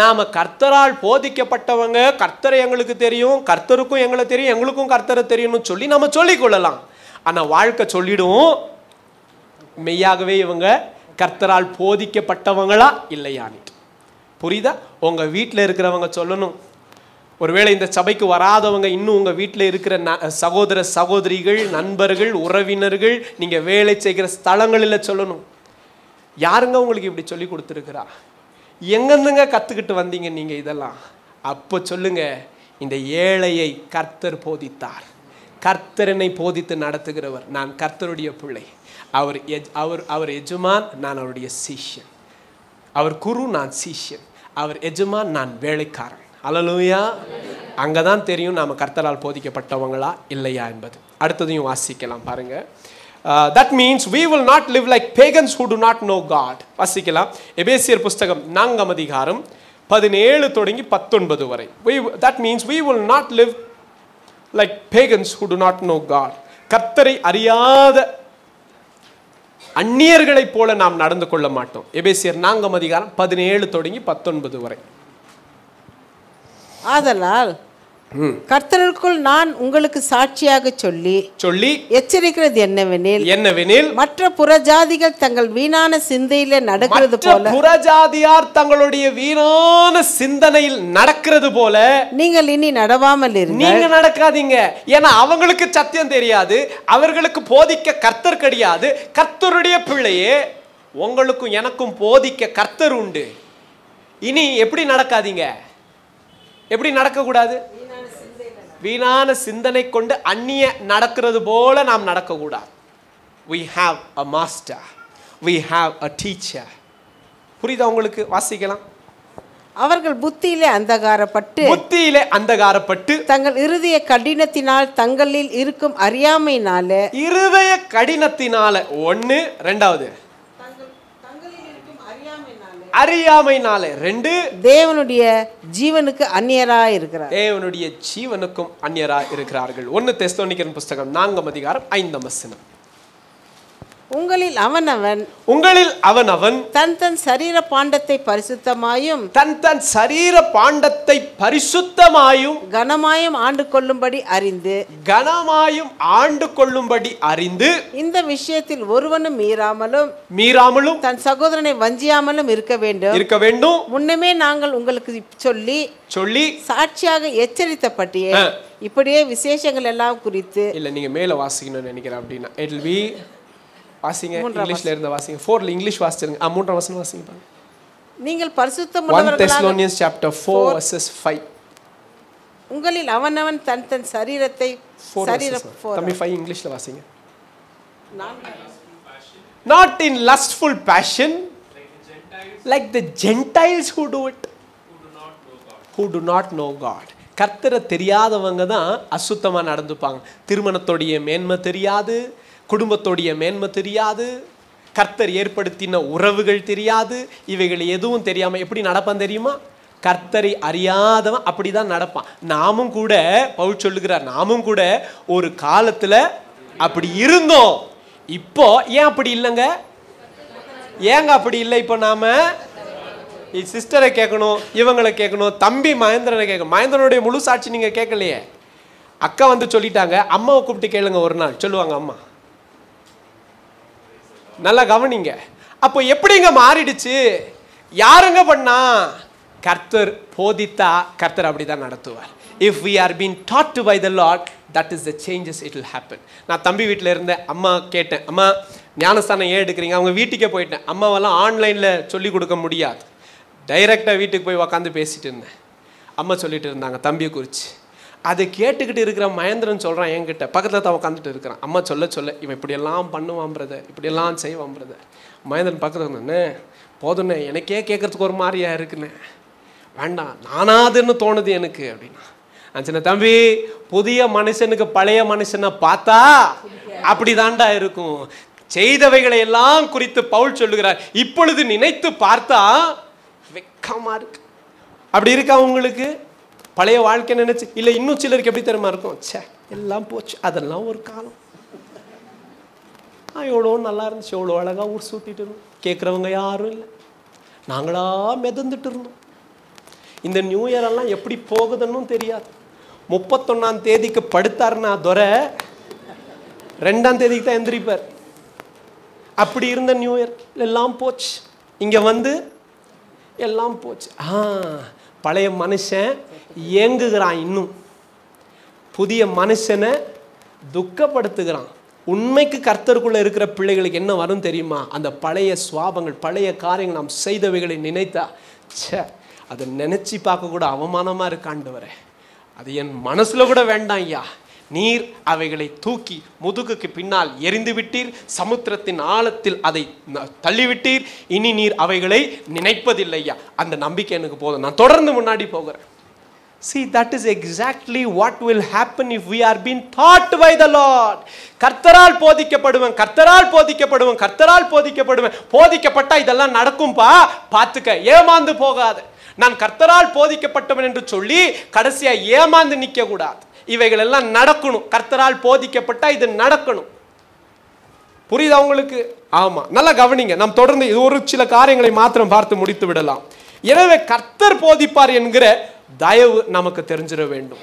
நாம கர்த்தரால் போதிக்கப்பட்டவங்க, கர்த்தரை எங்களுக்கு தெரியும், கர்த்தருக்கும் எங்களை தெரியும், எங்களுக்கும் கர்த்தரை தெரியும்னு சொல்லி நம்ம சொல்லிக் கொள்ளலாம். ஆனால் வாழ்க்கை சொல்லிடும், மெய்யாகவே இவங்க கர்த்தரால் போதிக்கப்பட்டவங்களா இல்லையான்ட்டு. புரியுதா? உங்க வீட்டில் இருக்கிறவங்க சொல்லணும். ஒருவேளை இந்த சபைக்கு வராதவங்க இன்னும் உங்கள் வீட்டில் இருக்கிற சகோதர சகோதரிகள், நண்பர்கள், உறவினர்கள், நீங்கள் வேலை செய்கிற ஸ்தலங்களில் சொல்லணும். யாருங்க உங்களுக்கு இப்படி சொல்லி கொடுத்துருக்குறா? எங்கேருந்துங்க கற்றுக்கிட்டு வந்தீங்க நீங்கள் இதெல்லாம்? அப்போ சொல்லுங்க, இந்த ஏழையை கர்த்தர் போதித்தார். கர்த்தரனை போதித்து நடத்துகிறவர். நான் கர்த்தருடைய பிள்ளை. அவர் எஜமான், நான் அவருடைய சீஷன். அவர் குரு, நான் சீஷன். அவர் எஜமான், நான் வேலைக்காரன். அல்லேலூயா. அங்கதான் தெரியும் நாம கர்த்தரால் போதிக்கப்பட்டவங்களா இல்லையா என்பது. அடுத்ததையும் வாசிக்கலாம் பாருங்க. That means we will not live like pagans who do not know God. வாசிக்கலாம். எபேசியர் புஸ்தகம் 4 அதிகாரம் 17 தொடங்கி 19 வரை. That means we will not live like pagans who do not know God. கர்த்தரை அறியாத அந்நியர்களைப் போல நாம் நடந்து கொள்ள மாட்டோம். எபேசியர் 4 அதிகாரம் 17 தொடங்கி 19 வரை. ஆதலால் கர்த்தருக்குள் நான் உங்களுக்கு சாட்சியாக சொல்லி எச்சரிக்கிறது என்னவெனில் மற்ற புறஜாதிகள் தங்கள் வீணான சிந்தையில நடக்கிறது போல புறஜாதியார் தங்களுடைய வீணான சிந்தனையில் நடக்கிறது போல நீங்கள் இனி நடவாமல் இருங்க. நீங்க நடக்காதீங்க. ஏன்னா அவங்களுக்கு சத்தியம் தெரியாது, அவர்களுக்கு போதிக்க கர்த்தர் கிடையாது. கர்த்தருடைய பிள்ளையே, உங்களுக்கும் எனக்கும் போதிக்க கர்த்தர் உண்டு. இனி எப்படி நடக்காதீங்க? எப்படி நடக்க கூடாது? வீணான சிந்தனை கொண்டு அந்நிய நடக்கிறது போல நாம் நடக்க கூடாது. We have a master, we have a teacher. புரியுதா உங்களுக்கு? வாசிக்கலாம். அவர்கள் புத்தியிலே அந்தகாரப்பட்டு தங்கள் இருதய கடினத்தினால் தங்களில் இருக்கும் அறியாமையினால ஒன்று, ரெண்டாவது அறியாமையினாலே, ரெண்டு தேவனுடைய ஜீவனுக்கு அந்நியராய் இருக்கிறார். தேவனுடைய ஜீவனுக்கும் அந்நியராய் இருக்கிறார்கள். 1 தெசலோனிக்கர் புஸ்தகம் 4 அதிகாரம் 5 வசனம். உங்களில் அவனவன் தன் சரீர பாண்டத்தை பரிசுத்தமாயும் கனமாயும் ஆண்டு கொள்ளும்படி அறிந்து இந்த விஷயத்தில் ஒருவனும் மீறாமலும் தன் சகோதரனை வஞ்சியாமலும் இருக்க வேண்டும். முன்னமே நாங்கள் உங்களுக்கு சொல்லி சாட்சியாக எச்சரித்தபடியே இப்படியே விசேஷங்கள் எல்லாம் குறித்து. இல்ல, நீங்க மேல வாசிக்கணும்னு நினைக்கிறேன். அப்படின்னா it will be வாசிங்க. இங்கிலீஷ்ல இருந்து வாசிங்க. 4ல இங்கிலீஷ் வாசிச்சிருங்க. 3ஆம் வசனம் வாசிங்க பாருங்க. நீங்கள் பரிசுத்தமுள்ளவர்களாக 1 Thessalonians chapter 4 verses 5. உங்களில் அவனவன் தன் சரீரத்தை தம்பி 5 இங்கிலீஷ்ல வாசிங்க. Not in lustful passion like the Gentiles who do not know God. கர்த்தரை தெரியாதவங்க தான் அசுத்தமா நடந்துப்பாங்க. திருமணத்தோடைய மேன்மை தெரியாது, குடும்பத்தோடைய மேன்மை தெரியாது, கர்த்தர் ஏற்படுத்தின உறவுகள் தெரியாது, இவைகள் எதுவும் தெரியாம எப்படி நடப்பான் தெரியுமா? கர்த்தரை அறியாதவன் அப்படிதான் நடப்பான். நாமும் கூட, பவுல் சொல்லுகிறார், நாமும் கூட ஒரு காலத்துல அப்படி இருந்தோம். இப்போ ஏன் அப்படி இல்லைங்க? ஏங்க அப்படி இல்லை? இப்போ நாம சிஸ்டரை கேட்கணும், இவங்களை கேட்கணும், தம்பி மகேந்திரனை கேட்கணும். மகேந்திரனுடைய முழு சாட்சி நீங்க கேட்கலையே. அக்கா வந்து சொல்லிட்டாங்க, அம்மாவை கூப்பிட்டு கேளுங்க. ஒரு நாள் சொல்லுவாங்க அம்மா. நல்லா கவனிங்க. அப்போ எப்படிங்க மாறிடுச்சு? யாருங்க பண்ணா? கர்த்தர் போதித்தா கர்த்தர் அப்படிதான் நடத்துவார். If we are being taught by the Lord, that is the changes it will happen. நான் தம்பி வீட்டில் இருந்தேன். அம்மா கேட்டேன், அம்மா ஞானஸ்தானம் ஏன் எடுக்கிறீங்க? அவங்க வீட்டுக்கே போயிட்டேன். அம்மாவெல்லாம் ஆன்லைனில் சொல்லி கொடுக்க முடியாது. டைரெக்டாக வீட்டுக்கு போய் உக்காந்து பேசிட்டு இருந்தேன். அம்மா சொல்லிட்டு இருந்தாங்க தம்பியை குறித்து. அதை கேட்டுக்கிட்டு இருக்கிற மகேந்திரன் சொல்கிறான் என்கிட்ட, பக்கத்தில் தான் உட்காந்துட்டு இருக்கிறான். அம்மா சொல்ல இவன் இப்படியெல்லாம் பண்ணுவான் பிரதர், இப்படியெல்லாம் செய்வான் பிரதர். மகேந்திரன் பக்கத்தில் இருந்தேன்னு போதுண்ணே, எனக்கே கேட்கறதுக்கு ஒரு மாதிரியா இருக்குண்ணே, வேண்டாம் நானாதுன்னு தோணுது எனக்கு அப்படின்னா. சின்ன தம்பி, புதிய மனுஷனுக்கு பழைய மனுஷனை பார்த்தா அப்படிதான்டா இருக்கும். செய்தவைகளை எல்லாம் குறித்து பவுல் சொல்லுகிறார், இப்பொழுது நினைத்து பார்த்தா வெக்கமா இருக்கு. அப்படி இருக்கா உங்களுக்கு? பழைய வாழ்க்கை நினைச்சு இல்லை. இன்னும் சிலருக்கு எப்படி தெரியுமா இருக்கும்? சே எல்லாம் போச்சு, அதெல்லாம் ஒரு காலம், எவ்வளோ நல்லா இருந்துச்சு, எவ்வளோ அழகாக ஊர் சுட்டிட்டு இருந்தோம், கேட்குறவங்க யாரும் இல்லை, நாங்களா மிதந்துட்டு இருந்தோம். இந்த நியூ இயரெல்லாம் எப்படி போகுதுன்னு தெரியாது. 31ஆம் தேதிக்கு படுத்தாருன்னா துரை 2ஆம் தேதிக்கு தான் எந்திரிப்பார். அப்படி இருந்த நியூ இயர் எல்லாம் போச்சு. இங்கே வந்து எல்லாம் போச்சு. பழைய மனுஷன் ஏங்குகிறான், இன்னும் புதிய மனுஷனை துக்கப்படுத்துகிறான். உண்மைக்கு கர்த்தருக்குள்ள இருக்கிற பிள்ளைகளுக்கு என்ன வரும் தெரியுமா? அந்த பழைய சுவாபங்கள், பழைய காரியங்கள், நாம் செய்தவைகளை நினைத்தா அதை நினைச்சு பார்க்க கூட அவமானமா இருக்காண்டவரே, அது என் மனசுல கூட வேண்டாம் ஐயா. நீர் அவைகளை தூக்கி முதுகுக்கு பின்னால் எரிந்து விட்டீர், சமுத்திரத்தின் ஆழத்தில் அதை தள்ளிவிட்டீர், இனி நீர் அவைகளை நினைப்பதில்லையா. அந்த நம்பிக்கை எனக்கு போதும், நான் தொடர்ந்து முன்னாடி போகிறேன். See, that is exactly what will happen if we are being taught by the Lord. கர்த்தரால் போதிக்கப்படுவேன், கர்த்தரால் போதிக்கப்படுவேன், கர்த்தரால் போதிக்கப்படுவேன். போதிக்கப்பட்டா இதெல்லாம் நடக்கும்பா, பார்த்துக்க, ஏமாந்து போகாது. நான் கர்த்தரால் போதிக்கப்பட்டவன் என்று சொல்லி கடைசியா ஏமாந்து நிற்க கூடாது. இவைகள் எல்லாம் நடக்கணும். கர்த்தரால் போதிக்கப்பட்டா இது நடக்கணும். புரியுதா உங்களுக்கு? ஆமா, நல்லா கவனிங்க. நாம் தொடர்ந்து ஒரு சில காரியங்களை மாத்திரம் பார்த்து முடித்து விடலாம். எனவே கர்த்தர் போதிப்பார் என்கிற தயவு நமக்கு தெரிஞ்சிட வேண்டும்.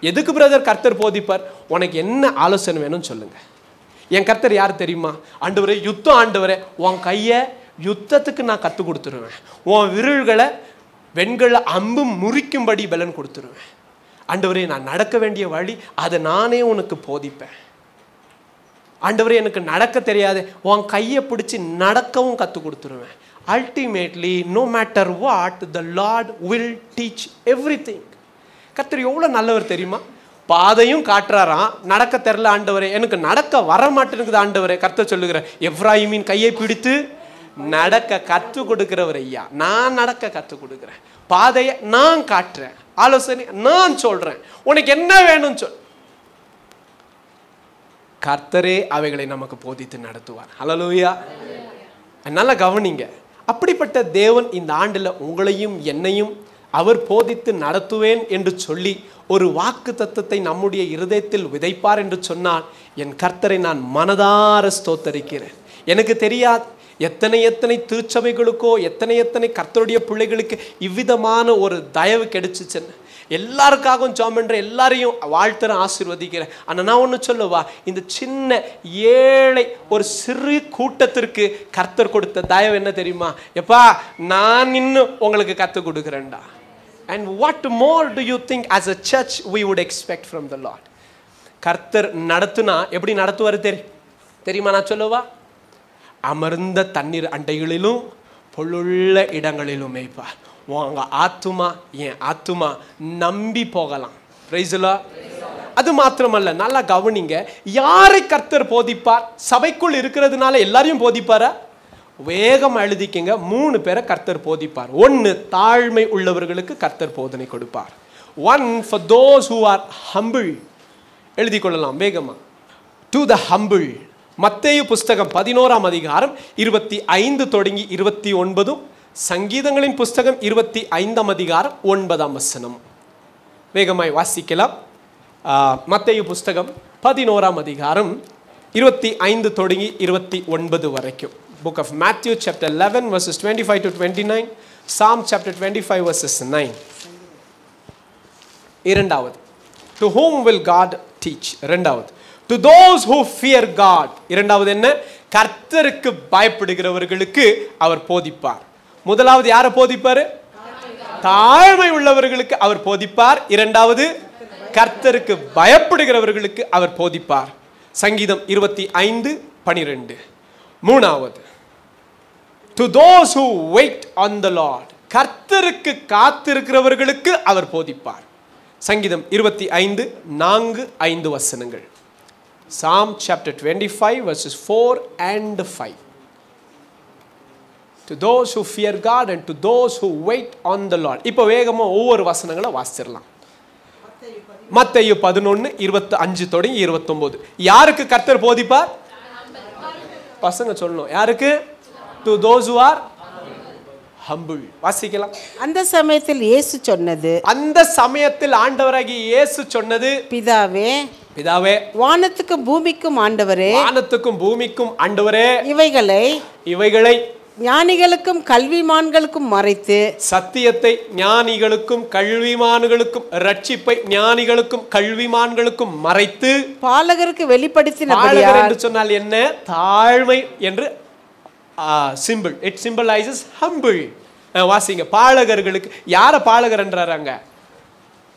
எதுக்கு பிரதர் கர்த்தர் போதிப்பார்? உனக்கு என்ன ஆலோசனை வேணும்னு சொல்லுங்க. என் கர்த்தர் யார் தெரியுமா? ஆண்டவரே, யுத்தம் ஆண்டவரே, உன் கையை யுத்தத்துக்கு நான் கற்றுக் கொடுத்துருவேன். உன் விரல்களை வெண்களை அம்பு முறிக்கும்படி பலன் கொடுத்துருவேன். ஆண்டவரே, நான் நடக்க வேண்டிய வழி அதை நானே உனக்கு போதிப்பேன். ஆண்டவரே, எனக்கு நடக்க தெரியாது, உன் கையை பிடிச்சி நடக்கவும் கற்றுக் கொடுத்துருவேன். Ultimately no matter what the lord will teach everything. கர்த்தர் எவ்வளோ நல்லவர் தெரியுமா? பாதையும் காட்டுறாராம். நடக்க தெரில ஆண்டவரே, எனக்கு நடக்க வர மாட்டேங்குது ஆண்டவரே. கர்த்தர் சொல்லுகிற, எப்ராஹிமின் கையை பிடித்து நடக்க கற்றுக் கொடுக்கிறவர் ஐயா. நான் நடக்க கற்றுக் கொடுக்குறேன், பாதையை நான் காட்டுறேன், ஆலோசனை நான் சொல்றேன், உனக்கு என்ன வேணும்னு சொல். கர்த்தரே அவைகளை நமக்கு போதித்து நடத்துவார். ஹல்லேலூயா. நல்லா கவனிங்க. அப்படிப்பட்ட தேவன் இந்த ஆண்டில் உங்களையும் என்னையும் அவர் போதித்து நடத்துவேன் என்று சொல்லி ஒரு வாக்கு தத்தத்தை நம்முடைய இருதயத்தில் விதைப்பார் என்று சொன்னால் என் கர்த்தரை நான் மனதார ஸ்தோத்தரிக்கிறேன். எனக்கு தெரியாது எத்தனை திருச்சபைகளுக்கோ எத்தனை கர்த்தருடைய பிள்ளைகளுக்கு இவ்விதமான ஒரு தயவு கிடைச்சிச்சுன்னு. எல்லாருக்காகவும் ஜெபம் பண்ற, எல்லாரையும் வாழ்த்துற, ஆசீர்வதிக்கிறேன். ஆனால் நான் ஒன்று சொல்லுவா, இந்த சின்ன ஏழை ஒரு சிறு கூட்டத்திற்கு கர்த்தர் கொடுத்த தயவு என்ன தெரியுமா? எப்பா, நான் இன்னும் உங்களுக்கு கற்றுக் கொடுக்குறேன்டா. And what more do you think as a church we would expect from the Lord? கர்த்தர் நடத்துனா எப்படி நடத்துவார் தெரியுமா? நான் சொல்லுவா, அமர்ந்த தண்ணீர் அண்டைகளிலும் பொல்லுள்ள இடங்களிலும் மேய்ப்பார். உங்க ஆத்துமா, என் ஆத்துமா நம்பி போகலாம். Praise the Lord. அது மாத்திரமல்ல, நல்லா கவனிங்க, யாரை கர்த்தர் போதிப்பார்? சபைக்குள் இருக்கிறதுனால எல்லாரையும் போதிப்பாரா? வேகம் எழுதிக்கங்க. 3 பேரை கர்த்தர் போதிப்பார். 1, தாழ்மை உள்ளவர்களுக்கு கர்த்தர் போதனை கொடுப்பார். 1 for those who are humble. எழுதி கொள்ளலாம் வேகமா. To the humble. மத்தேயு புஸ்தகம் 11ஆம் அதிகாரம் 25 தொடங்கி 29, சங்கீதங்களின் புஸ்தகம் 25ஆம் அதிகாரம் 9ஆம் வசனம். வேகமாய் வாசிக்கலாம். மத்தேயு புஸ்தகம் 11ஆம் அதிகாரம் 25 தொடங்கி 29 வரைக்கும். Book of Matthew chapter 11 verses 25 to 29, Psalm chapter 25 verses 9. இரண்டாவது, to whom will God teach? இரண்டாவது, to those who fear God. இரண்டாவது என்ன? கர்த்தருக்கு பயப்படுகிறவர்களுக்கு அவர் போதிப்பார். முதலாவது யாரை போதிப்பார்? தாழ்மை உள்ளவர்களுக்கு அவர் போதிப்பார். இரண்டாவது, கர்த்தருக்கு பயப்படுகிறவர்களுக்கு அவர் போதிப்பார். சங்கீதம் 25:12. மூணாவது, to those who wait on the Lord. கர்த்தருக்கு காத்திருக்கிறவர்களுக்கு அவர் போதிப்பார். சங்கீதம் 25:4-5 வசனங்கள். Psalm chapter 25 verses 4 and 5. To those who fear God and to those who wait on the Lord. இப்போ வேகமா ஒவ்வொரு வசனங்களை வாசிச்சிடலாம். மத்தேயு 11:25 தொடங்கி 29. யாருக்கு கர்த்தர் போதிப்பார்? பசங்க சொல்லணும். யாருக்கு? To those who are humble. வாசிக்கலாம். அந்த சமயத்தில் இயேசு சொன்னது, அந்த சமயத்தில் ஆண்டவராகிய இயேசு சொன்னது, பிதாவே, பிதாவே, வானத்துக்கும் பூமிக்கும் ஆண்டவரே, வானத்துக்கும் பூமிக்கும் ஆண்டவரே, இவைகளை ஞானிகளுக்கும் கல்விமான்களுக்கும் மறைத்து, சத்தியத்தை ஞானிகளுக்கும் கல்விமான்களுக்கும், ரட்சிப்பை ஞானிகளுக்கும் கல்விமான்களுக்கும் மறைத்து பாலகருக்கு வெளிப்படுத்தினபடியால். பாலகர் என்று சொன்னால் என்ன? தாழ்மை என்று சிம்பிள். It symbolises humble. வாசிங்க. பாலகர்களுக்கு யாரை பாலகர் என்றாங்க?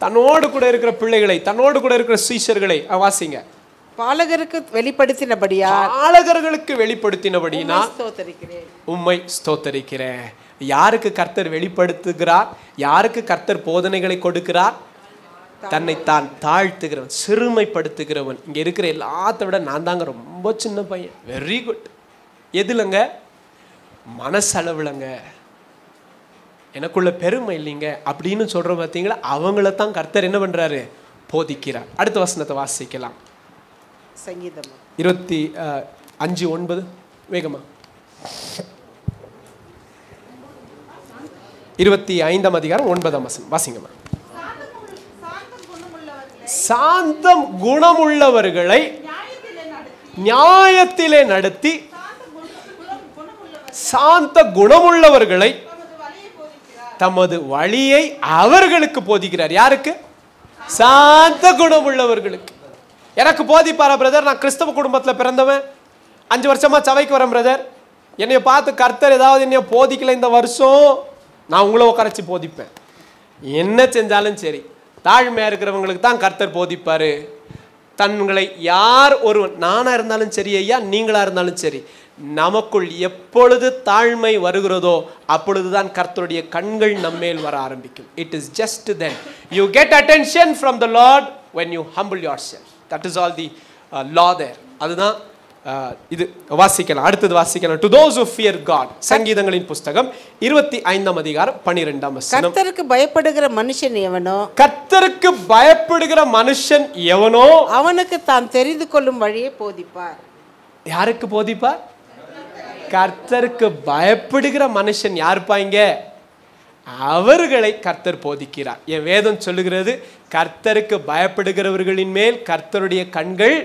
தன்னோடு கூட இருக்கிற பிள்ளைகளை, தன்னோடு கூட இருக்கிற சீஷர்களை. வாசிங்க. பாலகருக்கு வெளிப்படுத்தினபடியால், பாலகர்களுக்கு வெளிப்படுத்தினபடினா உம்மை ஸ்தோத்தரிக்கிறேன். யாருக்கு கர்த்தர் வெளிப்படுத்துகிறார்? யாருக்கு கர்த்தர் போதனைகளை கொடுக்கிறார்? தன்னை தான் தாழ்த்துகிறவன், சிறுமைப்படுத்துகிறவன். இங்க இருக்கிற எல்லாத்த விட நான் தாங்க ரொம்ப சின்ன பையன். Very good. எதுலங்க? மனசளவுலங்க. எனக்குள்ள பெருமை இல்லைங்க அப்படின்னு சொல்ற பார்த்தீங்களா, அவங்கள தான் கர்த்தர் என்ன பண்றாரு? போதிக்கிறார். அடுத்த வசனத்தை வாசிக்கலாம். சங்கீதம் 25:9 வேகமா. 25ஆம் அதிகாரம் 9ஆம் வசனம் வாசிங்கம்மா. சாந்தம் குணமுள்ளவர்களை நியாயத்திலே நடத்தி, சாந்த குணமுள்ளவர்களை தமது வழியை அவர்களுக்கு போதிக்கிறார். யாருக்கு? சாந்த குணமுள்ளவர்களுக்கு. எனக்கு போதிப்பாரா பிரதர்? நான் கிறிஸ்தவ குடும்பத்தில் பிறந்தவன், 5 வருஷமா சபைக்கு வரேன் பிரதர், என்னைய பார்த்து கர்த்தர் ஏதாவது என்னைய போதிக்கல இந்த வருஷம், நான் உங்களை உட்காரச்சி போதிப்பேன். என்ன செஞ்சாலும் சரி, தாழ்மையா இருக்கிறவங்களுக்கு தான் கர்த்தர் போதிப்பாரு. தங்களை யார் ஒருவன், நானா இருந்தாலும் சரி ஐயா, நீங்களா இருந்தாலும் சரி, நமக்குள் எப்பொழுது தாழ்மை வருகிறதோ அப்பொழுதுதான் கர்த்தருடைய கண்கள் நம்மேல் வர ஆரம்பிக்கும். It is just then you get attention from the Lord when you humble yourself. That is all the law there. அதுதான் இது வாசிக்கலாம். அடுத்தது வாசிக்கலாம். To those who fear God, சங்கீதங்களின் புஸ்தகம் 25ஆம் அதிகாரம் 12ஆம் வசனம். கர்த்தருக்கு பயப்படுகிற மனுஷன் எவனோ, கர்த்தருக்கு பயப்படுகிற மனுஷன் எவனோ அவனுக்கு தான் தெரிந்து கொள்ளும் வழியை போதிப்பார். யாருக்கு போதிப்பார்? கர்த்தருக்கு பயப்படுகிற மனுஷன் யாருப்பாங்க? அவர்களை கர்த்தர் போதிக்கிறார். என் வேதம் சொல்லுகிறது, கர்த்தருக்கு பயப்படுகிறவர்களின் மேல் கர்த்தருடைய கண்கள்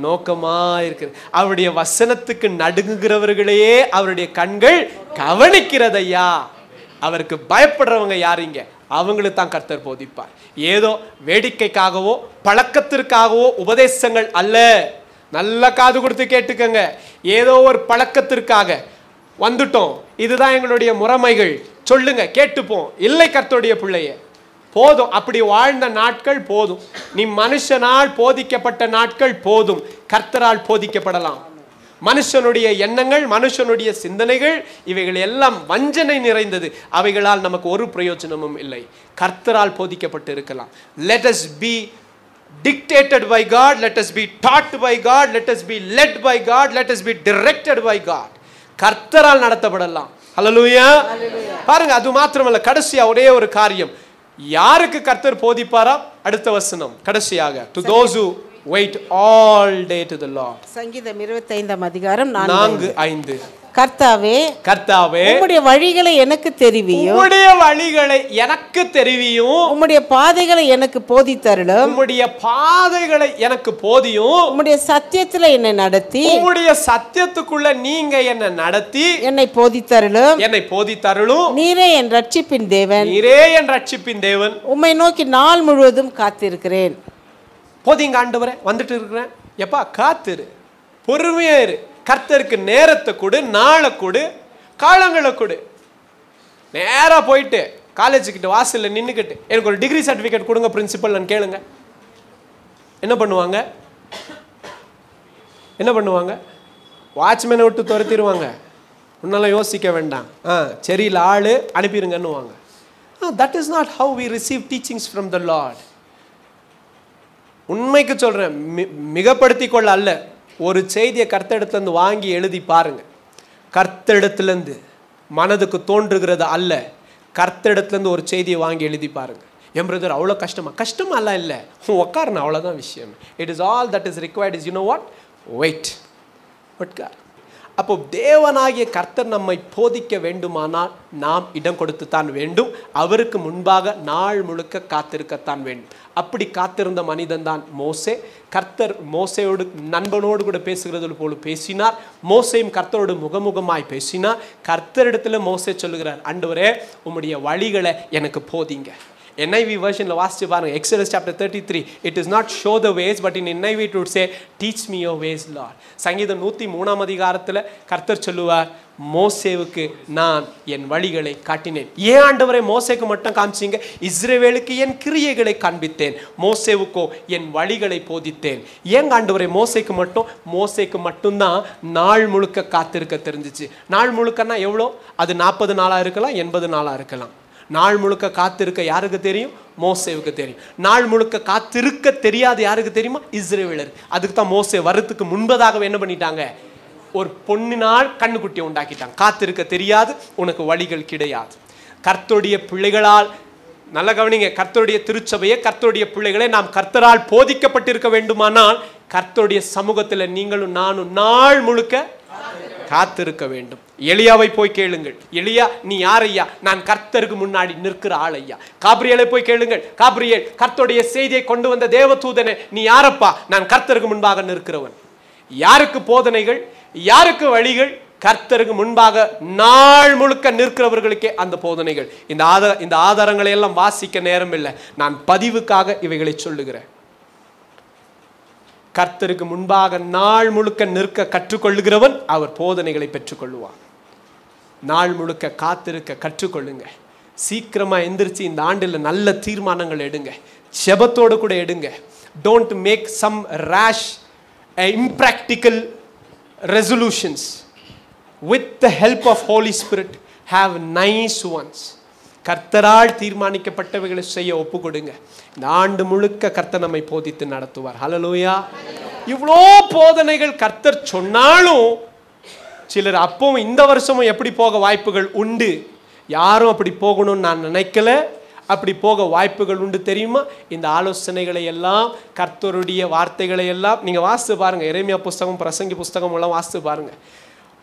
நோக்கமா இருக்குது. அவருடைய வசனத்துக்கு நடுங்குகிறவர்களையே அவருடைய கண்கள் கவனிக்கிறதையா. அவருக்கு பயப்படுறவங்க யாருங்க? அவங்களுக்கு தான் கர்த்தர் போதிப்பார். ஏதோ வேடிக்கைக்காகவோ பழக்கத்திற்காகவோ உபதேசங்கள் அல்ல. நல்ல காது கொடுத்து கேட்டுக்கங்க. ஏதோ ஒரு பழக்கத்திற்காக வந்துட்டோம், இதுதான் எங்களுடைய முறைமைகள், சொல்லுங்க கேட்டுப்போம், இல்லை கர்த்தருடைய பிள்ளைய போதும். அப்படி வாழ்ந்த நாட்கள் போதும். நீ மனுஷனால் போதிக்கப்பட்ட நாட்கள் போதும். கர்த்தரால் போதிக்கப்படலாம். மனுஷனுடைய எண்ணங்கள், மனுஷனுடைய சிந்தனைகள், இவைகள் எல்லாம் வஞ்சனை நிறைந்தது. அவைகளால் நமக்கு ஒரு பிரயோஜனமும் இல்லை. கர்த்தரால் போதிக்கப்பட்டு இருக்கலாம். Let us be dictated by God, let us be taught by God, let us be led by God, let us be directed by God. கர்த்தரால் நடத்தப்படலாம். ஹல்லேலூயா. பாருங்க, அது மாத்திரமல்ல, கடைசியா ஒரே ஒரு காரியம். யாருக்கு கர்த்தர் போதிப்பாரா? அடுத்த வசனம் கடைசியாக. To those who wait all day to the Lord. சங்கீதம் 25ஆம் அதிகாரம் 4:5. கர்த்தாவே, கர்த்தாவே, உம்முடைய வழிகளை எனக்கு தெரிவியும், உம்முடைய வழிகளை எனக்கு தெரிவியும், உம்முடைய பாதைகளை எனக்கு போதித்தருளும், உம்முடைய பாதைகளை எனக்கு போதியும், உம்முடைய சத்தியத்துல என்னை நடத்தி, உம்முடைய சத்தியத்துக்குள்ள நீங்க என்ன நடத்தி என்னை போதித்தருளும், என்னை போதித்தருளும். நீரே என் ரட்சிப்பின் தேவன், நீரே என் ரட்சிப்பின் தேவன். உம்மை நோக்கி நாள் முழுவதும் காத்திருக்கிறேன். போதிங்க ஆண்டவரே, வந்துட்டு இருக்கிறேன். எப்பா காத்திரு, பொறுமையா இரு. கர்த்தருக்கு நேரத்தை கொடு, நாளை கொடு, காலங்களை கொடு. நேராக போயிட்டு காலேஜுக்கிட்ட வாசலில் நின்றுக்கிட்டு எனக்கு ஒரு டிகிரி சர்டிஃபிகேட் கொடுங்க பிரின்சிபல் கேளுங்க. என்ன பண்ணுவாங்க? என்ன பண்ணுவாங்க? வாட்ச்மேனை விட்டு துரத்திடுவாங்க. முன்னெல்லாம் யோசிக்க வேண்டாம், சரியில் ஆள் அனுப்பிடுங்கன்னுவாங்க. That is not how we receive teachings from the Lord. உண்மைக்கு சொல்கிறேன், மிகப்படுத்தி கொள்ள அல்ல. ஒரு செய்தியை கர்த்தரிடத்துலேருந்து வாங்கி எழுதி பாருங்க. கர்த்தரிடத்துலேருந்து மனதுக்கு தோன்றுகிறது அல்ல, கர்த்தரிடத்துலேருந்து ஒரு செய்தியை வாங்கி எழுதி பாருங்க. என் பிரதர் அவ்வளோ கஷ்டமா? கஷ்டமாலாம் இல்லை, உட்காரணும், அவ்வளோதான் விஷயம். It is all that is required is you know what, wait. உட்கார். அப்போ தேவனாகிய கர்த்தர் நம்மை போதிக்க வேண்டுமானால் நாம் இடம் கொடுத்துத்தான் வேண்டும். அவருக்கு முன்பாக நாள் முழுக்க காத்திருக்கத்தான் வேண்டும். அப்படி காத்திருந்த மனிதன் தான் மோசே. கர்த்தர் மோசையோடு நண்பனோடு கூட பேசுகிறது போல பேசினார். மோசையும் கர்த்தரோடு முகமுகமாய் பேசினார். கர்த்தரிடத்துல மோசே சொல்லுகிறார், ஆண்டவரே உம்முடைய வழிகளை எனக்கு போதிங்க. NIV version வாசிச்சு பாருங்க. Exodus chapter 33, it is not show the ways, but in NIV it would say teach me your ways Lord. சங்கீதம் 103ஆம் அதிகாரத்தில் கர்த்தர் சொல்லுவார், மோசேவுக்கு நான் என் வழிகளை காட்டினேன். ஏன் ஆண்டவரே மோசேக்கு மட்டும் காமிச்சிங்க? இஸ்ரவேலுக்கு என் கிரியைகளை காண்பித்தேன், மோசேவுக்கோ என் வழிகளை போதித்தேன். ஏன் ஆண்டவரே மோசேக்கு மட்டும்? மோசேக்கு மட்டும்தான் நாள் முழுக்க காத்திருக்க தெரிஞ்சிச்சு. நாள் முழுக்கன்னா எவ்வளோ? அது 40 நாளாக இருக்கலாம், 80 நாளாக இருக்கலாம். நாள் முழுக்க காத்திருக்க யாருக்கு தெரியும்? மோசேவுக்கு தெரியும். நாள் முழுக்க காத்திருக்க தெரியாது யாருக்கு தெரியுமா? இஸ்ரவேலர். அதுக்கு தான் மோசே வரத்துக்கு முன்பதாகவே என்ன பண்ணிட்டாங்க? ஒரு பொன்னினால் கண்ணுக்குட்டியை உண்டாக்கிட்டாங்க. காத்திருக்க தெரியாது, உனக்கு வழிகள் கிடையாது. கர்த்தருடைய பிள்ளைகளால், நல்ல கவனிங்க, கர்த்தருடைய திருச்சபையை, கர்த்தருடைய பிள்ளைகளை நாம் கர்த்தரால் போதிக்கப்பட்டிருக்க வேண்டுமானால் கர்த்தருடைய சமூகத்தில் நீங்களும் நானும் நாள் முழுக்க காத்திருக்க வேண்டும். எலியாவை போய் கேளுங்கள், எலியா நீ யார் ஐயா? நான் கர்த்தருக்கு முன்னாடி நிற்கிற ஆள் ஐயா. காபிரியேலை போய் கேளுங்கள், காபிரியேல் கர்த்தருடைய செய்தியை கொண்டு வந்த தேவதூதனே நீ யாரப்பா? நான் கர்த்தருக்கு முன்பாக நிற்கிறவன். யாருக்கு போதனைகள், யாருக்கு வழிகள்? கர்த்தருக்கு முன்பாக நாள் முழுக்க நிற்கிறவர்களுக்கே அந்த போதனைகள். இந்த ஆதாரங்களை எல்லாம் வாசிக்க நேரம் இல்லை, நான் பதிவுக்காக இவைகளை சொல்லுகிறேன். கர்த்தருக்கு முன்பாக நாள் முழுக்க நிற்க கற்றுக்கொள்ளுகிறவன் அவர் போதனைகளை பெற்றுக்கொள்ளுவான். நாள் முழுக்க காத்திருக்க கற்றுக்கொள்ளுங்க. சீக்கிரமா எந்திரிச்சு இந்த ஆண்டில் நல்ல தீர்மானங்கள் எடுங்க, செபத்தோடு கூட எடுங்க. Don't make some rash impractical resolutions. With the help of Holy Spirit, have nice ones. கர்த்தரால் தீர்மானிக்கப்பட்டவைகளை செய்ய ஒப்பு கொடுங்க. இந்த ஆண்டு முழுக்க கர்த்தர் நம்மை போதித்து நடத்துவார். ஹல்லேலூயா. இவ்வளோ போதனைகள் கர்த்தர் சொன்னாலும் சிலர் அப்பவும் இந்த வருஷமும் எப்படி போக வாய்ப்புகள் உண்டு. யாரும் அப்படி போகணும்னு நான் நினைக்கல, அப்படி போக வாய்ப்புகள் உண்டு. தெரியுமா? இந்த ஆலோசனைகளை எல்லாம், கர்த்தருடைய வார்த்தைகளை எல்லாம் நீங்கள் வாசித்து பாருங்க. எரேமியா புஸ்தகம், பிரசங்கி புஸ்தகம் எல்லாம் வாசித்து பாருங்க.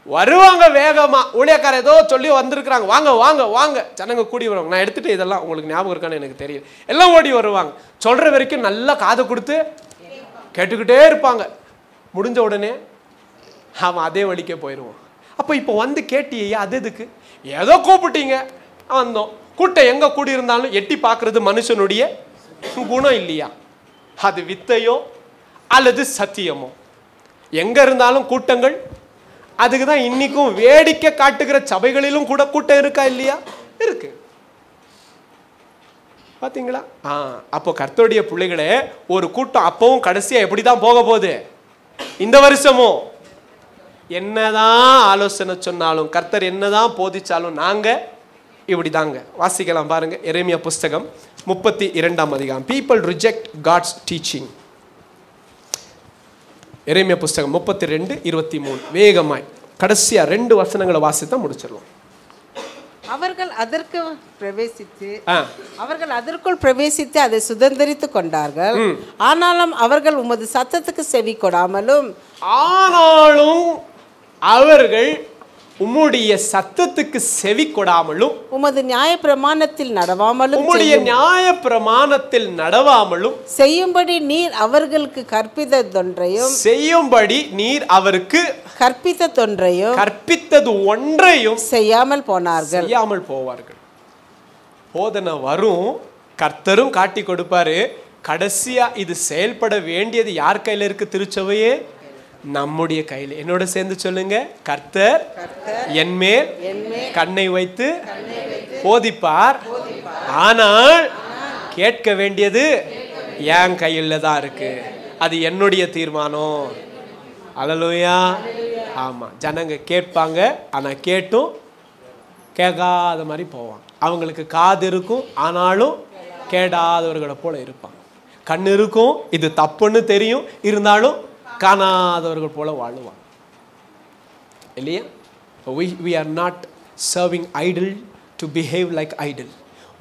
வருவாங்க வேகமா, ஊழியக்காரர் ஏதோ சொல்லி வந்திருக்கிறாங்க, வாங்க வாங்க வாங்க, ஜனங்க கூடி வருவாங்க. நான் எடுத்துட்டு இதெல்லாம் உங்களுக்கு ஞாபகம் இருக்கான்னு எனக்கு தெரியல, எல்லாம் ஓடி வருவாங்க. சொல்ற வரைக்கும் நல்லா காதை கொடுத்து கேட்டுக்கிட்டே இருப்பாங்க. முடிஞ்ச உடனே அவன் அதே வழிக்கே போயிடுவான். அப்போ இப்போ வந்து கேட்டியா, அது எதுக்கு? ஏதோ கூப்பிட்டீங்க வந்தோம். கூட்டம் எங்க கூடி இருந்தாலும் எட்டி பார்க்கறது மனுஷனுடைய குணம் இல்லையா? அது வித்தையோ அல்லது சத்தியமோ? எங்க இருந்தாலும் கூட்டங்கள். அதுக்கு தான் இன்னைக்கும் வேடிக்கை காட்டுகிற சபைகளிலும் கூட கூட்டம் இருக்கா இல்லையா? இருக்கு. பாத்தீங்களா? அப்போ கர்த்தருடைய பிள்ளைகளே, ஒரு கூட்டம் அப்பவும் கடைசியா எப்படிதான் போக போகுது? இந்த வருஷமும் என்னதான் ஆலோசனை சொன்னாலும், கர்த்தர் என்னதான் போதிச்சாலும் நாங்க இப்படிதாங்க. வாசிக்கலாம் பாருங்க, எரேமியா புஸ்தகம் 32ஆம் அதிகாரம். People reject God's teaching. எரேமியா புஸ்தகம் 32:23. வேகமாய் கடைசியா 2 வசனங்களை வாசித்தா முடிச்சிடலாம். அவர்கள் அதற்குள் பிரவேசித்து அதை சுதந்தரித்துக் கொண்டார்கள். ஆனாலும் அவர்கள் உமது சத்தத்துக்கு செவி கொடாமலும், உம்முடைய சத்தத்துக்கு செவி கொடாமலும், உமது நியாயப்பிரமாணத்தில் நடவாமலும், உம்முடைய நியாயப்பிரமாணத்தில் நடவாமலும், செய்யும்படி நீர் அவர்களுக்கு கற்பித்தது ஒன்றையும் செய்யாமல் போவார்கள். போதனை வரும், கர்த்தரும் காட்டி கொடுப்பாரு. கடைசியா இது செயல்பட வேண்டியது யார் கையில இருக்கு? திருச்சபையே நம்முடைய கையில். என்னோட சேர்ந்து சொல்லுங்க, கர்த்தர் என்மேல் கண்ணை வைத்து போதிப்பார், ஆனால் கேட்க வேண்டியது என் கையில் தான் இருக்கு. அது என்னுடைய தீர்மானம். அல்லேலூயா. ஆமா, ஜனங்க கேட்பாங்க, ஆனா கேட்டும் கேட்காத மாதிரி போவாங்க. அவங்களுக்கு காது இருக்கும், ஆனாலும் கேடாதவர்களை போல இருப்பாங்க. கண் இருக்கும், இது தப்புன்னு தெரியும், இருந்தாலும் காணாதவர்கள் போல வாழுவாங்க இல்லையா? We are not serving idol to behave like idol.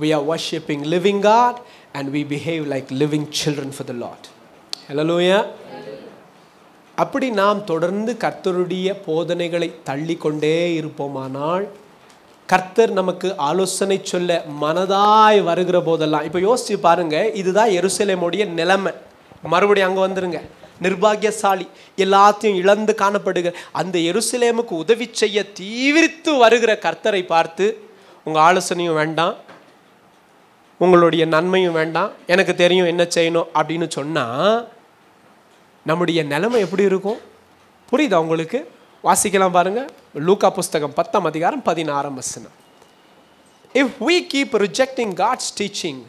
We are worshiping living God and we behave like living children for the Lord. Hallelujah. அப்படி நாம் தொடர்ந்து கர்த்தருடைய போதனைகளை தள்ளி கொண்டே இருப்போமானால், கர்த்தர் நமக்கு ஆலோசனை சொல்ல மனதாய் வருகிற போதெல்லாம், இப்போ யோசிச்சு பாருங்க, இதுதான் எருசலேமுடைய நிலைமை. மறுபடியும் அங்கே வந்துருங்க. நிர்பாகியசாலி, எல்லாத்தையும் இழந்து காணப்படுகிற அந்த எருசலேமுக்கு உதவி செய்ய தீவிரித்து வருகிற கர்த்தரை பார்த்து, உங்க ஆலோசனையும் வேண்டாம், உங்களுடைய நன்மையும் வேண்டாம், எனக்கு தெரியும் என்ன செய்யணும் அப்படின்னு சொன்னா நம்முடைய நிலைமை எப்படி இருக்கும்? புரியுதா உங்களுக்கு? வாசிக்கலாம் பாருங்க, லூக்கா புஸ்தகம் 10ஆம் அதிகாரம் 16ஆம் வசனம். If we keep rejecting God's teaching,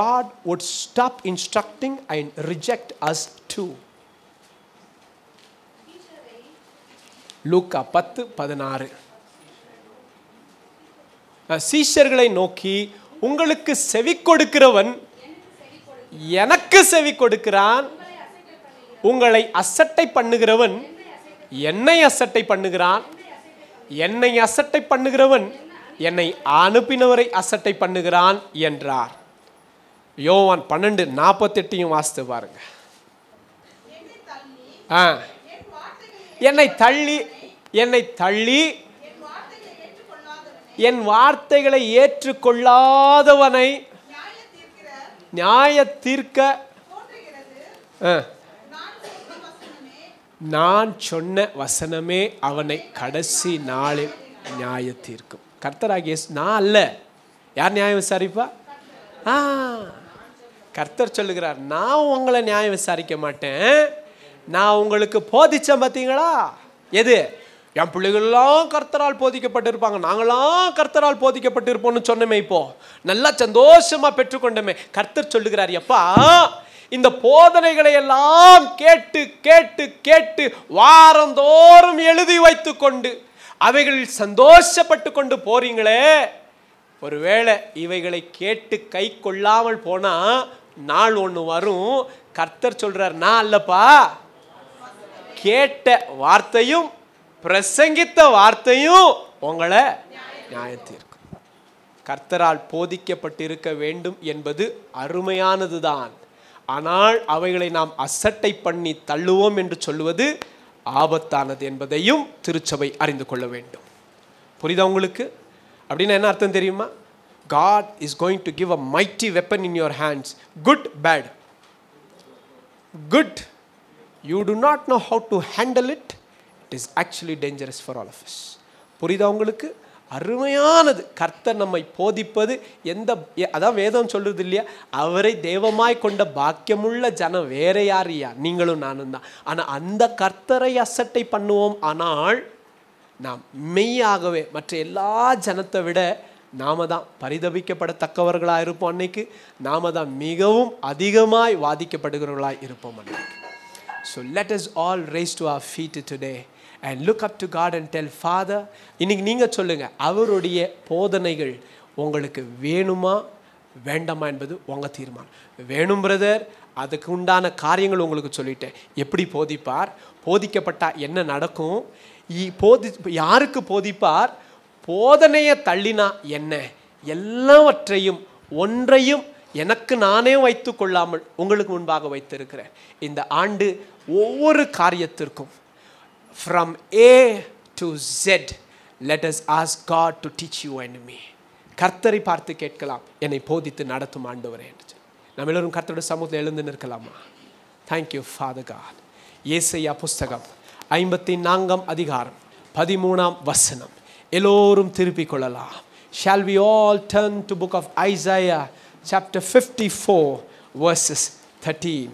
God would stop instructing and reject us too. லூக்கா 10:16. சீஷர்களை நோக்கி, உங்களுக்கு செவி கொடுக்கிறவன் எனக்கு செவி கொடுக்கிறான், உங்களை அசட்டை பண்ணுகிறவன் என்னை அசட்டை பண்ணுகிறான், என்னை அசட்டை பண்ணுகிறவன் என்னை அனுப்பினவரை அசட்டை பண்ணுகிறான் என்றார். யோவான் 12:48 வாசித்து பாருங்க. என்னை தள்ளி என் வார்த்தைகளை ஏற்றுக்கொள்ளாதவனை நியாய தீர்க்க நான் சொன்ன வசனமே அவனை கடைசி நாளில் நியாய தீர்க்கும். கர்த்தராகிய நான் அல்ல. யார் நியாயம் விசாரிப்பா? கர்த்தர் சொல்லுகிறார், நான் உங்களை நியாயம் விசாரிக்க மாட்டேன். நான் உங்களுக்கு போதிச்சேன் பார்த்தீங்களா? எது? என் பிள்ளைகள்லாம் கர்த்தரால் போதிக்கப்பட்டிருப்பாங்க, நாங்களாம் கர்த்தரால் போதிக்கப்பட்டிருப்போம்னு சொன்னமே. இப்போ நல்லா சந்தோஷமா பெற்றுக்கொண்டமே. கர்த்தர் சொல்லுகிறார், எப்பா இந்த போதனைகளை எல்லாம் கேட்டு கேட்டு கேட்டு வாரந்தோறும் எழுதி வைத்து கொண்டு அவைகளில் சந்தோஷப்பட்டு கொண்டு போறீங்களே, ஒருவேளை இவைகளை கேட்டு கை கொள்ளாமல் போனா நாள் ஒன்று வரும். கர்த்தர் சொல்றார், நான் அல்லப்பா, கேட்ட வார்த்தையும் பிரசங்கித்த வார்த்தையும் உங்களை நியாயத்தீர்க்கும். கர்த்தரால் போதிக்கப்பட்டிருக்க வேண்டும் என்பது அருமையானதுதான். ஆனால் அவைகளை நாம் அசட்டை பண்ணி தள்ளுவோம் என்று சொல்லுவது ஆபத்தானது என்பதையும் திருச்சபை அறிந்து கொள்ள வேண்டும். புரியுதா உங்களுக்கு? அப்படின்னா என்ன அர்த்தம் தெரியுமா? God is going to give a mighty weapon in your hands. Good, bad. Good, you do not know how to handle it. It is actually dangerous for all of us. புரியுதா உங்களுக்கு? அருமையானது. கர்த்தர் நம்மை போதிப்பது அதான் வேதம் சொல்றது இல்லையா, அவரை தெய்வமாய் கொண்ட பாக்கியமுள்ள ஜனம் வேற யாரையா? நீங்களும் நானும் தான். ஆனால் அந்த கர்த்தரை அசட்டை பண்ணுவோம். ஆனால் நாம் மெய்யாகவே மற்ற எல்லா ஜனத்தை விட நாம தான் பரிதபிக்கப்படத்தக்கவர்களாக இருப்போம். அன்னைக்கு நாம தான் மிகவும் அதிகமாய் வாதிக்கப்படுகிறவர்களாக இருப்போம் அன்னைக்கு. So let us all raise to our feet today and look up to God and tell, Father, இன்னைக்கு நீங்க சொல்லுங்க, அவருடைய போதனைகள் உங்களுக்கு வேணுமா வேண்டாமா என்பது உங்க தீர்மானம். வேணும் பிரதர், அதுக்கு உண்டான காரியங்கள் உங்களுக்கு சொல்லிட்டேன். எப்படி போதிப்பார், போதிக்கப்பட்டா என்ன நடக்கும், யாருக்கு போதிப்பார், போதனையை தள்ளினா என்ன, எல்லாவற்றையும் ஒன்றையும் எனக்கு நானே வைத்து கொள்ளாமல் உங்களுக்கு முன்பாக வைத்திருக்கிறேன். இந்த ஆண்டு ஒவ்வொரு காரியத்திற்கும் from A to Z, let us ask God to teach you and me. கர்த்தரை பார்த்து கேட்கலாம், என்னை போதித்து நடத்தும் ஆண்டவரே என்று. நம்ம எல்லோரும் கர்த்தருடைய சமூகத்தில் எழுந்து நிற்கலாமா? Thank you father God. ஏசாயா புஸ்தகம் 54 அதிகாரம் 13 வசனம் எல்லோரும் திருப்பிக் கொள்ளலாம். Shall we all turn to book of Isaiah chapter 54 verses 13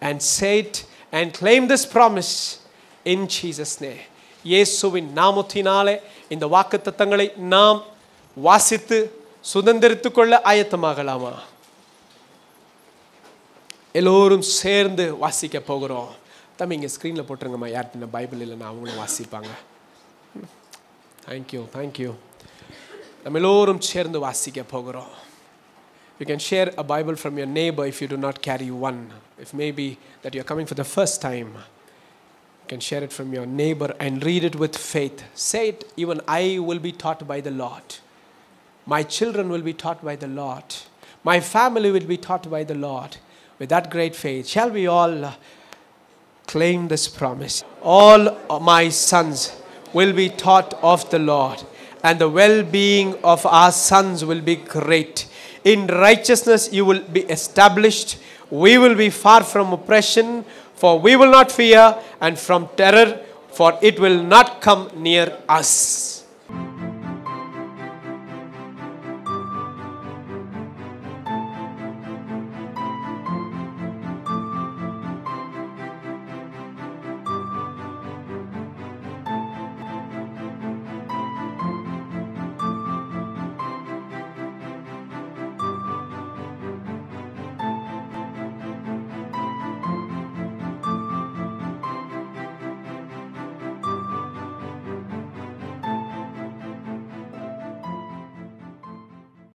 and say it and claim this promise in Jesus name. இயேசுவின் நாமத்தினாலே இந்த வாக்குத்தத்தங்களை நாம் வாசித்து சுதந்திரித்துக் கொள்ள ஆயத்தமாகலாமா? எல்லோரும் சேர்ந்து வாசிக்க போகிறோம். தம்பி இங்கே ஸ்க்ரீனில் போட்டுருங்கம்மா, யார்கிட்ட பைபிள் இல்லைன்னா அவங்களும் வாசிப்பாங்க. Thank you thank you. நம்ம எல்லோரும் சேர்ந்து வாசிக்க போகிறோம். You can share a Bible from your neighbor if you do not carry one. If maybe that you are coming for the first time, you can share it from your neighbor and read it with faith. Say it, even I will be taught by the Lord. My children will be taught by the Lord. My family will be taught by the Lord. With that great faith, shall we all claim this promise? All my sons will be taught of the Lord, and the well-being of our sons will be great. In righteousness you will be established. We will be far from oppression, for we will not fear, and from terror, for it will not come near us.